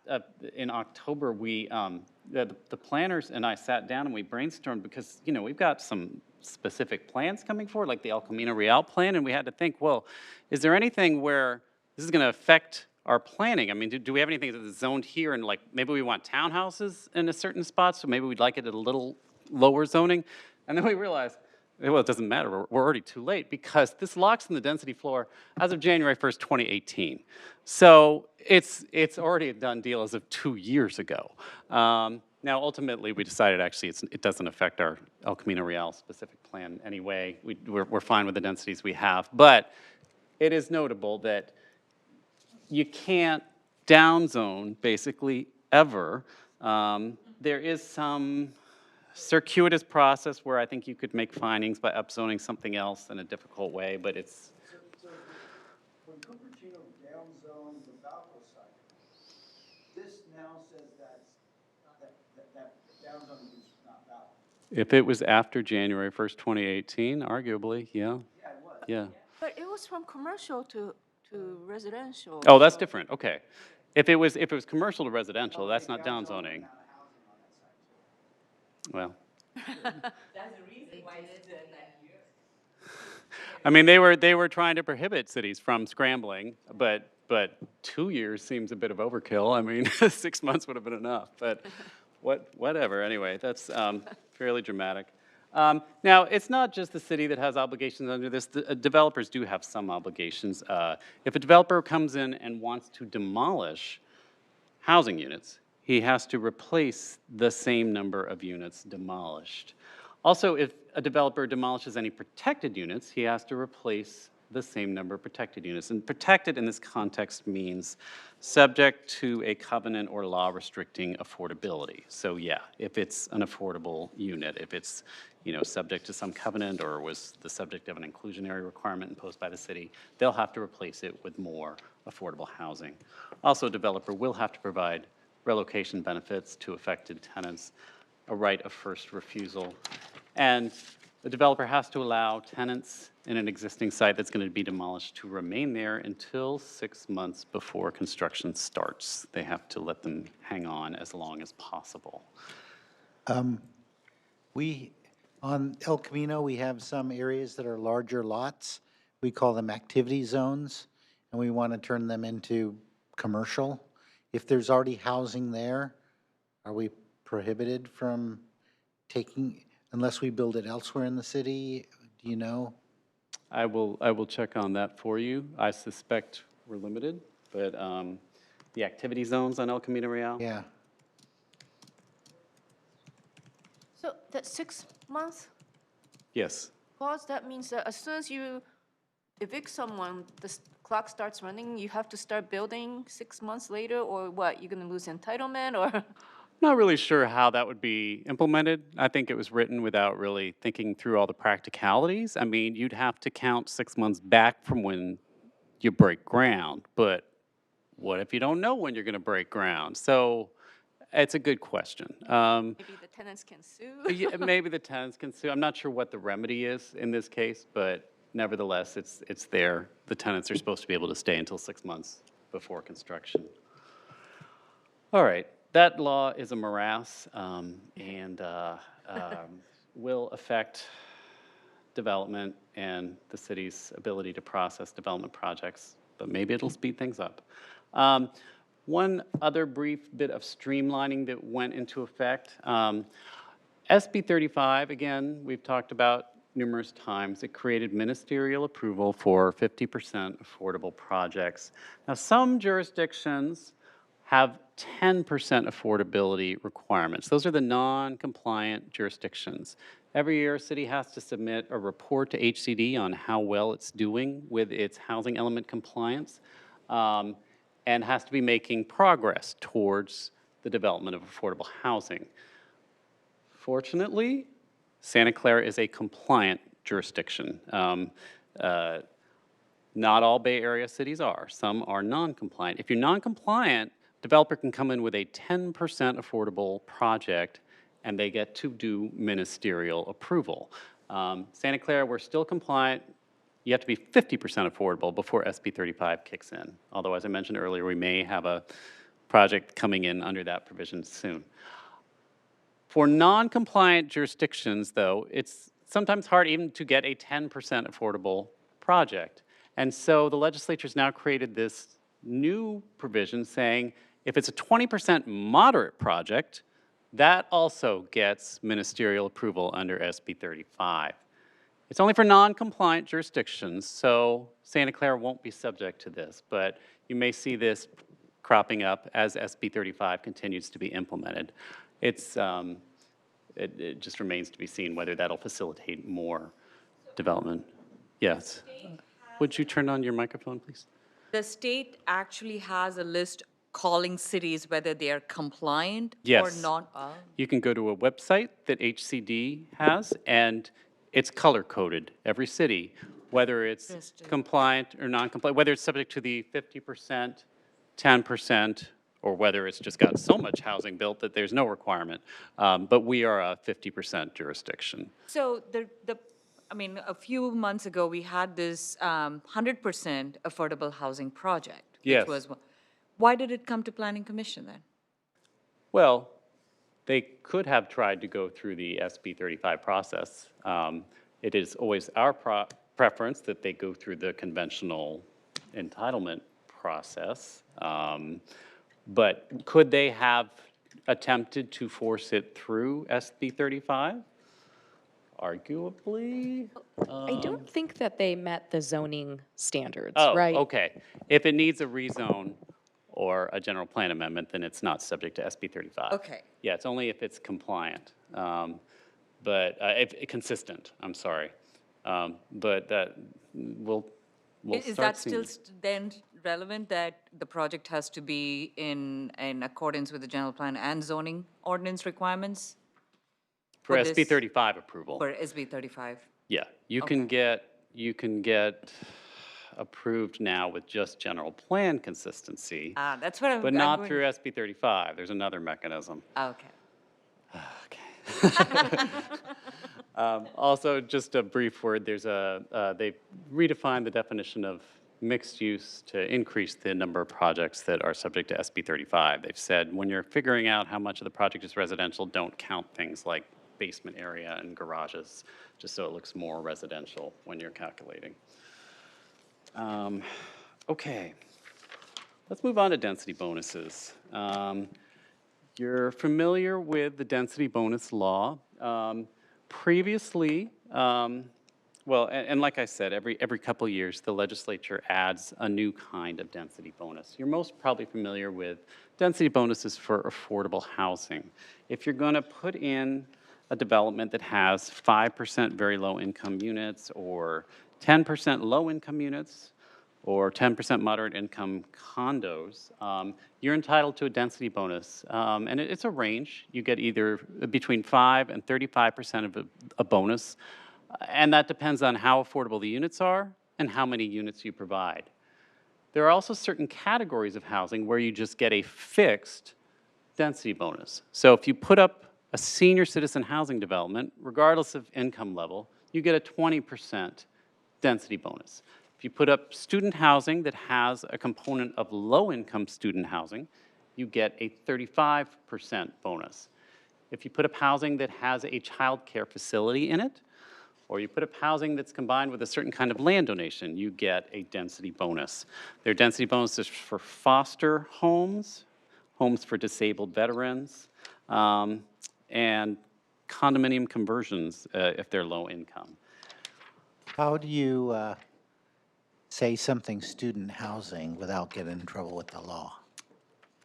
in October, the planners and I sat down and we brainstormed because, you know, we've got some specific plans coming forward, like the El Camino Real plan, and we had to think, well, is there anything where this is going to affect our planning? I mean, do we have anything that's zoned here, and like maybe we want townhouses in a certain spot, so maybe we'd like it at a little lower zoning? And then we realized, well, it doesn't matter, we're already too late, because this locks in the density floor as of January 1st, 2018. So it's already a done deal as of 2 years ago. Now, ultimately, we decided actually it doesn't affect our El Camino Real specific plan anyway. We're fine with the densities we have, but it is notable that you can't downzone basically ever. There is some circuitous process where I think you could make findings by upzoning something else in a difficult way, but it's. So when Cupertino downzoned the Valco site, this now says that downzoning is not valid. If it was after January 1st, 2018, arguably, yeah. Yeah, it was. Yeah. But it was from commercial to residential. Oh, that's different, okay. If it was commercial to residential, that's not downzoning. Amount of housing on that site, too. Well. I mean, they were trying to prohibit cities from scrambling, but 2 years seems a bit of overkill. I mean, 6 months would have been enough, but whatever. Anyway, that's fairly dramatic. Now, it's not just the city that has obligations under this. Developers do have some obligations. If a developer comes in and wants to demolish housing units, he has to replace the same number of units demolished. Also, if a developer demolishes any protected units, he has to replace the same number of protected units. And protected in this context means subject to a covenant or law restricting affordability. So yeah, if it's an affordable unit, if it's, you know, subject to some covenant or was the subject of an inclusionary requirement imposed by the city, they'll have to replace it with more affordable housing. Also, a developer will have to provide relocation benefits to affected tenants, a right of first refusal, and the developer has to allow tenants in an existing site that's going to be demolished to remain there until 6 months before construction starts. They have to let them hang on as long as possible. On El Camino, we have some areas that are larger lots. We call them activity zones, and we want to turn them into commercial. If there's already housing there, are we prohibited from taking, unless we build it elsewhere in the city? Do you know? I will check on that for you. I suspect we're limited, but the activity zones on El Camino Real? Yeah. So that 6 months Yes. clause, that means that as soon as you evict someone, the clock starts running, you have to start building 6 months later, or what, you're gonna lose entitlement, or? Not really sure how that would be implemented. I think it was written without really thinking through all the practicalities. I mean, you'd have to count 6 months back from when you break ground, but what if you don't know when you're going to break ground? So it's a good question. Maybe the tenants can sue? Yeah, maybe the tenants can sue. I'm not sure what the remedy is in this case, but nevertheless, it's there. The tenants are supposed to be able to stay until 6 months before construction. All right, that law is a morass and will affect development and the city's ability to process development projects, but maybe it'll speed things up. One other brief bit of streamlining that went into effect. SB 35, again, we've talked about numerous times. It created ministerial approval for 50% affordable projects. Now, some jurisdictions have 10% affordability requirements. Those are the non-compliant jurisdictions. Every year, a city has to submit a report to HCD on how well it's doing with its housing element compliance, and has to be making progress towards the development of affordable housing. Fortunately, Santa Clara is a compliant jurisdiction. Not all Bay Area cities are. Some are non-compliant. If you're non-compliant, developer can come in with a 10% affordable project and they get to do ministerial approval. Santa Clara, we're still compliant. You have to be 50% affordable before SB 35 kicks in. Although, as I mentioned earlier, we may have a project coming in under that provision soon. For non-compliant jurisdictions, though, it's sometimes hard even to get a 10% affordable project. And so the legislature's now created this new provision saying if it's a 20% moderate project, that also gets ministerial approval under SB 35. It's only for non-compliant jurisdictions, so Santa Clara won't be subject to this, but you may see this cropping up as SB 35 continues to be implemented. It just remains to be seen whether that'll facilitate more development. Yes. Would you turn on your microphone, please? The state actually has a list calling cities whether they are compliant or Yes. not. You can go to a website that HCD has, and it's color-coded, every city, whether it's Interesting. compliant or non-compliant, whether it's subject to the 50%, 10%, or whether it's just got so much housing built that there's no requirement. But we are a 50% jurisdiction. So I mean, a few months ago, we had this 100% affordable housing project. Yes. Which was, why did it come to Planning Commission then? Well, they could have tried to go through the SB 35 process. It is always our preference that they go through the conventional entitlement process. But could they have attempted to force it through SB 35? Arguably. I don't think that they met the zoning standards, Oh, right? okay. If it needs a rezone or a general plan amendment, then it's not subject to SB 35. Okay. Yeah, it's only if it's compliant, but if consistent. I'm sorry, but that we'll Is start that still seeing. then relevant that the project has to be in accordance with the general plan and zoning ordinance requirements? For for SB this- 35 approval? For SB 35? Yeah, you can get approved now with just general plan consistency, That's what I'm. but I'm not going- through SB 35. There's another mechanism. Okay. Also, just a brief word, they've redefined the definition of mixed use to increase the number of projects that are subject to SB 35. They've said when you're figuring out how much of the project is residential, don't count things like basement area and garages, just so it looks more residential when you're calculating. Okay, let's move on to density bonuses. You're familiar with the density bonus law. Previously, well, and like I said, every couple of years, the legislature adds a new kind of density bonus. You're most probably familiar with density bonuses for affordable housing. If you're going to put in a development that has 5% very low income units, or 10% low income units, or 10% moderate income condos, you're entitled to a density bonus. And it's a range. You get either between 5 and 35% of a bonus. And that depends on how affordable the units are and how many units you provide. There are also certain categories of housing where you just get a fixed density bonus. So if you put up a senior citizen housing development, regardless of income level, you get a 20% density bonus. If you put up student housing that has a component of low-income student housing, you get a 35% bonus. If you put up housing that has a child care facility in it, or you put up housing that's combined with a certain kind of land donation, you get a density bonus. There are density bonuses for foster homes, homes for disabled veterans, and condominium conversions if they're low income. How do you say something student housing without getting in trouble with the law?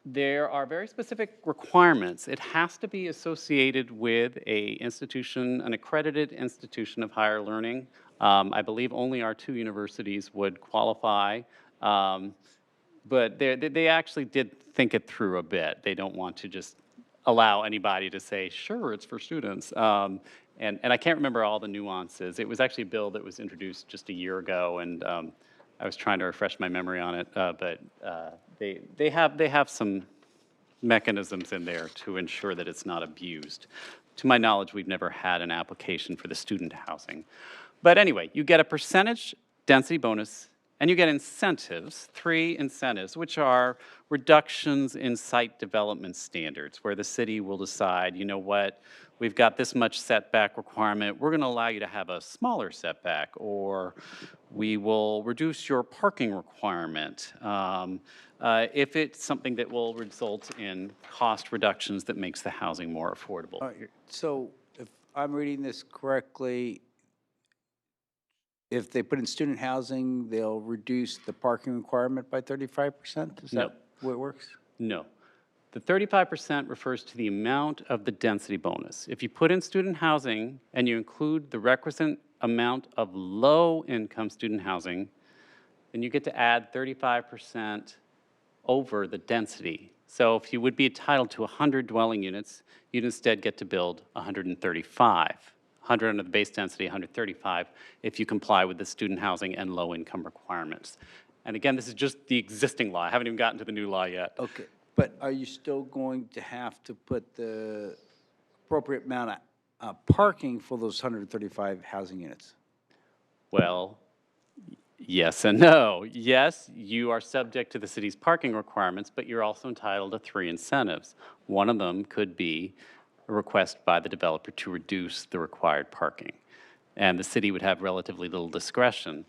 There are very specific requirements. It has to be associated with a institution, an accredited institution of higher learning. I believe only our 2 universities would qualify, but they actually did think it through a bit. They don't want to just allow anybody to say, sure, it's for students. And I can't remember all the nuances. It was actually a bill that was introduced just a year ago, and I was trying to refresh my memory on it, but they have some mechanisms in there to ensure that it's not abused. To my knowledge, we've never had an application for the student housing. But anyway, you get a percentage density bonus, and you get incentives, 3 incentives, which are reductions in site development standards, where the city will decide, you know what, we've got this much setback requirement, we're going to allow you to have a smaller setback, or we will reduce your parking requirement if it's something that will result in cost reductions that makes the housing more affordable. All right, so if I'm reading this correctly, if they put in student housing, they'll reduce the parking requirement by 35%? Is No. that the way it works? No. The 35% refers to the amount of the density bonus. If you put in student housing and you include the requisite amount of low-income student housing, then you get to add 35% over the density. So if you would be entitled to 100 dwelling units, you'd instead get to build 135. 100 under the base density, 135 if you comply with the student housing and low-income requirements. And again, this is just the existing law. I haven't even gotten to the new law yet. Okay, but are you still going to have to put the appropriate amount of parking for those 135 housing units? Well, yes and no. Yes, you are subject to the city's parking requirements, but you're also entitled to 3 incentives. One of them could be a request by the developer to reduce the required parking. And the city would have relatively little discretion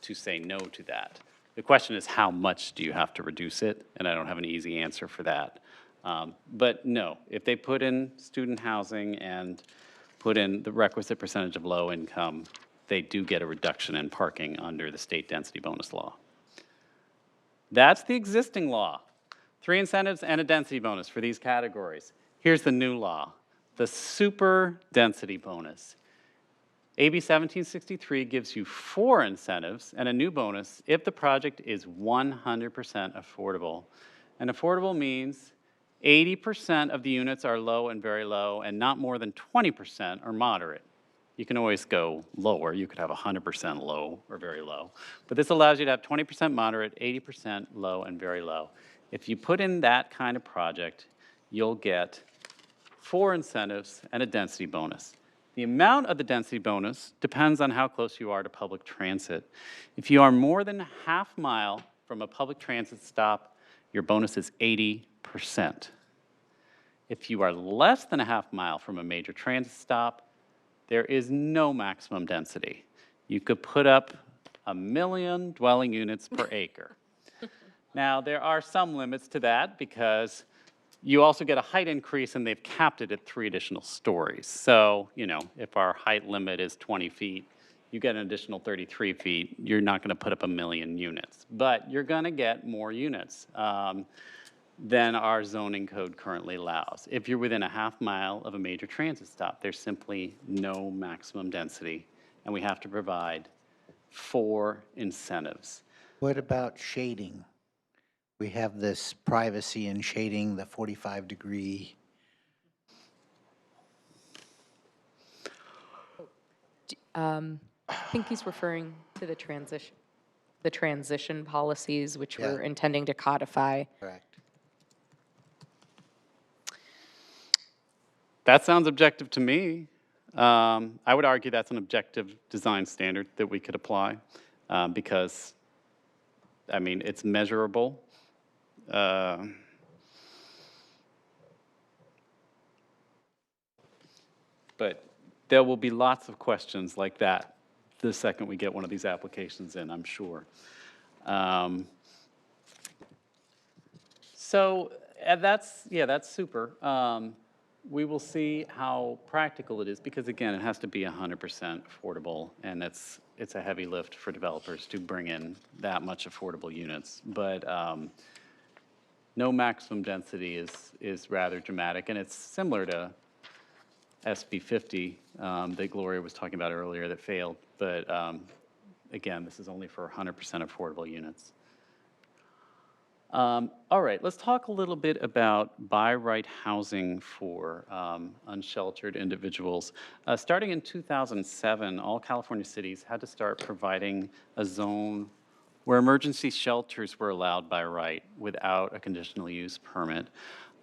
to say no to that. The question is, how much do you have to reduce it? And I don't have an easy answer for that. But no, if they put in student housing and put in the requisite percentage of low income, they do get a reduction in parking under the state density bonus law. That's the existing law. 3 incentives and a density bonus for these categories. Here's the new law, the super density bonus. AB 1763 gives you 4 incentives and a new bonus if the project is 100% affordable. And affordable means 80% of the units are low and very low, and not more than 20% are moderate. You can always go lower. You could have 100% low or very low. But this allows you to have 20% moderate, 80% low, and very low. If you put in that kind of project, you'll get 4 incentives and a density bonus. The amount of the density bonus depends on how close you are to public transit. If you are more than a half mile from a public transit stop, your bonus is 80%. If you are less than a half mile from a major transit stop, there is no maximum density. You could put up 1 million dwelling units per acre. Now, there are some limits to that because you also get a height increase, and they've capped it at 3 additional stories. So, you know, if our height limit is 20 feet, you get an additional 33 feet. You're not going to put up 1 million units, but you're going to get more units than our zoning code currently allows. If you're within a half mile of a major transit stop, there's simply no maximum density, and we have to provide 4 incentives. What about shading? We have this privacy in shading, the 45-degree. I think he's referring to the transition policies, which Yeah. we're intending to codify. Correct. That sounds objective to me. I would argue that's an objective design standard that we could apply because, I mean, it's measurable. But there will be lots of questions like that the second we get one of these applications in, I'm sure. So that's super. We will see how practical it is because again, it has to be 100% affordable, and it's a heavy lift for developers to bring in that much affordable units. But no maximum density is rather dramatic, and it's similar to SB 50 that Gloria was talking about earlier that failed. But again, this is only for 100% affordable units. All right, let's talk a little bit about by-right housing for unsheltered individuals. Starting in 2007, all California cities had to start providing a zone where emergency shelters were allowed by right without a conditional use permit.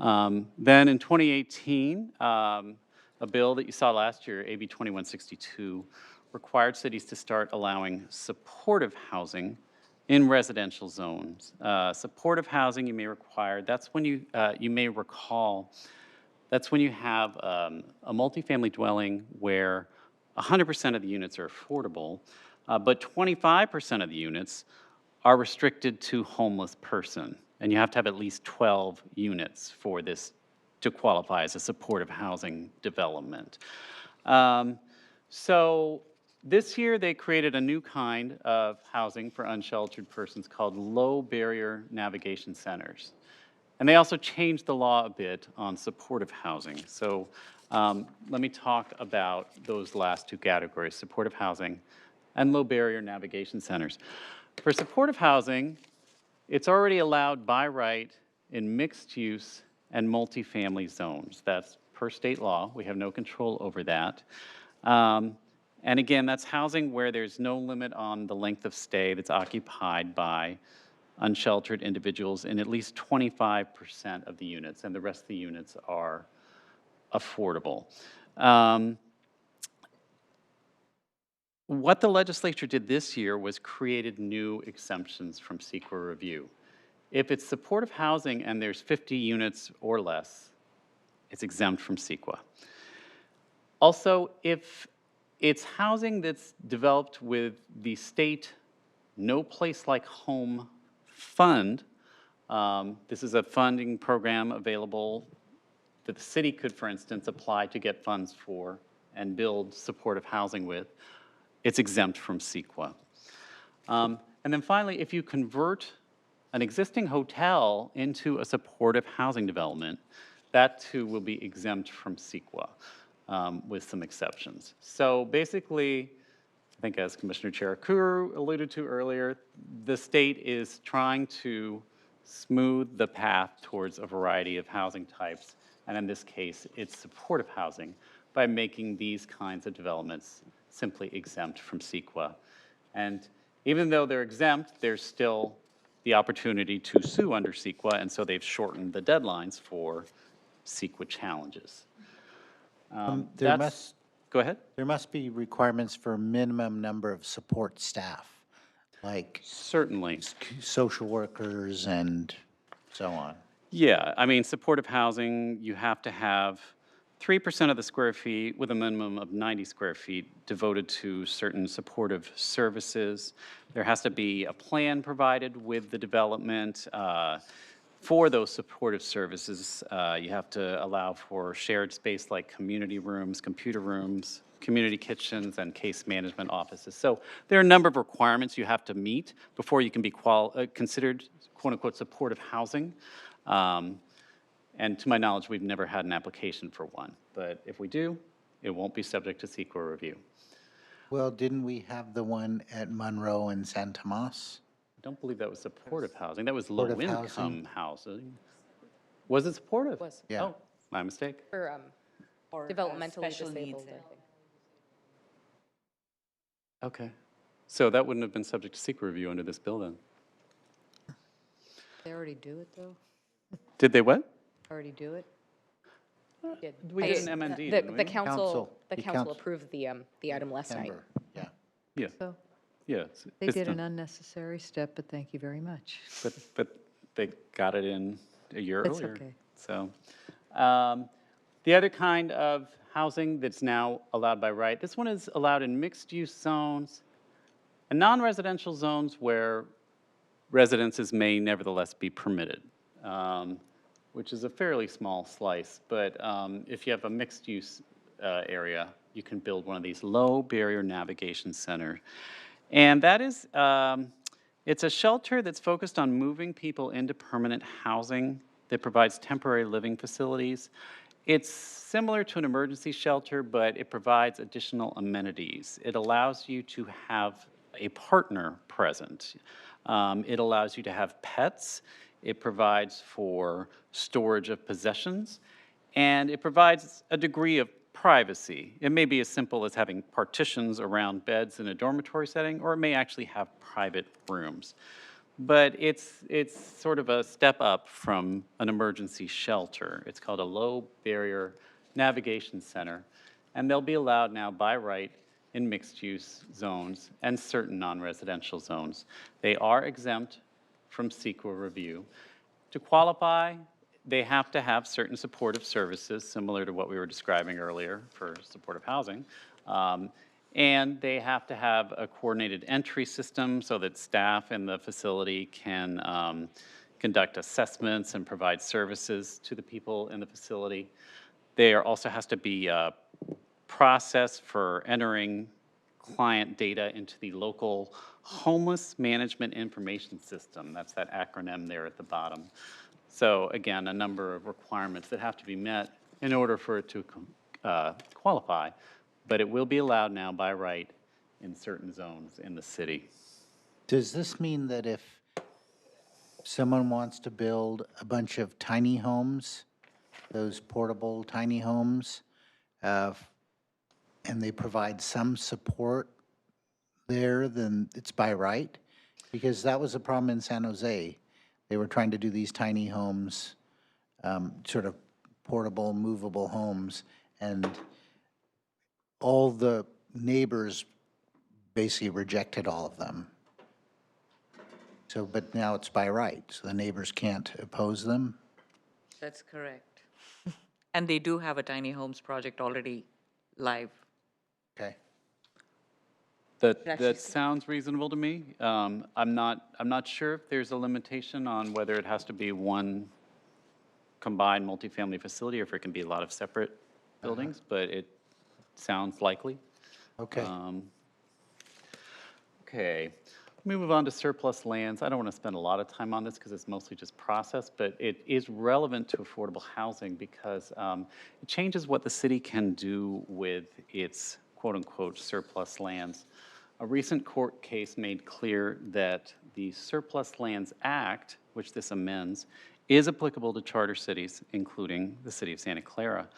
Then in 2018, a bill that you saw last year, AB 2162, required cities to start allowing supportive housing in residential zones. Supportive housing you may require, that's when you may recall, that's when you have a multifamily dwelling where 100% of the units are affordable, but 25% of the units are restricted to homeless person. And you have to have at least 12 units for this to qualify as a supportive housing development. So this year, they created a new kind of housing for unsheltered persons called low barrier navigation centers. And they also changed the law a bit on supportive housing. So let me talk about those last two categories, supportive housing and low barrier navigation centers. For supportive housing, it's already allowed by right in mixed use and multifamily zones. That's per state law. We have no control over that. And again, that's housing where there's no limit on the length of stay that's occupied by unsheltered individuals in at least 25% of the units, and the rest of the units are affordable. What the legislature did this year was created new exemptions from CEQA review. If it's supportive housing and there's 50 units or less, it's exempt from CEQA. Also, if it's housing that's developed with the state No Place Like Home fund, this is a funding program available that the city could, for instance, apply to get funds for and build supportive housing with. It's exempt from CEQA. And then finally, if you convert an existing hotel into a supportive housing development, that too will be exempt from CEQA with some exceptions. So basically, I think as Commissioner Cherikou alluded to earlier, the state is trying to smooth the path towards a variety of housing types, and in this case, it's supportive housing, by making these kinds of developments simply exempt from CEQA. And even though they're exempt, there's still the opportunity to sue under CEQA, and so they've shortened the deadlines for CEQA challenges. Go ahead. There must be requirements for a minimum number of support staff, like certainly social workers and so on. Yeah, I mean, supportive housing, you have to have 3% of the square feet with a minimum of 90 square feet devoted to certain supportive services. There has to be a plan provided with the development. For those supportive services, you have to allow for shared space like community rooms, computer rooms, community kitchens, and case management offices. So there are a number of requirements you have to meet before you can be considered quote-unquote supportive housing. And to my knowledge, we've never had an application for one. But if we do, it won't be subject to CEQA review. Well, didn't we have the one at Monroe and San Tomas? I don't believe that was supportive housing. That was Supportive low-income housing. Was it supportive? Was. Yeah. Oh, my mistake. For developmentally special needs, disabled, I think. Okay. So that wouldn't have been subject to CEQA review under this bill then. They already do it, though? Did they what? Already do it? We did an MND, didn't we? The council The council approved the item last night. September, yeah. Yeah, So yeah. they it's did an done. unnecessary step, but thank you very much. But they got it in a year It's earlier. okay. So, the other kind of housing that's now allowed by right, this one is allowed in mixed-use zones and non-residential zones where residences may nevertheless be permitted, which is a fairly small slice. But if you have a mixed-use area, you can build one of these low-barrier navigation centers. And that is, it's a shelter that's focused on moving people into permanent housing that provides temporary living facilities. It's similar to an emergency shelter, but it provides additional amenities. It allows you to have a partner present. It allows you to have pets. It provides for storage of possessions, and it provides a degree of privacy. It may be as simple as having partitions around beds in a dormitory setting, or it may actually have private rooms. But it's sort of a step up from an emergency shelter. It's called a low barrier navigation center, and they'll be allowed now by right in mixed-use zones and certain non-residential zones. They are exempt from CEQA review. To qualify, they have to have certain supportive services, similar to what we were describing earlier for supportive housing. And they have to have a coordinated entry system so that staff in the facility can conduct assessments and provide services to the people in the facility. There also has to be a process for entering client data into the local homeless management information system. That's that acronym there at the bottom. So again, a number of requirements that have to be met in order for it to qualify, but it will be allowed now by right in certain zones in the city. Does this mean that if someone wants to build a bunch of tiny homes, those portable tiny homes, and they provide some support there, then it's by right? Because that was a problem in San Jose. They were trying to do these tiny homes, sort of portable, movable homes, and all the neighbors basically rejected all of them. So, but now it's by right, so the neighbors can't oppose them? That's correct. And they do have a tiny homes project already live. Okay. That sounds reasonable to me. I'm not sure if there's a limitation on whether it has to be one combined multifamily facility or if it can be a lot of separate buildings, but it sounds likely. Okay. Okay, let me move on to surplus lands. I don't want to spend a lot of time on this because it's mostly just process, but it is relevant to affordable housing because it changes what the city can do with its quote-unquote surplus lands. A recent court case made clear that the Surplus Lands Act, which this amends, is applicable to charter cities, including the City of Santa Clara.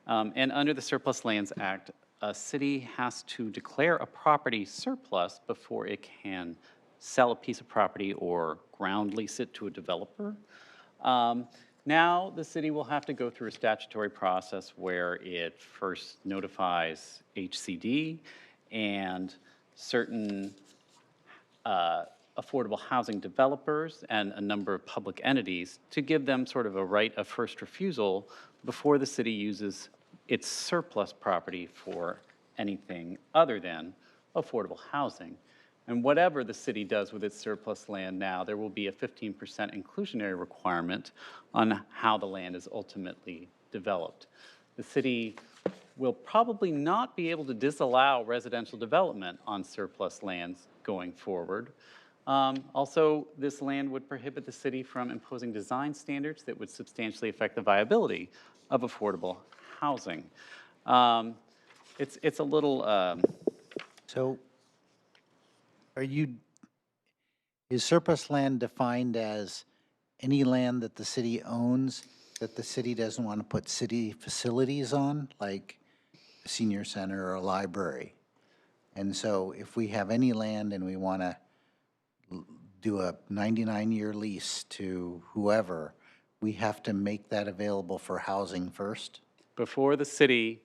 And under the Surplus Lands Act, a city has to declare a property surplus before it can sell a piece of property or ground lease it to a developer. Now, the city will have to go through a statutory process where it first notifies HCD and certain affordable housing developers and a number of public entities to give them sort of a right of first refusal before the city uses its surplus property for anything other than affordable housing. And whatever the city does with its surplus land now, there will be a 15% inclusionary requirement on how the land is ultimately developed. The city will probably not be able to disallow residential development on surplus lands going forward. Also, this land would prohibit the city from imposing design standards that would substantially affect the viability of affordable housing. It's a little. So is surplus land defined as any land that the city owns that the city doesn't want to put city facilities on, like a senior center or a library? And so if we have any land and we want to do a 99-year lease to whoever, we have to make that available for housing first? before the city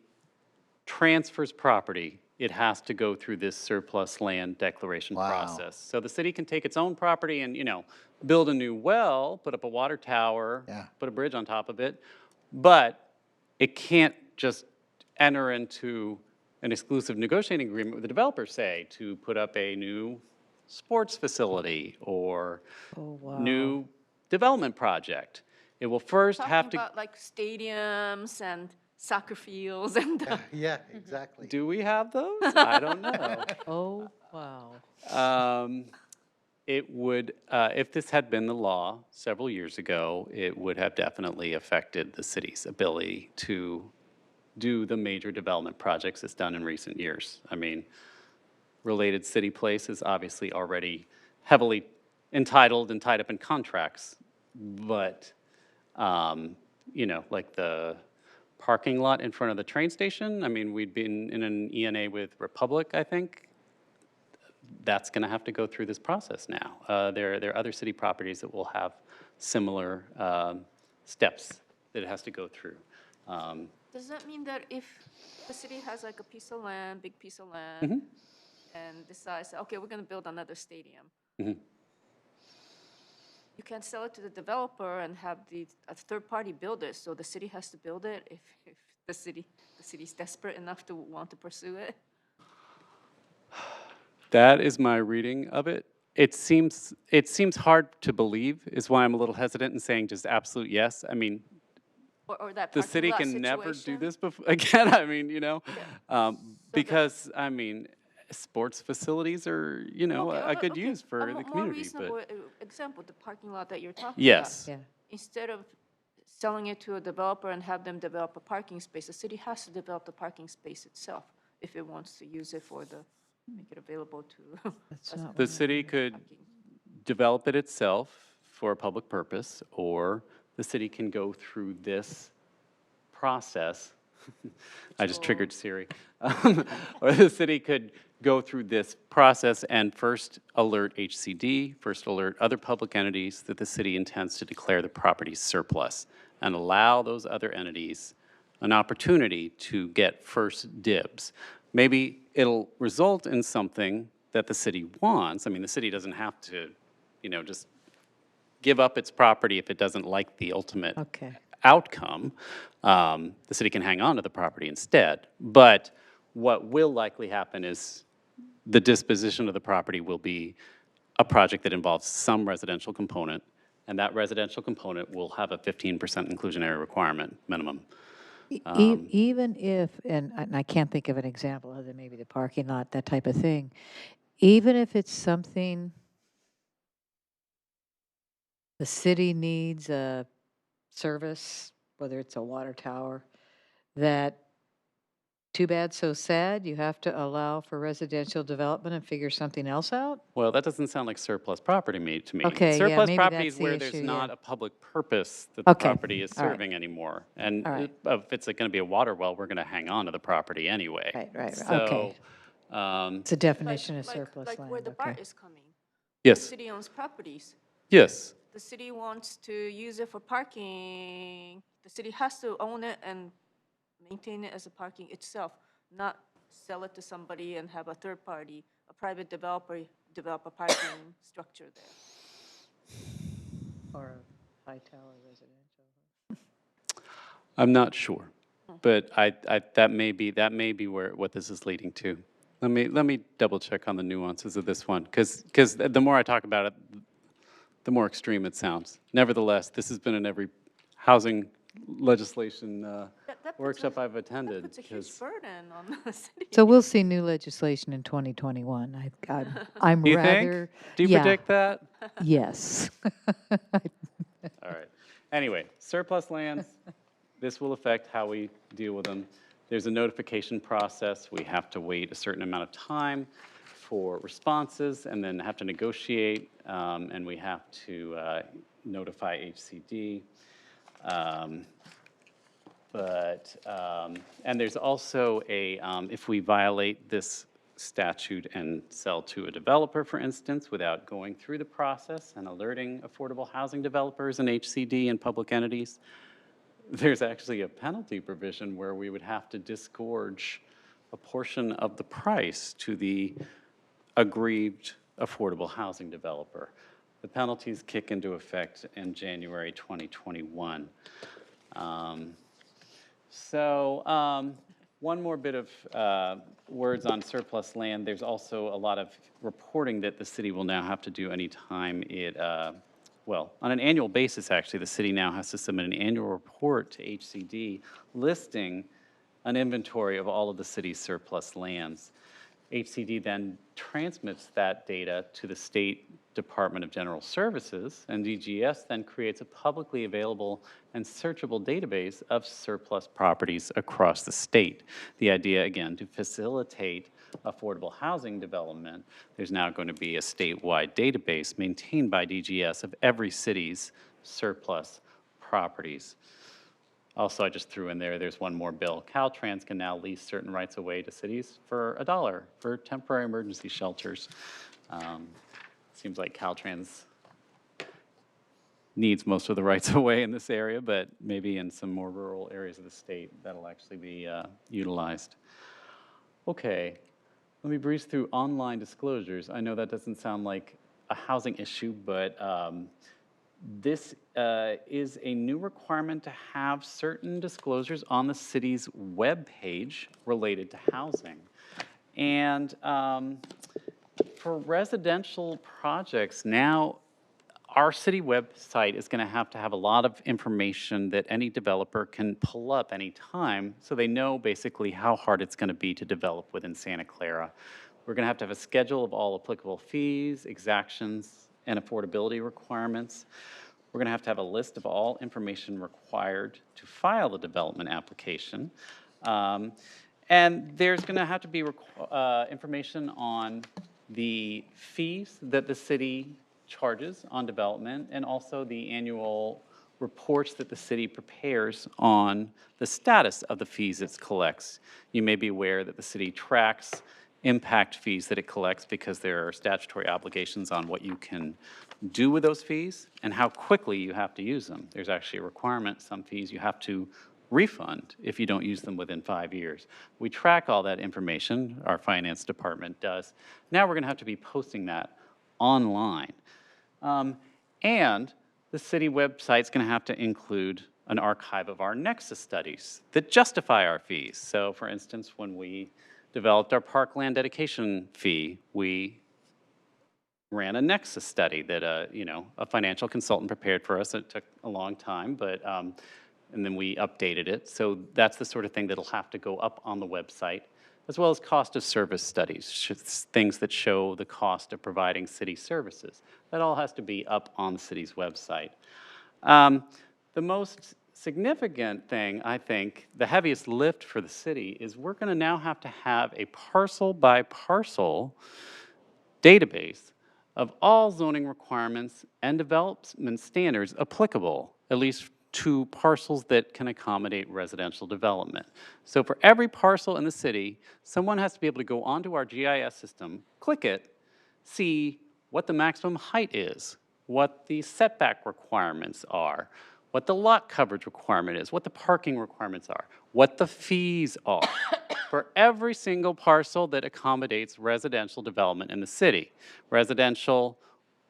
transfers property, it has to go through this surplus land declaration Wow. process. So the city can take its own property and, build a new well, put up a water tower, Yeah. put a bridge on top of it, but it can't just enter into an exclusive negotiating agreement with the developer, say, to put up a new sports facility or new development project. It will first have Talking to. about like stadiums and soccer fields and. Yeah, exactly. Do we have those? I don't know. Oh, wow. It would, if this had been the law several years ago, it would have definitely affected the city's ability to do the major development projects it's done in recent years. I mean, Related City Place is obviously already heavily entitled and tied up in contracts, but, like the parking lot in front of the train station, I mean, we'd been in an ENA with Republic, I think. That's going to have to go through this process now. There are other city properties that will have similar steps that it has to go through. Does that mean that if the city has like a piece of land, big piece of land, Mm-hmm. and decides, okay, we're gonna build another stadium, Mm-hmm. you can sell it to the developer and have a third party build it, so the city has to build it if the city's desperate enough to want to pursue it? That is my reading of it. It seems hard to believe, is why I'm a little hesitant in saying just absolute yes. I mean, Or that the parking city lot can never do situation? this again. I mean, because sports facilities are, Okay, a good okay. use for the More community. reasonable But example, the parking lot that you're talking about. yes, Yeah. Instead of selling it to a developer and have them develop a parking space, the city has to develop the parking space itself if it wants to use it make it available to. That's as not the what city could parking. develop it itself for a public purpose, or the city can go through this process. I just triggered Siri. Or the city could go through this process and first alert HCD, first alert other public entities that the city intends to declare the property surplus and allow those other entities an opportunity to get first dibs. Maybe it'll result in something that the city wants. I mean, the city doesn't have to, just give up its property if it doesn't like the ultimate Okay. outcome. The city can hang on to the property instead. But what will likely happen is the disposition of the property will be a project that involves some residential component, and that residential component will have a 15% inclusionary requirement minimum. Even if, and I can't think of an example other than maybe the parking lot, that type of thing, even if it's something the city needs a service, whether it's a water tower, that too bad, so sad, you have to allow for residential development and figure something else out? Well, that doesn't sound like surplus property to me. Okay, yeah, Surplus maybe property that's is the where issue, there's yeah. not a public purpose that the Okay, property is all right. serving anymore. And All right. if it's going to be a water well, we're going to hang on to the property anyway. Right, So, okay. It's a definition of surplus Like land, where the okay. BART is coming. yes, The city owns properties. yes. The city wants to use it for parking. The city has to own it and maintain it as a parking itself, not sell it to somebody and have a third party, a private developer, develop a parking structure there. Or a high tower residential. I'm not sure, but that may be what this is leading to. Let me double check on the nuances of this one, because the more I talk about it, the more extreme it sounds. Nevertheless, this has been in every housing legislation That puts workshop I've That attended. puts a huge 'Cause- burden on the city. So we'll see new legislation in 2021. I'm Do you rather. think? Do you yeah, predict that? Yes. All right. Anyway, surplus lands, this will affect how we deal with them. There's a notification process. We have to wait a certain amount of time for responses and then have to negotiate, and we have to notify HCD. And there's also if we violate this statute and sell to a developer, for instance, without going through the process and alerting affordable housing developers and HCD and public entities, there's actually a penalty provision where we would have to disgorge a portion of the price to the aggrieved affordable housing developer. The penalties kick into effect in January 2021. One more bit of words on surplus land. There's also a lot of reporting that the city will now have to do anytime it, well, on an annual basis, actually, the city now has to submit an annual report to HCD listing an inventory of all of the city's surplus lands. HCD then transmits that data to the State Department of General Services, and DGS then creates a publicly available and searchable database of surplus properties across the state. The idea, again, to facilitate affordable housing development, there's now going to be a statewide database maintained by DGS of every city's surplus properties. Also, I just threw in there's one more bill. Caltrans can now lease certain rights of way to cities for $1 for temporary emergency shelters. Seems like Caltrans needs most of the rights of way in this area, but maybe in some more rural areas of the state, that'll actually be utilized. Okay, let me breeze through online disclosures. I know that doesn't sound like a housing issue, but this is a new requirement to have certain disclosures on the city's webpage related to housing. And for residential projects, now our city website is going to have a lot of information that any developer can pull up anytime, so they know basically how hard it's going to be to develop within Santa Clara. We're going to have a schedule of all applicable fees, exactions, and affordability requirements. We're going to have a list of all information required to file the development application. And there's going to have to be information on the fees that the city charges on development, and also the annual reports that the city prepares on the status of the fees it collects. You may be aware that the city tracks impact fees that it collects because there are statutory obligations on what you can do with those fees and how quickly you have to use them. There's actually a requirement, some fees you have to refund if you don't use them within 5 years. We track all that information, our finance department does. Now we're going to have to be posting that online. And the city website's going to have to include an archive of our nexus studies that justify our fees. So for instance, when we developed our parkland dedication fee, we ran a nexus study that a financial consultant prepared for us. It took a long time, but and then we updated it. So that's the sort of thing that'll have to go up on the website, as well as cost of service studies, things that show the cost of providing city services. That all has to be up on the city's website. The most significant thing, I think, the heaviest lift for the city is we're going to now have to have a parcel by parcel database of all zoning requirements and development standards applicable, at least to parcels that can accommodate residential development. So for every parcel in the city, someone has to be able to go onto our GIS system, click it, see what the maximum height is, what the setback requirements are, what the lot coverage requirement is, what the parking requirements are, what the fees are for every single parcel that accommodates residential development in the city, residential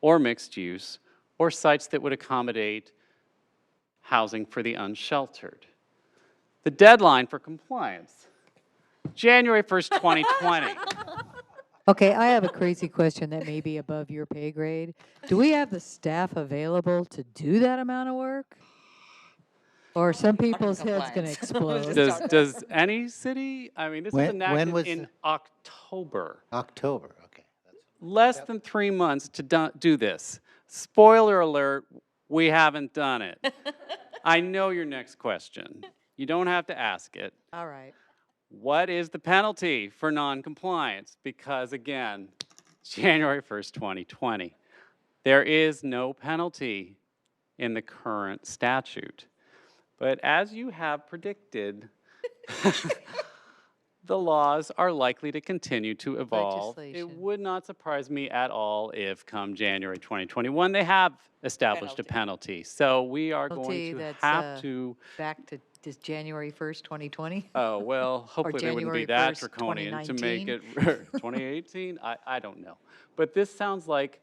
or mixed use, or sites that would accommodate housing for the unsheltered. The deadline for compliance, January 1st, 2020. Okay, I have a crazy question that may be above your pay grade. Do we have the staff available to do that amount of work? Or are some people's heads going to explode? Does any city, I mean, this was When enacted was in October. October, okay. Less than 3 months to do this. Spoiler alert, we haven't done it. I know your next question. You don't have to ask it. All right. What is the penalty for noncompliance? Because again, January 1st, 2020. There is no penalty in the current statute. But as you have predicted, the laws are likely to continue to evolve. It Legislation. would not surprise me at all if come January 2021, they have established a penalty. So we are going Penalty to that's, have to, back to just January 1st, 2020? oh, well, hopefully they wouldn't be January that 1st, draconian to make 2019? it 2018. I don't know. But this sounds like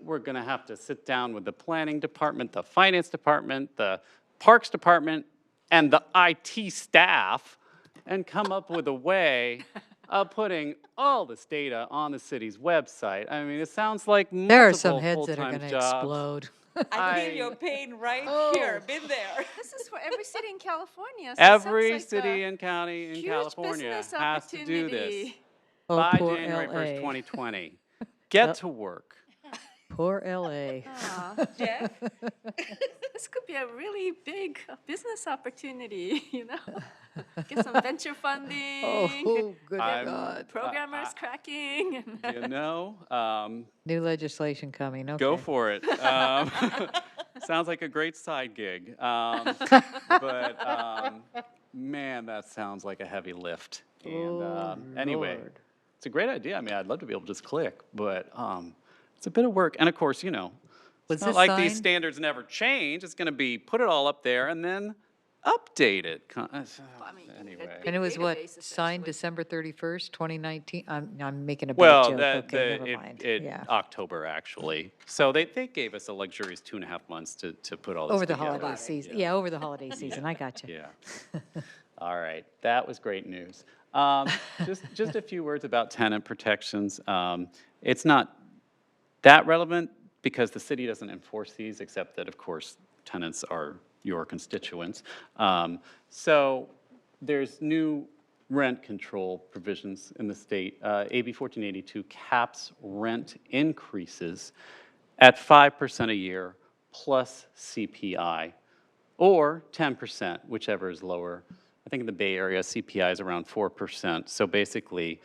we're going to have to sit down with the planning department, the finance department, the parks department, and the IT staff and come up with a way of putting all this data on the city's website. I mean, it sounds like There are some multiple heads that are full-time going to jobs. explode. I feel your pain right here, been there. This is for every city in California. So it sounds Every like city a and county in huge California business has to do this opportunity. Oh, by poor January 1st, LA. 2020. Get to work. Poor LA. Jeff? This could be a really big business opportunity, you know? Get some venture funding. Oh, good I'm- God. Programmers cracking. You know, New legislation coming, okay. go for it. Sounds like a great side gig. Man, that sounds like a heavy lift. And anyway, Lord. it's a great idea. I mean, I'd love to be able to just click, but it's a bit of work. And of course, you know, Was it's not this like these signed? standards never change. It's going to be put it all up there and then update it. Anyway. And it was what, database, signed December 31st, 2019? I'm making a bad Well, joke, okay, never mind. Yeah. October, actually. So they gave us a luxurious 2.5 months to put all this Over the together. holiday season, yeah, over the holiday season, I got you. Yeah. All right, that was great news. Just a few words about tenant protections. It's not that relevant because the city doesn't enforce these, except that, of course, tenants are your constituents. So there's new rent control provisions in the state. AB 1482 caps rent increases at 5% a year plus CPI, or 10%, whichever is lower. I think in the Bay Area, CPI is around 4%. So basically,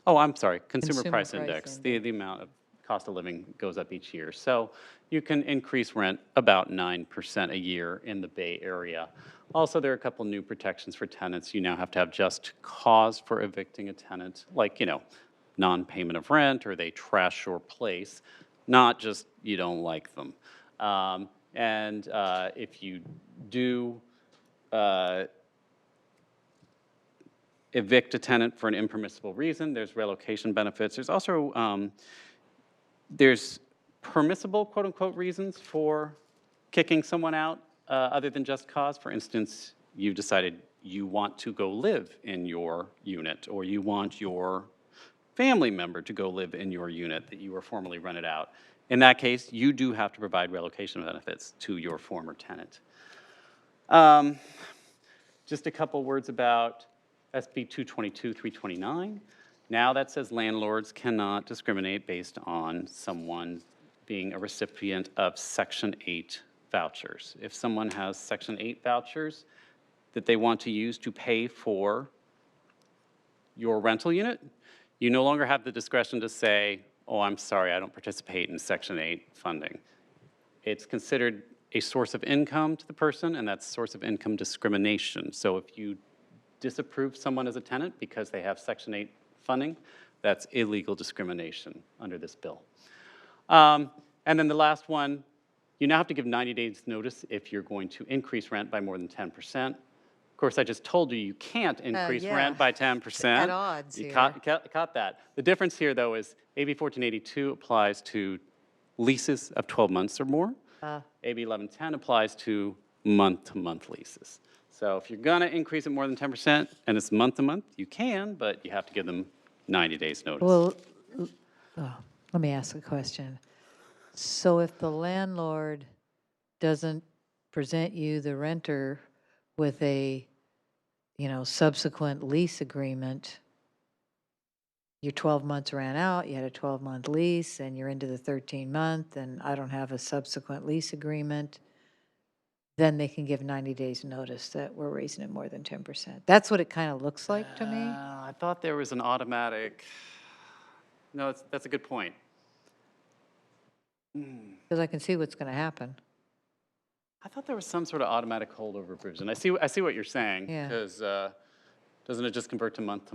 oh, I'm sorry, Consumer Price Index. The amount of cost of living goes up each year. So you can increase rent about 9% a year in the Bay Area. Also, there are a couple new protections for tenants. You now have to have just cause for evicting a tenant, like, you know, non-payment of rent or they trash your place, not just you don't like them. If you do evict a tenant for an impermissible reason, there's relocation benefits. There's also there's permissible, quote-unquote, reasons for kicking someone out other than just cause. For instance, you've decided you want to go live in your unit, or you want your family member to go live in your unit that you were formerly rented out. In that case, you do have to provide relocation benefits to your former tenant. Just a couple words about SB 222-329. Now that says landlords cannot discriminate based on someone being a recipient of Section 8 vouchers. If someone has Section 8 vouchers that they want to use to pay for your rental unit, you no longer have the discretion to say, oh, I'm sorry, I don't participate in Section 8 funding. It's considered a source of income to the person, and that's source of income discrimination. So if you disapprove someone as a tenant because they have Section 8 funding, that's illegal discrimination under this bill. And then the last one, you now have to give 90 days notice if you're going to increase rent by more than 10%. Of course, I just told you you can't increase yeah. rent by 10%. At odds You here. caught that. The difference here, though, is AB 1482 applies to leases of 12 months or more. AB 1110 applies to month-to-month leases. So if you're going to increase it more than 10% and it's month-to-month, you can, but you have to give them 90 days notice. Well, let me ask a question. So if the landlord doesn't present you, the renter, with a, subsequent lease agreement, your 12 months ran out, you had a 12-month lease, and you're into the 13-month, and I don't have a subsequent lease agreement, then they can give 90 days notice that we're raising it more than 10%. That's what it kind of looks like to me. I thought there was an automatic, no, that's a good point. Because I can see what's going to happen. I thought there was some sort of automatic holdover provision. I see what you're saying. Yeah. Because Doesn't it just convert to month?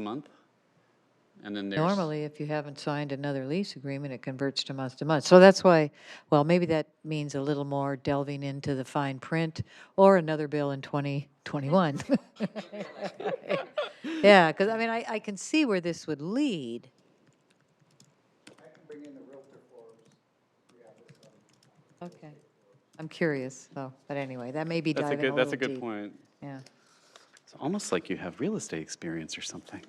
And then there's. Normally, if you haven't signed another lease agreement, it converts to month to month. So that's why, well, maybe that means a little more delving into the fine print or another bill in 2021. Yeah, because I mean, I can see where this would lead. I can bring in the realtor forms. Okay. I'm curious, though, but anyway, that may be That's a diving a good, that's little a good deep. point. Yeah. It's almost like you have real estate experience or something.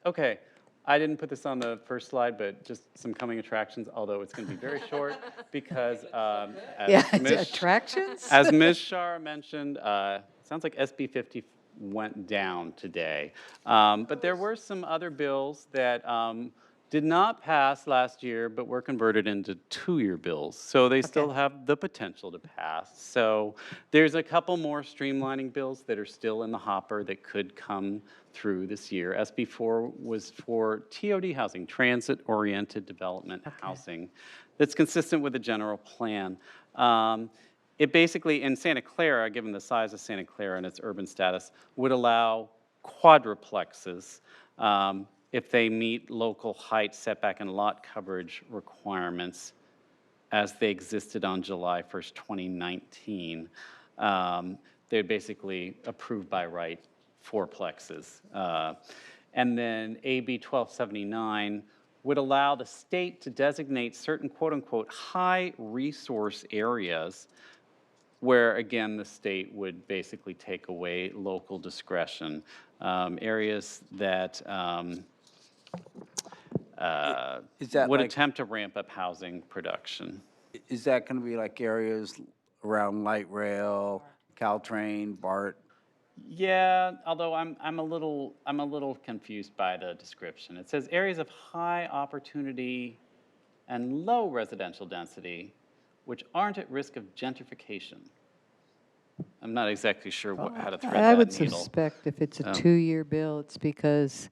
Okay, I didn't put this on the first slide, but just some coming attractions, although it's going to be very short because Yeah, attractions? as Ms. Shar mentioned, sounds like SB 50 went down today. But there were some other bills that did not pass last year, but were converted into two-year bills. So they still have the potential to pass. So there's a couple more streamlining bills that are still in the hopper that could come through this year. SB 4 was for TOD housing, transit-oriented development housing, that's consistent with the general plan. It basically, in Santa Clara, given the size of Santa Clara and its urban status, would allow quadruplexes if they meet local height, setback, and lot coverage requirements as they existed on July 1st, 2019. They're basically approved by right fourplexes. And then AB 1279 would allow the state to designate certain quote-unquote high resource areas where, again, the state would basically take away local discretion. Areas that would like- attempt to ramp up housing production. Is that going to be like areas around light rail, Caltrain, BART? Yeah, although I'm a little confused by the description. It says areas of high opportunity and low residential density, which aren't at risk of gentrification. I'm not exactly sure how to thread that I would needle. suspect if it's a two-year bill, it's because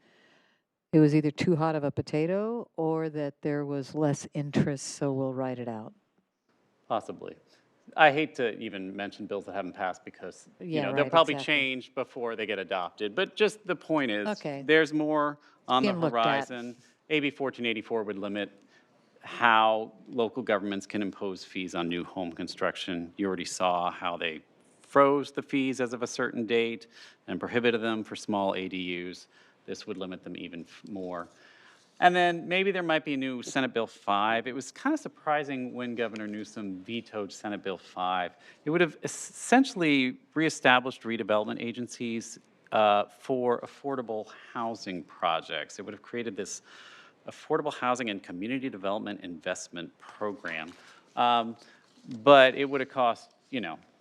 it was either too hot of a potato or that there was less interest, so we'll write it out. Possibly. I hate to even mention bills that haven't passed because, Yeah, they'll right, probably exactly. change before they get adopted. But just the point is, Okay. there's more on the being looked at. horizon. AB 1484 would limit how local governments can impose fees on new home construction. You already saw how they froze the fees as of a certain date and prohibited them for small ADUs. This would limit them even more. And then maybe there might be a new Senate Bill 5. It was kind of surprising when Governor Newsom vetoed Senate Bill 5. It would have essentially reestablished redevelopment agencies for affordable housing projects. It would have created this affordable housing and community development investment program. But it would have cost,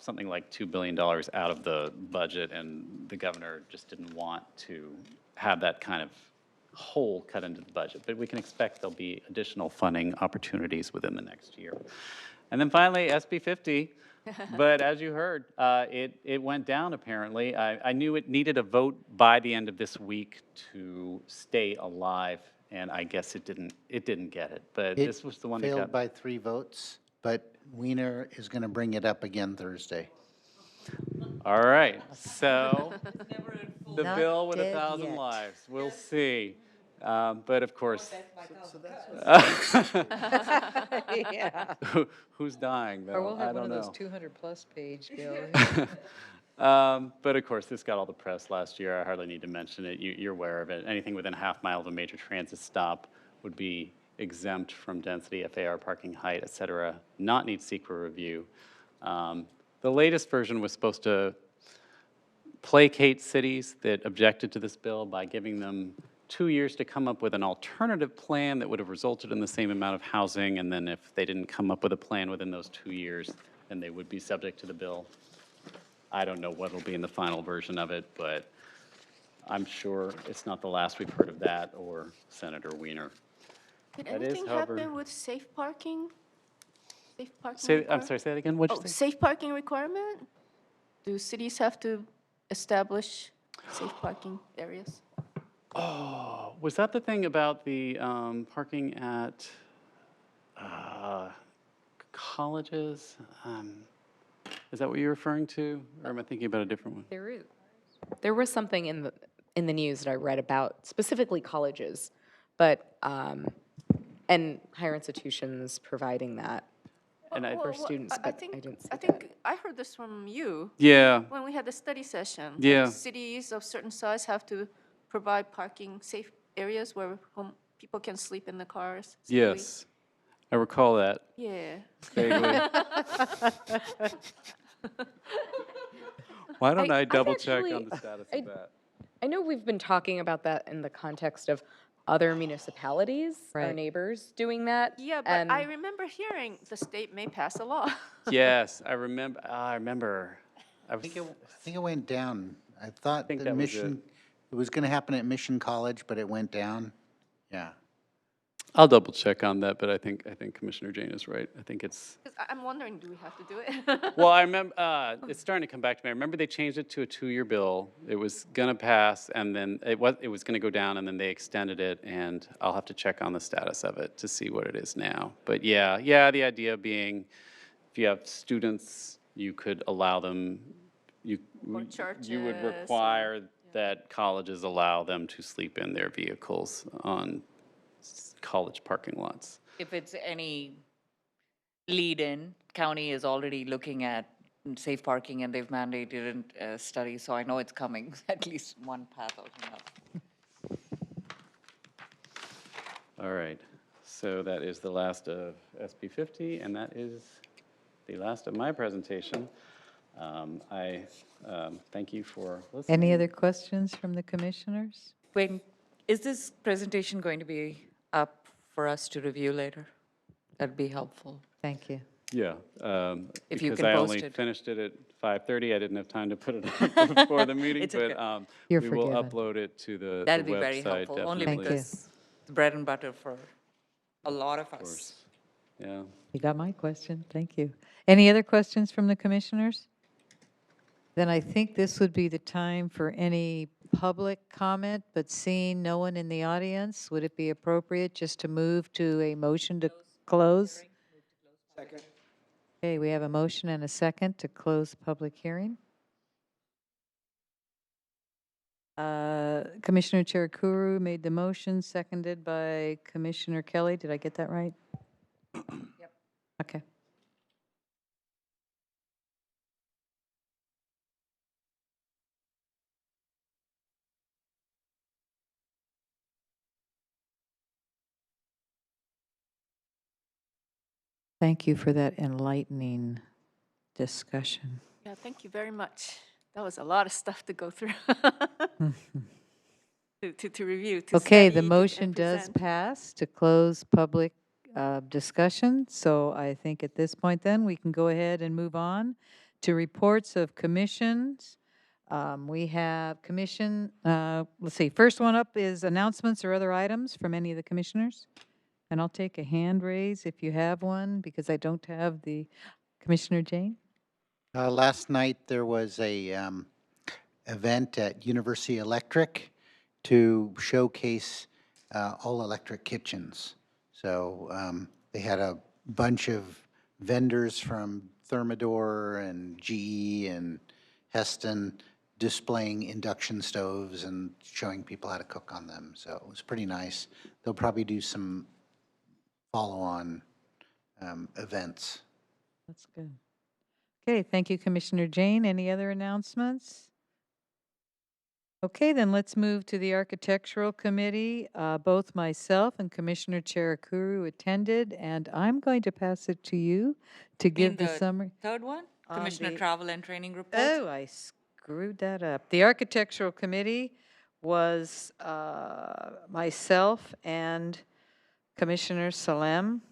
something like $2 billion out of the budget, and the governor just didn't want to have that kind of hole cut into the budget. But we can expect there'll be additional funding opportunities within the next year. And then finally, SB 50. But as you heard, it went down apparently. I knew it needed a vote by the end of this week to stay alive, and I guess it didn't get it. But this was the one that Failed got. by 3 votes, but Wiener is going to bring it up again Thursday. All right, so the Not bill with dead 1,000 yet. lives, we'll see. But of course, Yeah. who's dying though? Or we'll I have one don't of those know. 200-plus page bills. But of course, this got all the press last year. I hardly need to mention it. You're aware of it. Anything within a half mile of a major transit stop would be exempt from density, FAR, parking height, et cetera, not need SEQA review. The latest version was supposed to placate cities that objected to this bill by giving them 2 years to come up with an alternative plan that would have resulted in the same amount of housing, and then if they didn't come up with a plan within those 2 years, then they would be subject to the bill. I don't know what will be in the final version of it, but I'm sure it's not the last we've heard of that or Senator Wiener. Did That is, anything however- happen with safe parking? Safe parking I'm requirement? sorry, say that again? What'd you say? Safe parking requirement? Do cities have to establish safe parking areas? Oh, was that the thing about the parking at colleges? Is that what you're referring to? Or am I thinking about a different one? There is. There was something in the news that I read about specifically colleges, but, and higher institutions providing that And I, for students, I but think, I didn't see I that. think I heard this from you. yeah, When we had the study session. like Yeah. Cities of certain size have to provide parking, safe areas where people can sleep in the cars safely. yes, I recall that Yeah. vaguely. Why don't I I've double check actually- on the status of that? I know we've been talking about that in the context of other municipalities, our Right. neighbors doing that. Yeah, but and I remember hearing the state may pass a law. Yes, I remember, I remember. I was, I think it went down. I thought think the that was it. Mission, it was going to happen at Mission College, but it went down. Yeah. I'll double check on that, but I think Commissioner Jane is right. I think it's, 'Cause I'm wondering, do we have to do it? well, I remember, it's starting to come back to me. I remember they changed it to a 2-year bill. It was gonna pass, and then it was gonna go down, and then they extended it, and I'll have to check on the status of it to see what it is now. But yeah, the idea being, if you have students, you could allow them, you would churches or- require that colleges allow them to sleep in their vehicles on college parking lots. If it's any lead-in, county is already looking at safe parking and they've mandated a study, so I know it's coming, at least one path or another. All right, so that is the last of SB 50, and that is the last of my presentation. I thank you for listening. Any other questions from the commissioners? When, is this presentation going to be up for us to review later? That'd be helpful. Thank you. Yeah, If you because can I post only it. finished it at 5:30, I didn't have time to put it up before the meeting, It's but okay. You're we will forgiven. upload it to the That'd website, be very helpful, only Thank you. because it's bread and butter for a lot of Of us. course. Yeah. You got my question. Thank you. Any other questions from the commissioners? Then I think this would be the time for any public comment, but seeing no one in the audience, would it be appropriate just to move to a motion to close? Second. Okay, we have a motion and a second to close public hearing. Commissioner Cherukuru made the motion, seconded by Commissioner Kelly. Did I get that right? Yep. Okay. Thank you for that enlightening discussion. Yeah, thank you very much. That was a lot of stuff to go through. To review, to Okay, the study, motion and does present. pass to close public discussion. So I think at this point then, we can go ahead and move on to reports of commissions. We have commission, let's see, first one up is announcements or other items from any of the commissioners. And I'll take a hand raise if you have one, because I don't have the Commissioner Jane. Last night, there was a event at University Electric to showcase all-electric kitchens. So they had a bunch of vendors from Thermador and GE and Heston displaying induction stoves and showing people how to cook on them. So it was pretty nice. They'll probably do some follow-on events. That's good. Okay, thank you, Commissioner Jane. Any other announcements? Okay, then let's move to the Architectural Committee. Both myself and Commissioner Cherukuru attended, and I'm going to pass it to you to give the summary. Third one, On Commissioner the- Travel and Training Report. Oh, I screwed that up. The Architectural Committee was myself and Commissioner Salem,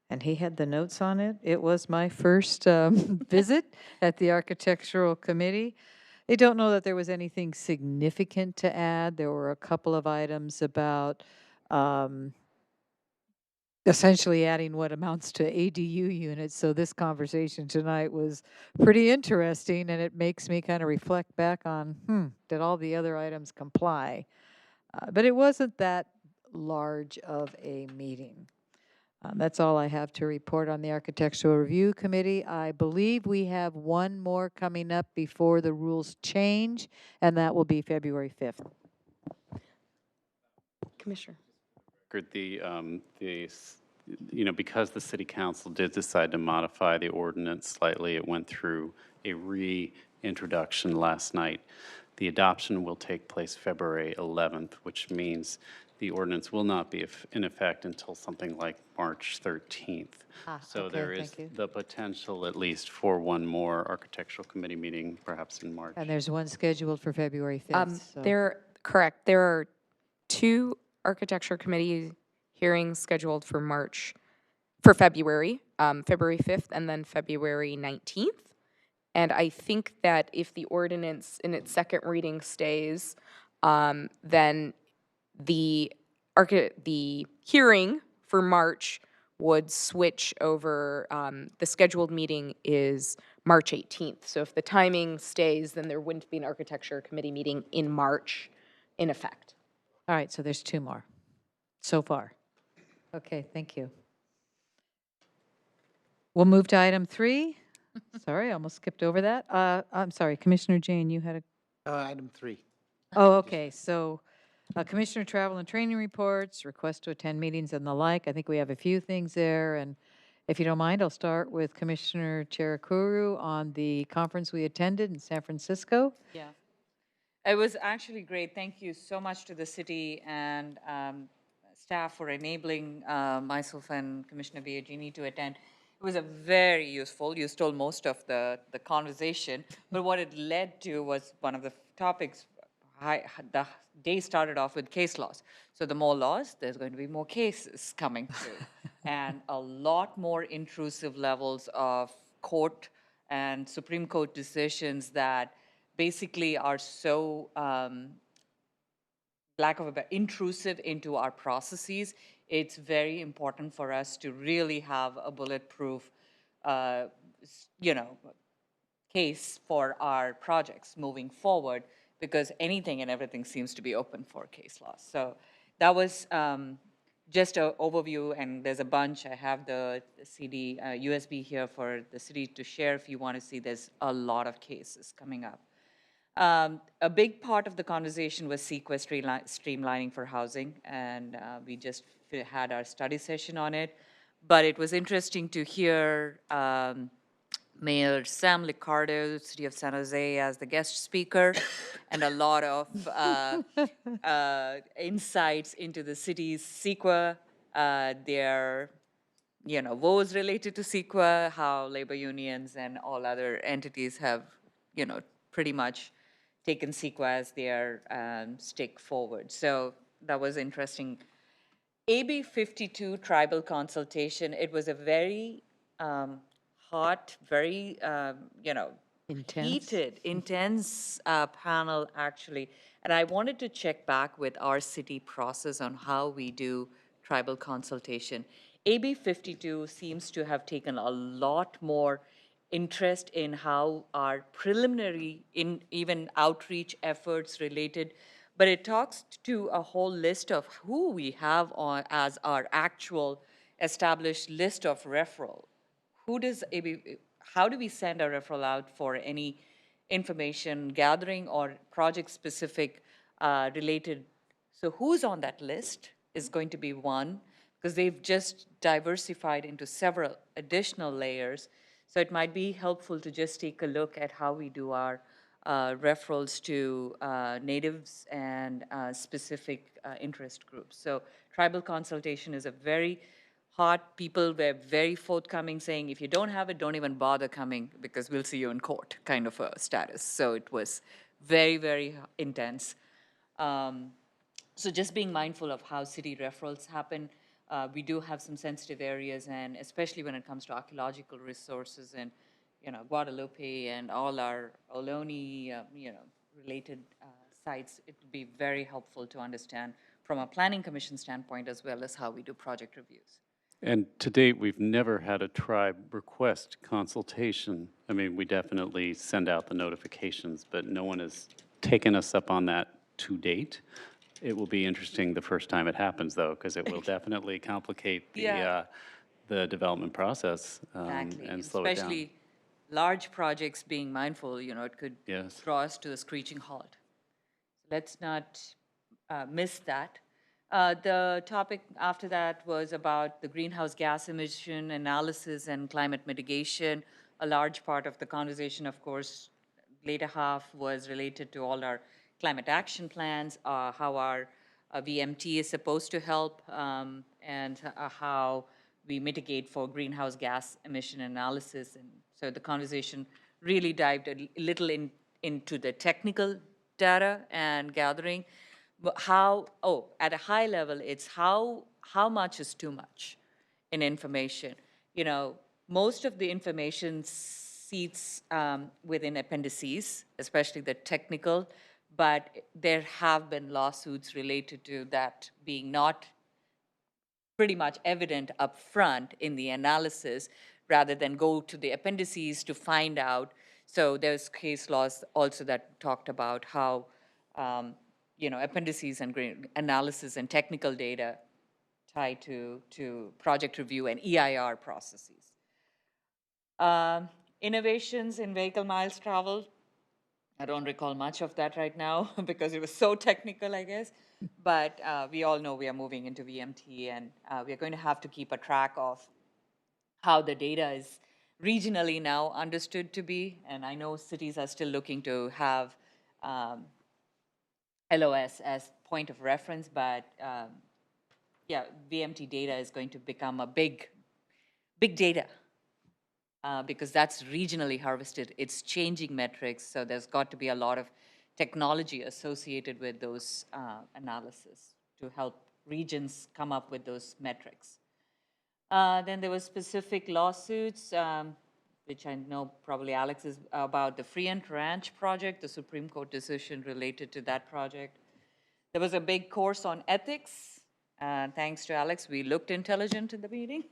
and he had the notes on it. It was my first visit at the Architectural Committee. I don't know that there was anything significant to add. There were a couple of items about essentially adding what amounts to ADU units. So this conversation tonight was pretty interesting, and it makes me kind of reflect back on, did all the other items comply? But it wasn't that large of a meeting. That's all I have to report on the Architectural Review Committee. I believe we have one more coming up before the rules change, and that will be February 5th. Commissioner. Because the city council did decide to modify the ordinance slightly, it went through a reintroduction last night. The adoption will take place February 11th, which means the ordinance will not be in effect until something like March 13th. So okay, there is thank you. the potential, at least, for one more architectural committee meeting, perhaps in March. And there's one scheduled for February 5th. So. Correct. There are 2 architecture committee hearings scheduled for February, February 5th and then February 19th. And I think that if the ordinance in its second reading stays, then the hearing for March would switch over. The scheduled meeting is March 18th. So if the timing stays, then there wouldn't be an architecture committee meeting in March in effect. All right, so there's 2 more so far. Okay, thank you. We'll move to item 3. Sorry, I almost skipped over that. I'm sorry, Commissioner Jane, you had a... Item 3. Oh, okay, so Commissioner Travel and Training Reports, request to attend meetings and the like. I think we have a few things there, and if you don't mind, I'll start with Commissioner Cherakuru on the conference we attended in San Francisco. Yeah. It was actually great. Thank you so much to the city and staff for enabling myself and Commissioner Biagini to attend. It was a very useful. You stole most of the conversation, but what it led to was one of the topics. The day started off with case laws. So the more laws, there's going to be more cases coming through, and a lot more intrusive levels of court and Supreme Court decisions that basically are so, lack of a better, intrusive into our processes. It's very important for us to really have a bulletproof, case for our projects moving forward, because anything and everything seems to be open for case law. So that was just an overview, and there's a bunch. I have the CD, USB here for the city to share if you want to see. There's a lot of cases coming up. A big part of the conversation was CEQA streamlining for housing, and we just had our study session on it. But it was interesting to hear Mayor Sam Liccardo, City of San Jose, as the guest speaker, and a lot of insights into the city's CEQA, their woes related to CEQA, how labor unions and all other entities have, pretty much taken CEQA as their stick forward. So that was interesting. AB 52 tribal consultation, it was a very hot, very, heated, intense panel, actually. And I wanted to check back with our city process on how we do tribal consultation. AB 52 seems to have taken a lot more interest in how our preliminary, in even outreach efforts related, but it talks to a whole list of who we have on as our actual established list of referral. How do we send a referral out for any information gathering or project specific related? So who's on that list is going to be one, because they've just diversified into several additional layers. So it might be helpful to just take a look at how we do our referrals to natives and specific interest groups. So tribal consultation is a very hot. People were very forthcoming, saying, if you don't have it, don't even bother coming, because we'll see you in court, kind of a status. So it was very, very intense. So just being mindful of how city referrals happen. We do have some sensitive areas, and especially when it comes to archaeological resources and, Guadalupe and all our Ohlone, related sites, it would be very helpful to understand from a planning commission standpoint, as well as how we do project reviews. And to date, we've never had a tribe request consultation. I mean, we definitely send out the notifications, but no one has taken us up on that to date. It will be interesting the first time it happens, though, because it will definitely complicate the, Yeah. the development process Exactly, and slow it down. especially large projects being mindful, you know, it could Yes. draw us to a screeching halt. Let's not miss that. The topic after that was about the greenhouse gas emission analysis and climate mitigation. A large part of the conversation, of course, later half was related to all our climate action plans, how our VMT is supposed to help, and how we mitigate for greenhouse gas emission analysis. And so the conversation really dived a little into the technical data and gathering. But at a high level, it's how much is too much in information. You know, most of the information seats within appendices, especially the technical, but there have been lawsuits related to that being not pretty much evident up front in the analysis rather than go to the appendices to find out. So there's case laws also that talked about how, appendices and analysis and technical data tied to project review and EIR processes. Innovations in vehicle miles traveled. I don't recall much of that right now because it was so technical, I guess. But we all know we are moving into VMT, and we are going to have to keep a track of how the data is regionally now understood to be. And I know cities are still looking to have LOS as point of reference, but yeah, VMT data is going to become a big data. Because that's regionally harvested. It's changing metrics, so there's got to be a lot of technology associated with those analysis to help regions come up with those metrics. Then there were specific lawsuits, which I know probably Alex is about the Freant Ranch project, the Supreme Court decision related to that project. There was a big course on ethics. Thanks to Alex, we looked intelligent in the meeting.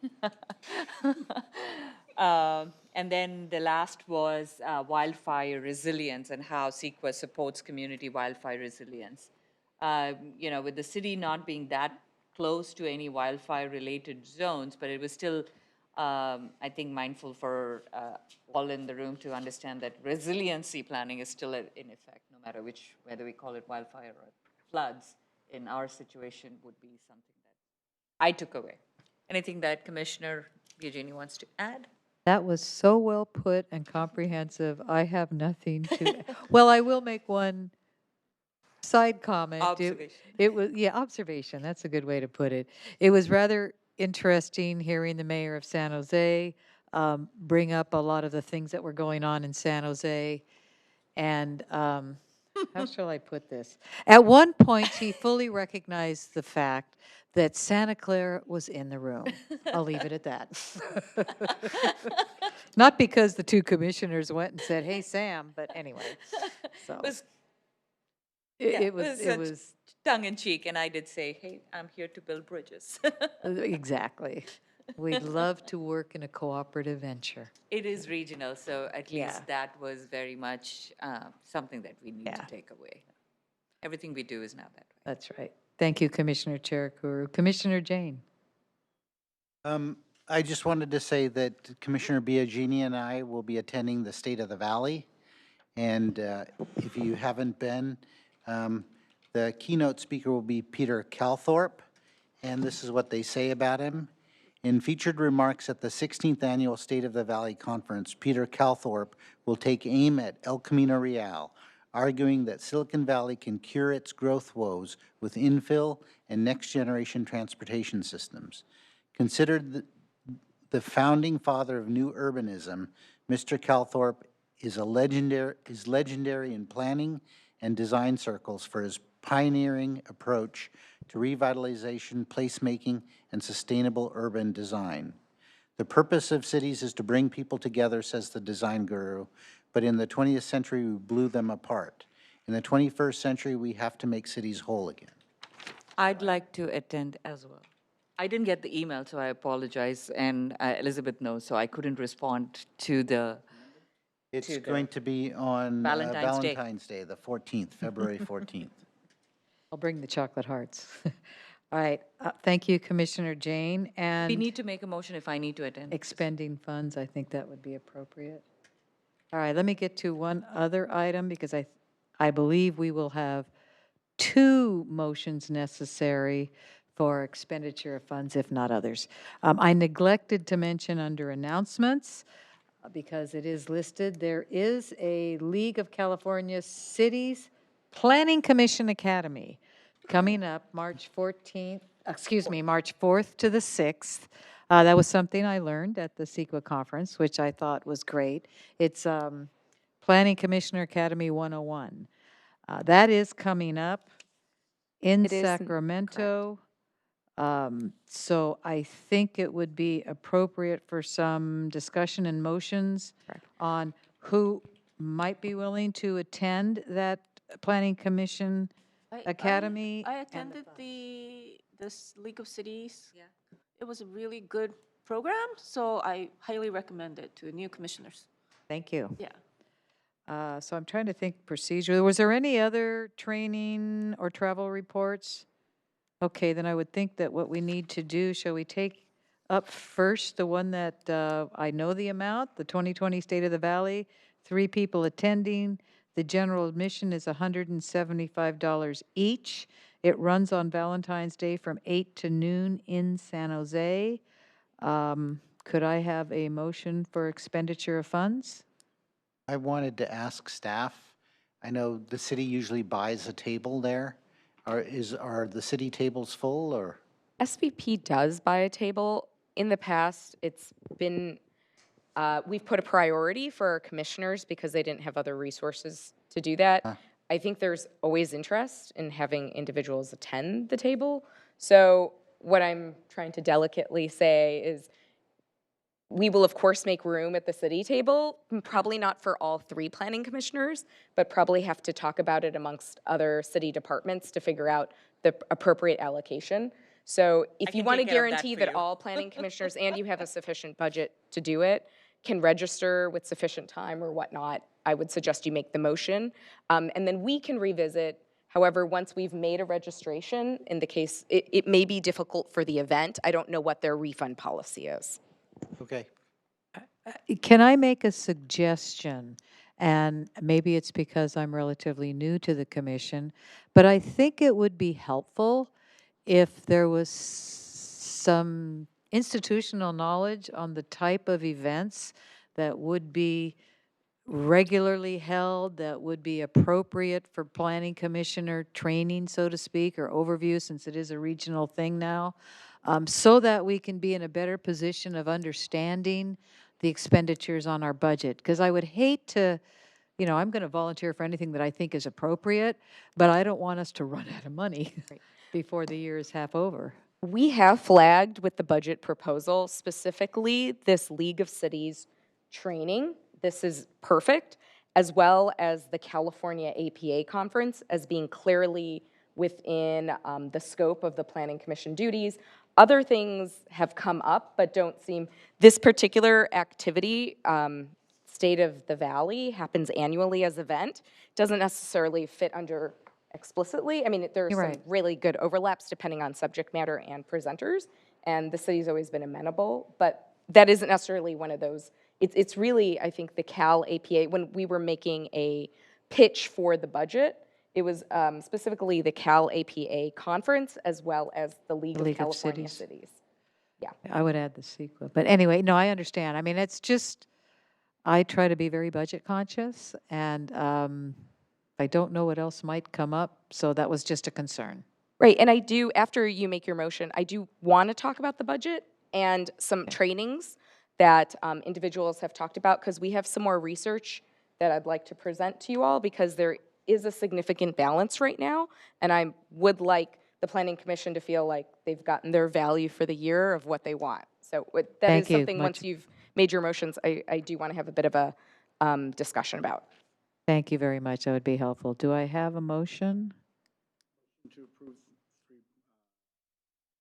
And then the last was wildfire resilience and how CEQA supports community wildfire resilience. With the city not being that close to any wildfire-related zones, but it was still, I think, mindful for all in the room to understand that resiliency planning is still in effect, no matter whether we call it wildfire or floods. In our situation, would be something that I took away. Anything that Commissioner Eugenie wants to add? That was so well put and comprehensive. I have nothing to, well, I will make one side comment. Observation. It was, yeah, observation. That's a good way to put it. It was rather interesting hearing the mayor of San Jose bring up a lot of the things that were going on in San Jose. And how shall I put this? At one point, he fully recognized the fact that Santa Clara was in the room. I'll leave it at that. Not because the two commissioners went and said, "Hey, Sam," but anyway. So it was tongue in cheek, and I did say, "Hey, I'm here to build bridges." exactly. We'd love to work in a cooperative venture. It is regional, so at Yeah. least that was very much something that we need to take away. Everything we do is now that way. That's right. Thank you, Commissioner Cherakuru. Commissioner Jane. I just wanted to say that Commissioner Biagini and I will be attending the State of the Valley. And if you haven't been, the keynote speaker will be Peter Calthorpe. And this is what they say about him. In featured remarks at the 16th Annual State of the Valley Conference, Peter Calthorpe will take aim at El Camino Real, arguing that Silicon Valley can cure its growth woes with infill and next-generation transportation systems. Considered the founding father of new urbanism, Mr. Calthorpe is legendary in planning and design circles for his pioneering approach to revitalization, placemaking, and sustainable urban design. The purpose of cities is to bring people together, says the design guru, but in the 20th century, we blew them apart. In the 21st century, we have to make cities whole again. I'd like to attend as well. I didn't get the email, so I apologize, and Elizabeth knows, so I couldn't respond to the. It's going to be on Valentine's Day, the 14th, February 14th. I'll bring the chocolate hearts. All right, thank you, Commissioner Jane, We and need to make a motion if I need to attend. expending funds, I think that would be appropriate. All right, let me get to one other item, because I believe we will have 2 motions necessary for expenditure of funds, if not others. I neglected to mention under announcements, because it is listed, there is a League of California Cities Planning Commission Academy coming up March 14th, March 4th to the 6th. That was something I learned at the CEQA conference, which I thought was great. It's Planning Commissioner Academy 101. That is coming up in It is, Sacramento. So I think it would be appropriate for some discussion and motions Correct. on who might be willing to attend that Planning Commission Academy. I and the attended funds. this League of Cities. Yeah. It was a really good program, so I highly recommend it to new commissioners. Thank you. Yeah. So I'm trying to think procedure. Was there any other training or travel reports? Okay, then I would think that what we need to do, shall we take up first the one that I know the amount, the 2020 State of the Valley, 3 people attending. The general admission is $175 each. It runs on Valentine's Day from 8 to noon in San Jose. Could I have a motion for expenditure of funds? I wanted to ask staff, I know the city usually buys a table there. Are the city tables full, or? SVP does buy a table. In the past, it's been, we've put a priority for our commissioners because they didn't have other resources to do that. I think there's always interest in having individuals attend the table. So what I'm trying to delicately say is we will, of course, make room at the city table, probably not for all 3 planning commissioners, but probably have to talk about it amongst other city departments to figure out the appropriate allocation. So if you can want to take care of that guarantee for that you. all planning commissioners, and you have a sufficient budget to do it, can register with sufficient time or whatnot, I would suggest you make the motion. And then we can revisit. However, once we've made a registration, in the case, it may be difficult for the event. I don't know what their refund policy is. Okay. Can I make a suggestion? And maybe it's because I'm relatively new to the commission, but I think it would be helpful if there was some institutional knowledge on the type of events that would be regularly held, that would be appropriate for planning commissioner training, so to speak, or overview, since it is a regional thing now, so that we can be in a better position of understanding the expenditures on our budget. Because I would hate to, I'm going to volunteer for anything that I think is appropriate, but I don't want us to run out of money before the year is half over. We have flagged with the budget proposal specifically this League of Cities training. This is perfect, as well as the California APA conference as being clearly within the scope of the Planning Commission duties. Other things have come up, but don't seem, this particular activity, State of the Valley, happens annually as an event, doesn't necessarily fit under explicitly. I mean, there are You're some right. really good overlaps depending on subject matter and presenters, and the city's always been amenable, but that isn't necessarily one of those. It's really, I think, the Cal APA, when we were making a pitch for the budget, it was specifically the Cal APA conference as well as the League of California Cities. Yeah. I would add the CEQA. But anyway, no, I understand. I mean, it's just, I try to be very budget conscious, and I don't know what else might come up, so that was just a concern. Right, and I do, after you make your motion, I do want to talk about the budget and some trainings that individuals have talked about, because we have some more research that I'd like to present to you all, because there is a significant balance right now, and I would like the Planning Commission to feel like they've gotten their value for the year of what they want. So that Thank is you. something, once you've made your motions, I do want to have a bit of a discussion about. Thank you very much. That would be helpful. Do I have a motion? To approve 3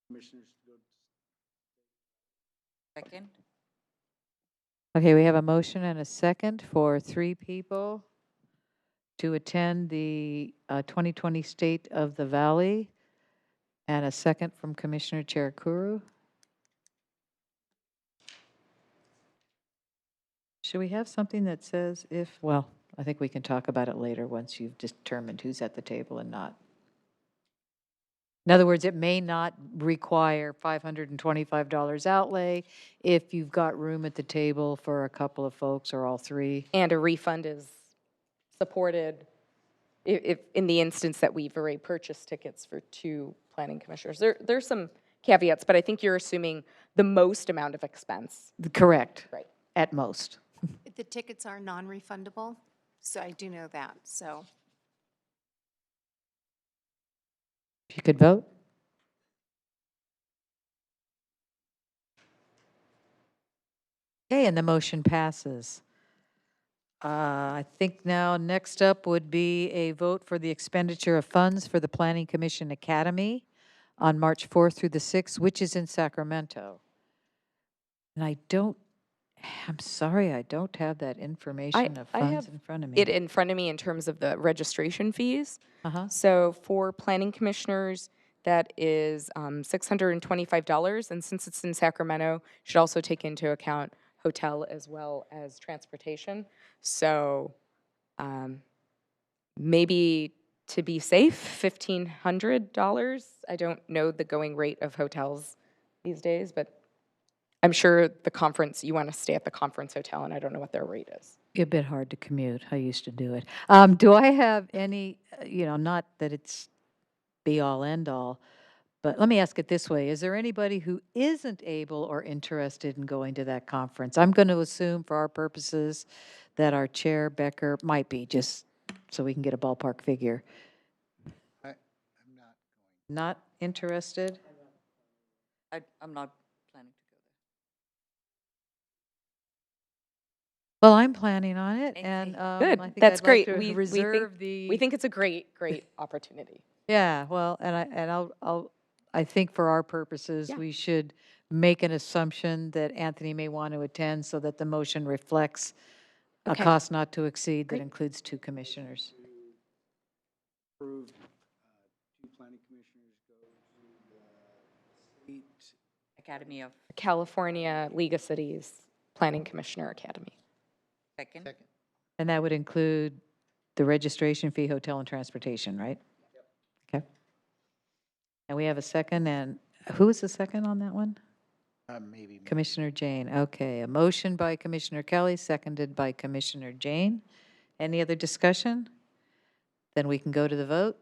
commissioners to go. Second? Okay, we have a motion and a second for 3 people to attend the 2020 State of the Valley. And a second from Commissioner Cherukuru. Should we have something that says if, well, I think we can talk about it later once you've determined who's at the table and not. In other words, it may not require $525 outlay if you've got room at the table for a couple of folks or all three. And a refund is supported if, in the instance that we've already purchased tickets for 2 planning commissioners. There's some caveats, but I think you're assuming the most amount of expense. Correct. Right. At most. The tickets are non-refundable, so I do know that, so. If you could vote. Okay, and the motion passes. I think now next up would be a vote for the expenditure of funds for the Planning Commission Academy on March 4th through the 6th, which is in Sacramento. And I'm sorry, I don't have that information of I funds have in front of me. it in front of me in terms of the registration fees. Uh-huh. So for planning commissioners, that is $625. And since it's in Sacramento, should also take into account hotel as well as transportation. So maybe to be safe, $1,500. I don't know the going rate of hotels these days, but I'm sure the conference, you want to stay at the conference hotel, and I don't know what their rate is. A bit hard to commute. I used to do it. Do I have any, not that it's be all end all, but let me ask it this way. Is there anybody who isn't able or interested in going to that conference? I'm going to assume for our purposes that our chair, Becker, might be, just so we can get a ballpark figure. I'm not Not interested? I'm not planning to go Well, I'm planning on it, Okay. and Good, I think that's I'd like great. to We reserve think, the. we think it's a great opportunity. Yeah, well, I think for our purposes, Yeah. we should make an assumption that Anthony may want to attend so that the motion reflects a Okay. cost not to exceed that Great. includes 2 commissioners. Approve, 2 planning commissioners go to the state. Academy of California League of Cities Planning Commissioner Academy. Second. And that would include the registration fee, hotel, and transportation, right? Okay. And we have a second, and who is the second on that one? maybe. Commissioner Jane. Okay, a motion by Commissioner Kelly, seconded by Commissioner Jane. Any other discussion? Then we can go to the vote.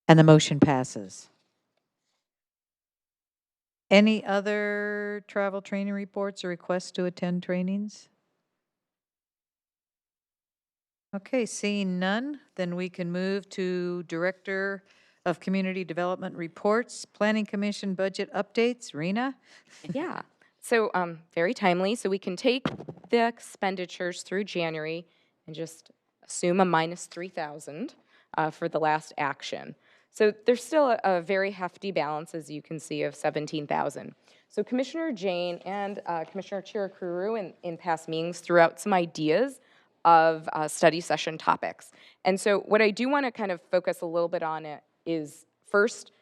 And the motion passes. Any other travel training reports or requests to attend trainings? Okay, seeing none, then we can move to Director of Community Development Reports, Planning Commission budget updates. Rena? Yeah, so very timely. So we can take the expenditures through January and just assume a minus 3,000 for the last action. So there's still a very hefty balance, as you can see, of 17,000. So Commissioner Jane and Commissioner Chirukuru in past meetings threw out some ideas of study session topics. And so what I do want to kind of focus a little bit on it is first,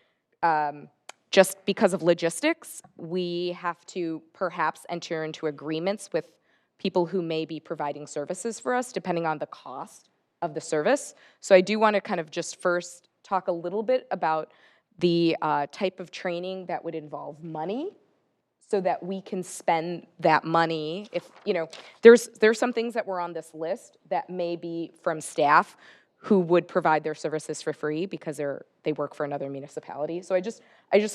just because of logistics, we have to perhaps enter into agreements with people who may be providing services for us, depending on the cost of the service. So I do want to kind of just first talk a little bit about the type of training that would involve money, so that we can spend that money. If, there's some things that were on this list that may be from staff who would provide their services for free because they work for another municipality. So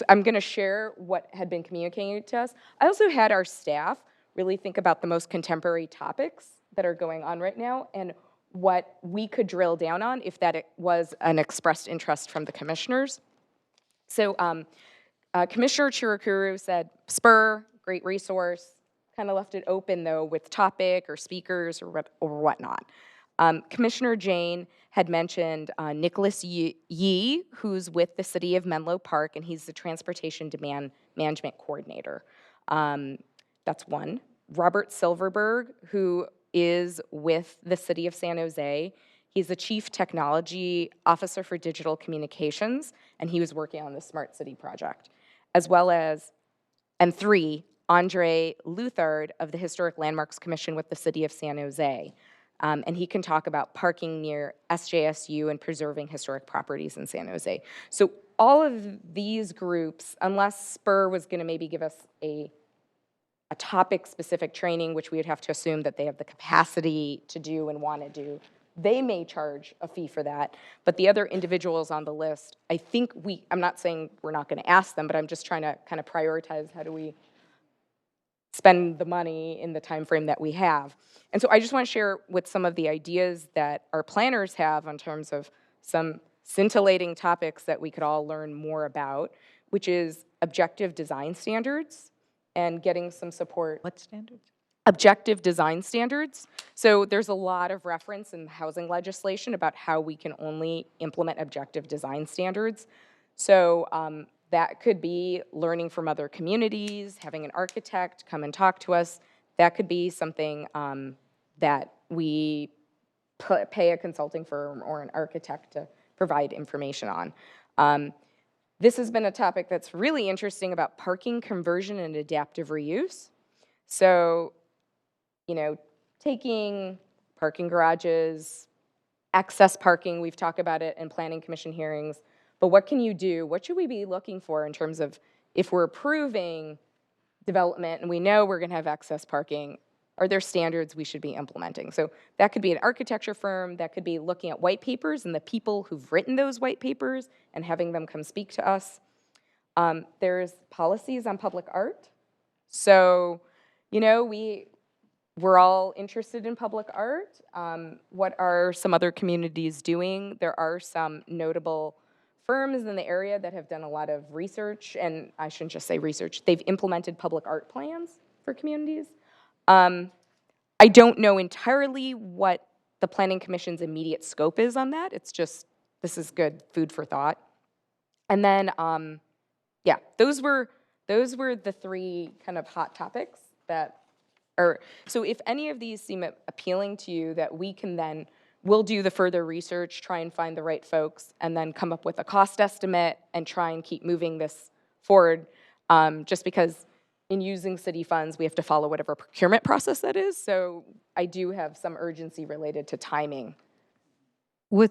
I'm gonna share what had been communicated to us. I also had our staff really think about the most contemporary topics that are going on right now and what we could drill down on if that was an expressed interest from the commissioners. So Commissioner Chirukuru said, Spur, great resource, kind of left it open though with topic or speakers or whatnot. Commissioner Jane had mentioned Nicholas Yee, who's with the City of Menlo Park, and he's the Transportation Demand Management Coordinator. That's one. Robert Silverberg, who is with the City of San Jose. He's the Chief Technology Officer for Digital Communications, and he was working on the Smart City project. As well as, and three, Andre Luthard of the Historic Landmarks Commission with the City of San Jose. And he can talk about parking near SJSU and preserving historic properties in San Jose. So all of these groups, unless Spur was going to maybe give us a topic-specific training, which we would have to assume that they have the capacity to do and want to do, they may charge a fee for that. But the other individuals on the list, I think I'm not saying we're not going to ask them, but I'm just trying to kind of prioritize how do we spend the money in the time frame that we have. And so I just want to share with some of the ideas that our planners have in terms of some scintillating topics that we could all learn more about, which is objective design standards and getting some support. What standards? Objective design standards. So there's a lot of reference in housing legislation about how we can only implement objective design standards. So that could be learning from other communities, having an architect come and talk to us. That could be something that we pay a consulting firm or an architect to provide information on. This has been a topic that's really interesting about parking conversion and adaptive reuse. So, taking parking garages, excess parking, we've talked about it in planning commission hearings, but what can you do? What should we be looking for in terms of if we're approving development and we know we're going to have excess parking, are there standards we should be implementing? So that could be an architecture firm, that could be looking at white papers and the people who've written those white papers and having them come speak to us. There's policies on public art. So, we're all interested in public art. What are some other communities doing? There are some notable firms in the area that have done a lot of research, and I shouldn't just say research, they've implemented public art plans for communities. I don't know entirely what the Planning Commission's immediate scope is on that. It's just, this is good food for thought. And then, yeah, those were the three kind of hot topics that are, so if any of these seem appealing to you, that we can then, we'll do the further research, try and find the right folks, and then come up with a cost estimate and try and keep moving this forward, just because in using city funds, we have to follow whatever procurement process that is. So I do have some urgency related to timing. Well,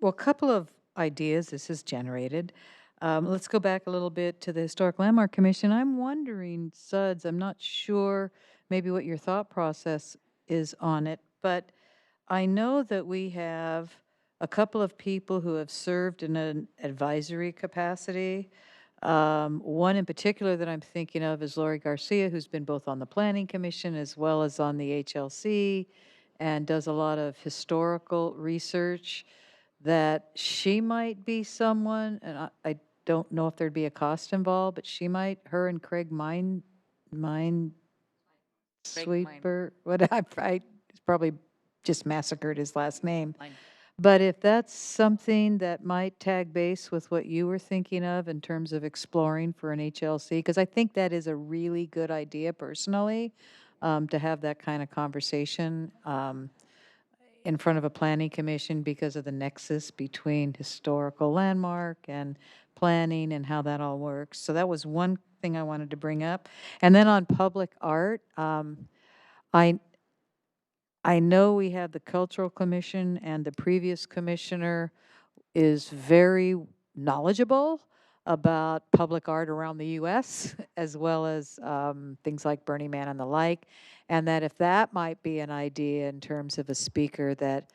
a couple of ideas this has generated. Let's go back a little bit to the Historic Landmark Commission. I'm wondering, Suds, I'm not sure maybe what your thought process is on it, but I know that we have a couple of people who have served in an advisory capacity. One in particular that I'm thinking of is Lori Garcia, who's been both on the Planning Commission as well as on the HLC and does a lot of historical research, that she might be someone, and I don't know if there'd be a cost involved, but she might, her and Craig Sweeper, what I probably just massacred his last name. But if that's something that might tag base with what you were thinking of in terms of exploring for an HLC, because I think that is a really good idea personally, to have that kind of conversation in front of a planning commission because of the nexus between historical landmark and planning and how that all works. So that was one thing I wanted to bring up. And then on public art, I know we have the Cultural Commission, and the previous commissioner is very knowledgeable about public art around the U.S., as well as things like Burning Man and the like, and that if that might be an idea in terms of a speaker that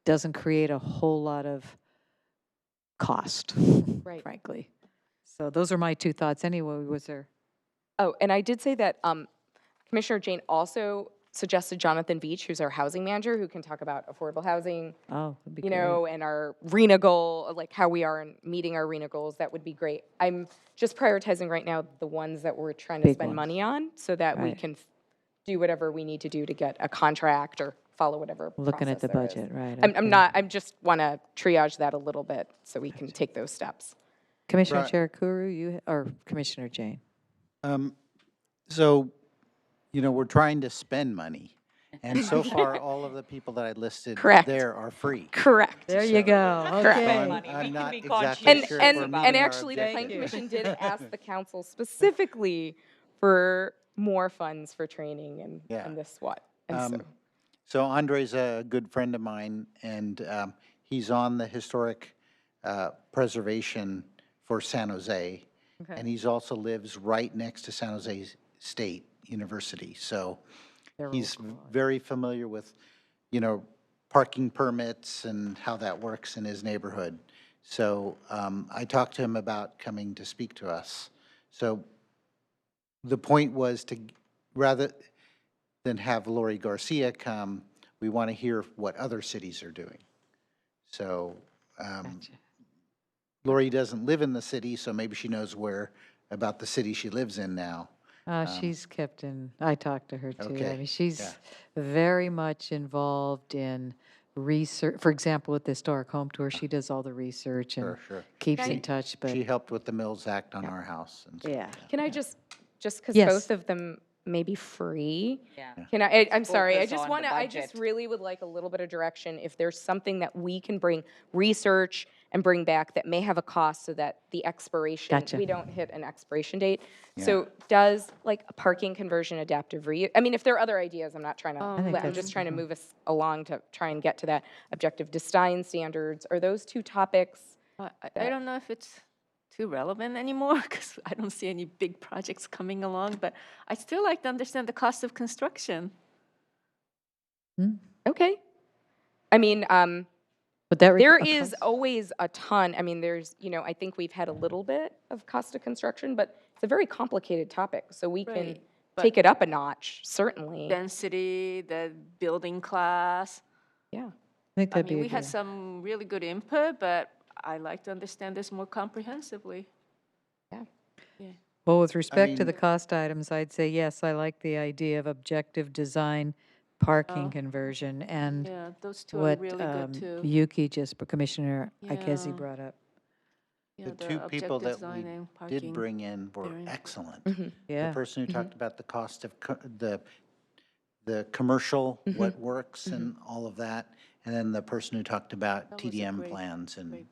doesn't create a whole lot of cost, Right. frankly. So those are my two thoughts. Anyway, was there? Oh, and I did say that Commissioner Jane also suggested Jonathan Beach, who's our housing manager, who can talk about affordable housing, Oh, that'd be you great. know, and our RENA goal, like how we are in meeting our RENA goals. That would be great. I'm just prioritizing right now the ones that we're trying to Big spend ones. money on so that we Right. can do whatever we need to do to get a contract or follow whatever Looking at process the there is. budget, right, I'm okay. not, I'm just want to triage that a little bit so we can take those steps. Commissioner Right. Cherakuru, or Commissioner Jane? So You know, we're trying to spend money. And so far, all of the people that I listed Correct. there are free. Correct. There you go, So okay. I'm not be exactly conscious. sure if we're And meeting our actually, the Plan objective. Commission did ask the council specifically for more funds for training Yeah. and this what. And so, So Andre's a good friend of mine, and he's on the historic preservation for San Jose. And he's also lives right next to San Jose State University. So he's very familiar with, you know, parking permits and how that works in his neighborhood. So I talked to him about coming to speak to us. So the point was to, rather than have Lori Garcia come, we want to hear what other cities are doing. So Lori doesn't live in the city, so maybe she knows where, about the city she lives in now. She's kept in, I talked to her too. I Okay, mean, she's yeah. very much involved in research. For example, with the Historic Home Tour, she does all the research and Sure. keeps in touch, but She helped with the Mills Act on our house. And stuff. yeah. can I just because Yes. both of them may be free? Yeah. Can I'm sorry, I Focus just on want the to, I just budget. really would like a little bit of direction. If there's something that we can bring research and bring back that may have a cost so that the expiration, Gotcha. we don't hit an expiration date. So does like a parking conversion adaptive reuse, I mean, if there are other ideas, I'm not trying to, I'm just trying to move us along to try and get to that objective design standards. Are those two topics? I don't know if it's too relevant anymore because I don't see any big projects coming along, but I still like to understand the cost of construction. Okay. I mean, But that there is always a ton, I mean, there's, I think we've had a little bit of cost of construction, but it's a very complicated topic, so we can Right, but- take it up a notch, certainly. Density, the building class. Yeah. I think I that'd be mean, a we had good. some really good input, but I like to understand this more comprehensively. Well, with respect to mean- the cost items, I'd say, yes, I like the idea of objective design, parking Oh. conversion, and Yeah, those two are what really good too. Yuki Commissioner Ikezi Yeah. brought up. Yeah, The two people objective that design we and did parking. bring in were very important. excellent. Yeah. The person who talked about the cost of the commercial, what works and all of that, and then the person who talked about That was a TDM great- plans and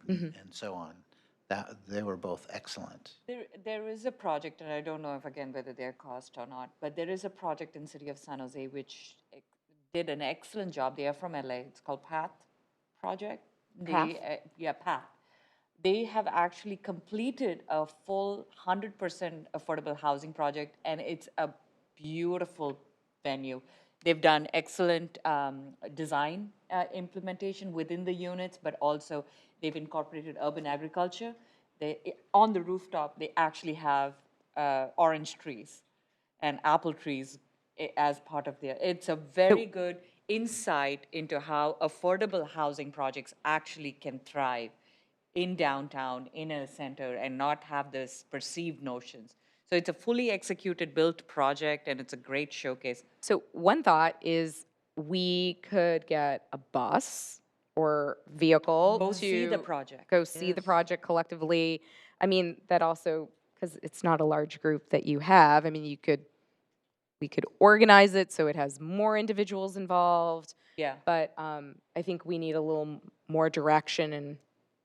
so on. That, they were both excellent. There is a project, and I don't know if again whether they're cost or not, but there is a project in City of San Jose which did an excellent job. They are from LA. It's called PATH Project. PATH? Yeah, PATH. They have actually completed a full 100% affordable housing project, and it's a beautiful venue. They've done excellent design implementation within the units, but also they've incorporated urban agriculture. On the rooftop, they actually have orange trees and apple trees as part of their, it's a very good insight into how affordable housing projects actually can thrive in downtown, in a center, and not have this perceived notions. So it's a fully executed, built project, and it's a great showcase. So one thought is we could get a bus or vehicle Go to see the project. Go see the project collectively. I mean, that also, because it's not a large group that you have, I mean, we could organize it so it has more individuals involved. Yeah. But I think we need a little more direction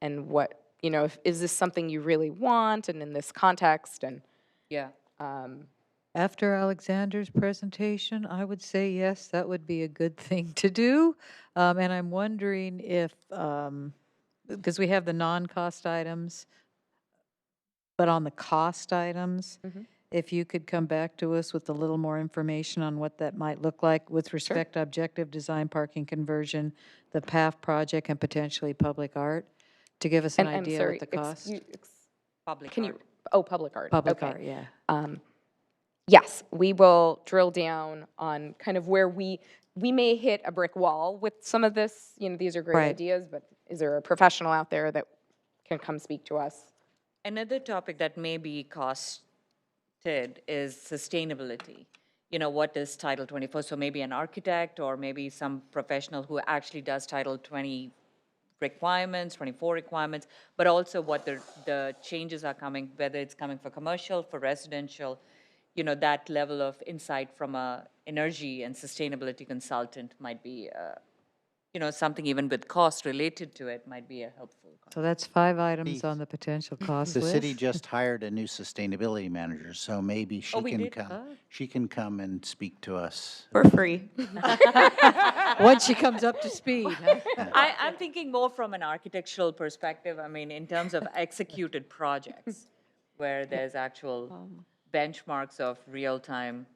and what, is this something you really want and in this context and. Yeah. After Alexander's presentation, I would say yes, that would be a good thing to do. And I'm wondering if, because we have the non-cost items, but on the cost items, if you could come back to us with a little more information on what that might look like with respect to objective design, parking conversion, the PAF project, and potentially public art, to give us an And I'm idea sorry, what the cost. Public Can art. public art. Public okay. art, yeah. Yes, we will drill down on kind of where we may hit a brick wall with some of this. These are great Right. ideas, but is there a professional out there that can come speak to us? Another topic that may be costed is sustainability. What is Title 24? So maybe an architect or maybe some professional who actually does Title 20 requirements, 24 requirements, but also what the changes are coming, whether it's coming for commercial, for residential, that level of insight from a energy and sustainability consultant might be, something even with cost related to it might be a helpful. So that's 5 items on the potential cost The list. city just hired a new sustainability manager, so maybe she we can did? come. Oh. She can come and speak to us. For free. Once she comes up to speed, huh? I'm thinking more from an architectural perspective. I mean, in terms of executed projects, where there's actual benchmarks of real-time,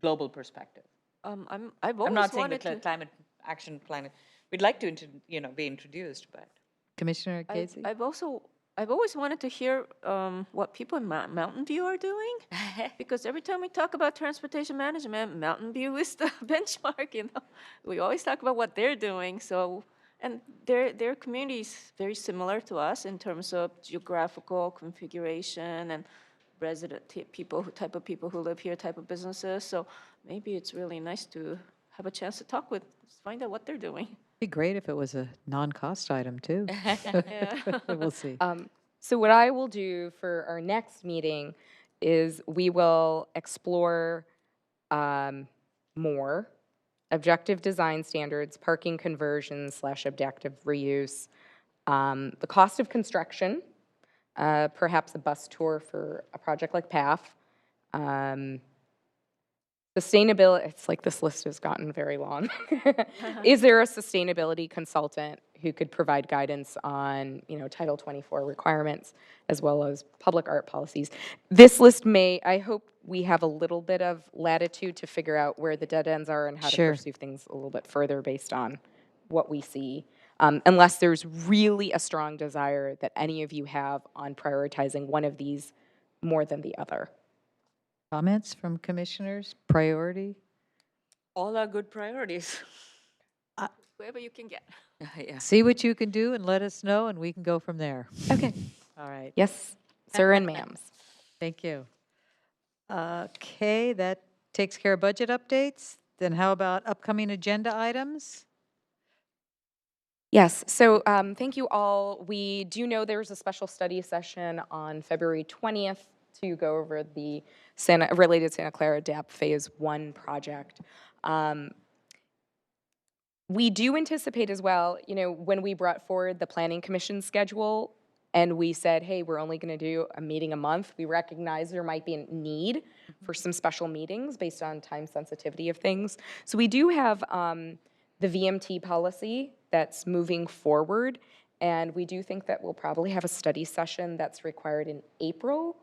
global perspective. I've I'm not always saying the wanted to. climate action plan, we'd like to, be introduced, but. Commissioner Casey? I've always wanted to hear what people in Mountain View are doing, because every time we talk about transportation management, Mountain View is the benchmark. We always talk about what they're doing. So, and their community is very similar to us in terms of geographical configuration and type of people who live here, type of businesses. So maybe it's really nice to have a chance to find out what they're doing. Be great if it was a non-cost item, too. We'll see. So what I will do for our next meeting is we will explore more objective design standards, parking conversions / objective reuse, the cost of construction, perhaps a bus tour for a project like PAF, sustainability. It's like this list has gotten very long. Is there a sustainability consultant who could provide guidance on, Title 24 requirements as well as public art policies? This list I hope we have a little bit of latitude to figure out where the dead ends are and how to pursue things a little bit further based on what we see. Unless there's really a strong desire that any of you have on prioritizing one of these more than the other. Comments from commissioners? Priority? All are good priorities. Whoever you can get. Yeah. See what you can do and let us know, and we can go from there. Okay. All right. Yes, sir and ma'ams. Thank you. Okay, that takes care of budget updates. Then how about upcoming agenda items? Yes, so thank you all. We do know there's a special study session on February 20th to go over the related Santa Clara DAP Phase 1 project. We do anticipate as well, when we brought forward the Planning Commission schedule and we said, hey, we're only going to do a meeting a month, we recognize there might be a need for some special meetings based on time sensitivity of things. So we do have the VMT policy that's moving forward, and we do think that we'll probably have a study session that's required in April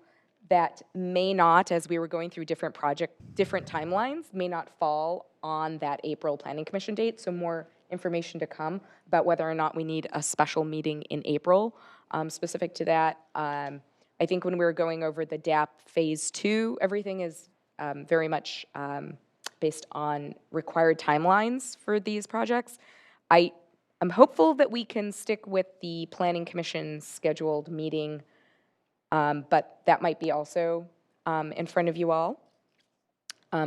that may not, as we were going through different timelines, may not fall on that April Planning Commission date. So more information to come about whether or not we need a special meeting in April. Specific to that, I think when we were going over the DAP Phase 2, everything is very much based on required timelines for these projects. I'm hopeful that we can stick with the Planning Commission's scheduled meeting, but that might be also in front of you all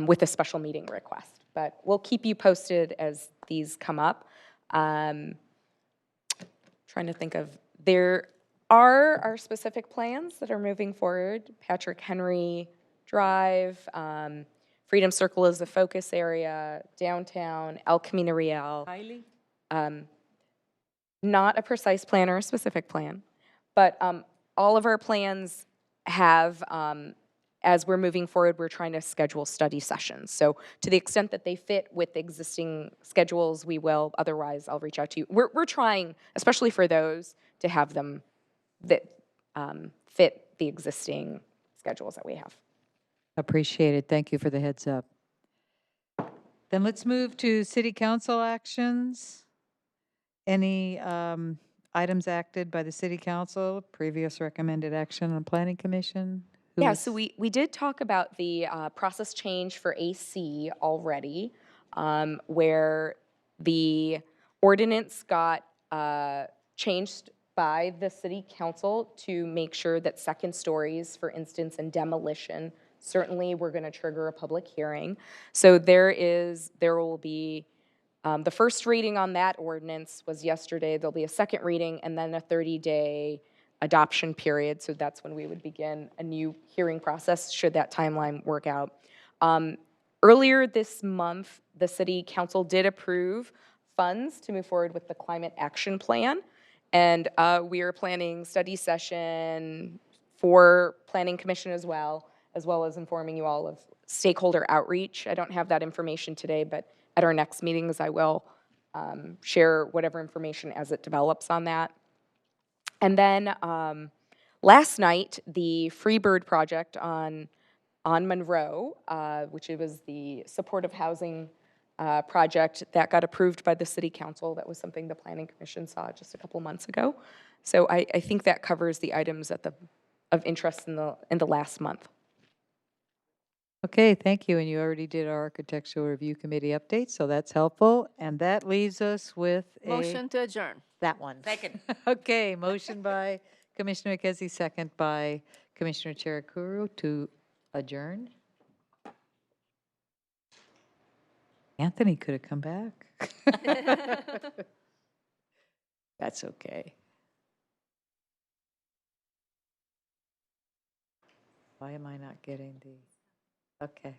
with a special meeting request. But we'll keep you posted as these come up. Trying to think of, there are our specific plans that are moving forward. Patrick Henry Drive, Freedom Circle is the focus area, downtown, El Camino Real. Kylie? Not a precise plan or a specific plan, but all of our plans have, as we're moving forward, we're trying to schedule study sessions. So to the extent that they fit with existing schedules, we will. Otherwise, I'll reach out to you. We're trying, especially for those, to have them that fit the existing schedules that we have. Appreciate it. Thank you for the heads up. Then let's move to city council actions. Any items acted by the city council, previous recommended action on planning commission? Yeah, so we did talk about the process change for AC already, where the ordinance got changed by the city council to make sure that second stories, for instance, and demolition, certainly we're going to trigger a public hearing. So there will be, the first reading on that ordinance was yesterday. There'll be a second reading and then a 30-day adoption period, so that's when we would begin a new hearing process, should that timeline work out. Earlier this month, the city council did approve funds to move forward with the climate action plan, and we are planning study session for planning commission as well as informing you all of stakeholder outreach. I don't have that information today, but at our next meetings, I will share whatever information as it develops on that. And then last night, the Freebird project on Monroe, which it was the supportive housing project that got approved by the city council. That was something the planning commission saw just a couple months ago. So I think that covers the items of interest in the last month. Okay, thank you. And you already did our Architectural Review Committee update, so that's helpful. And that leaves us with Motion to adjourn. that one. Second. Okay, motion by Commissioner McKenzie, second by Commissioner Cherakuru to adjourn. Anthony could have come back. That's okay. Why am I not getting the, okay.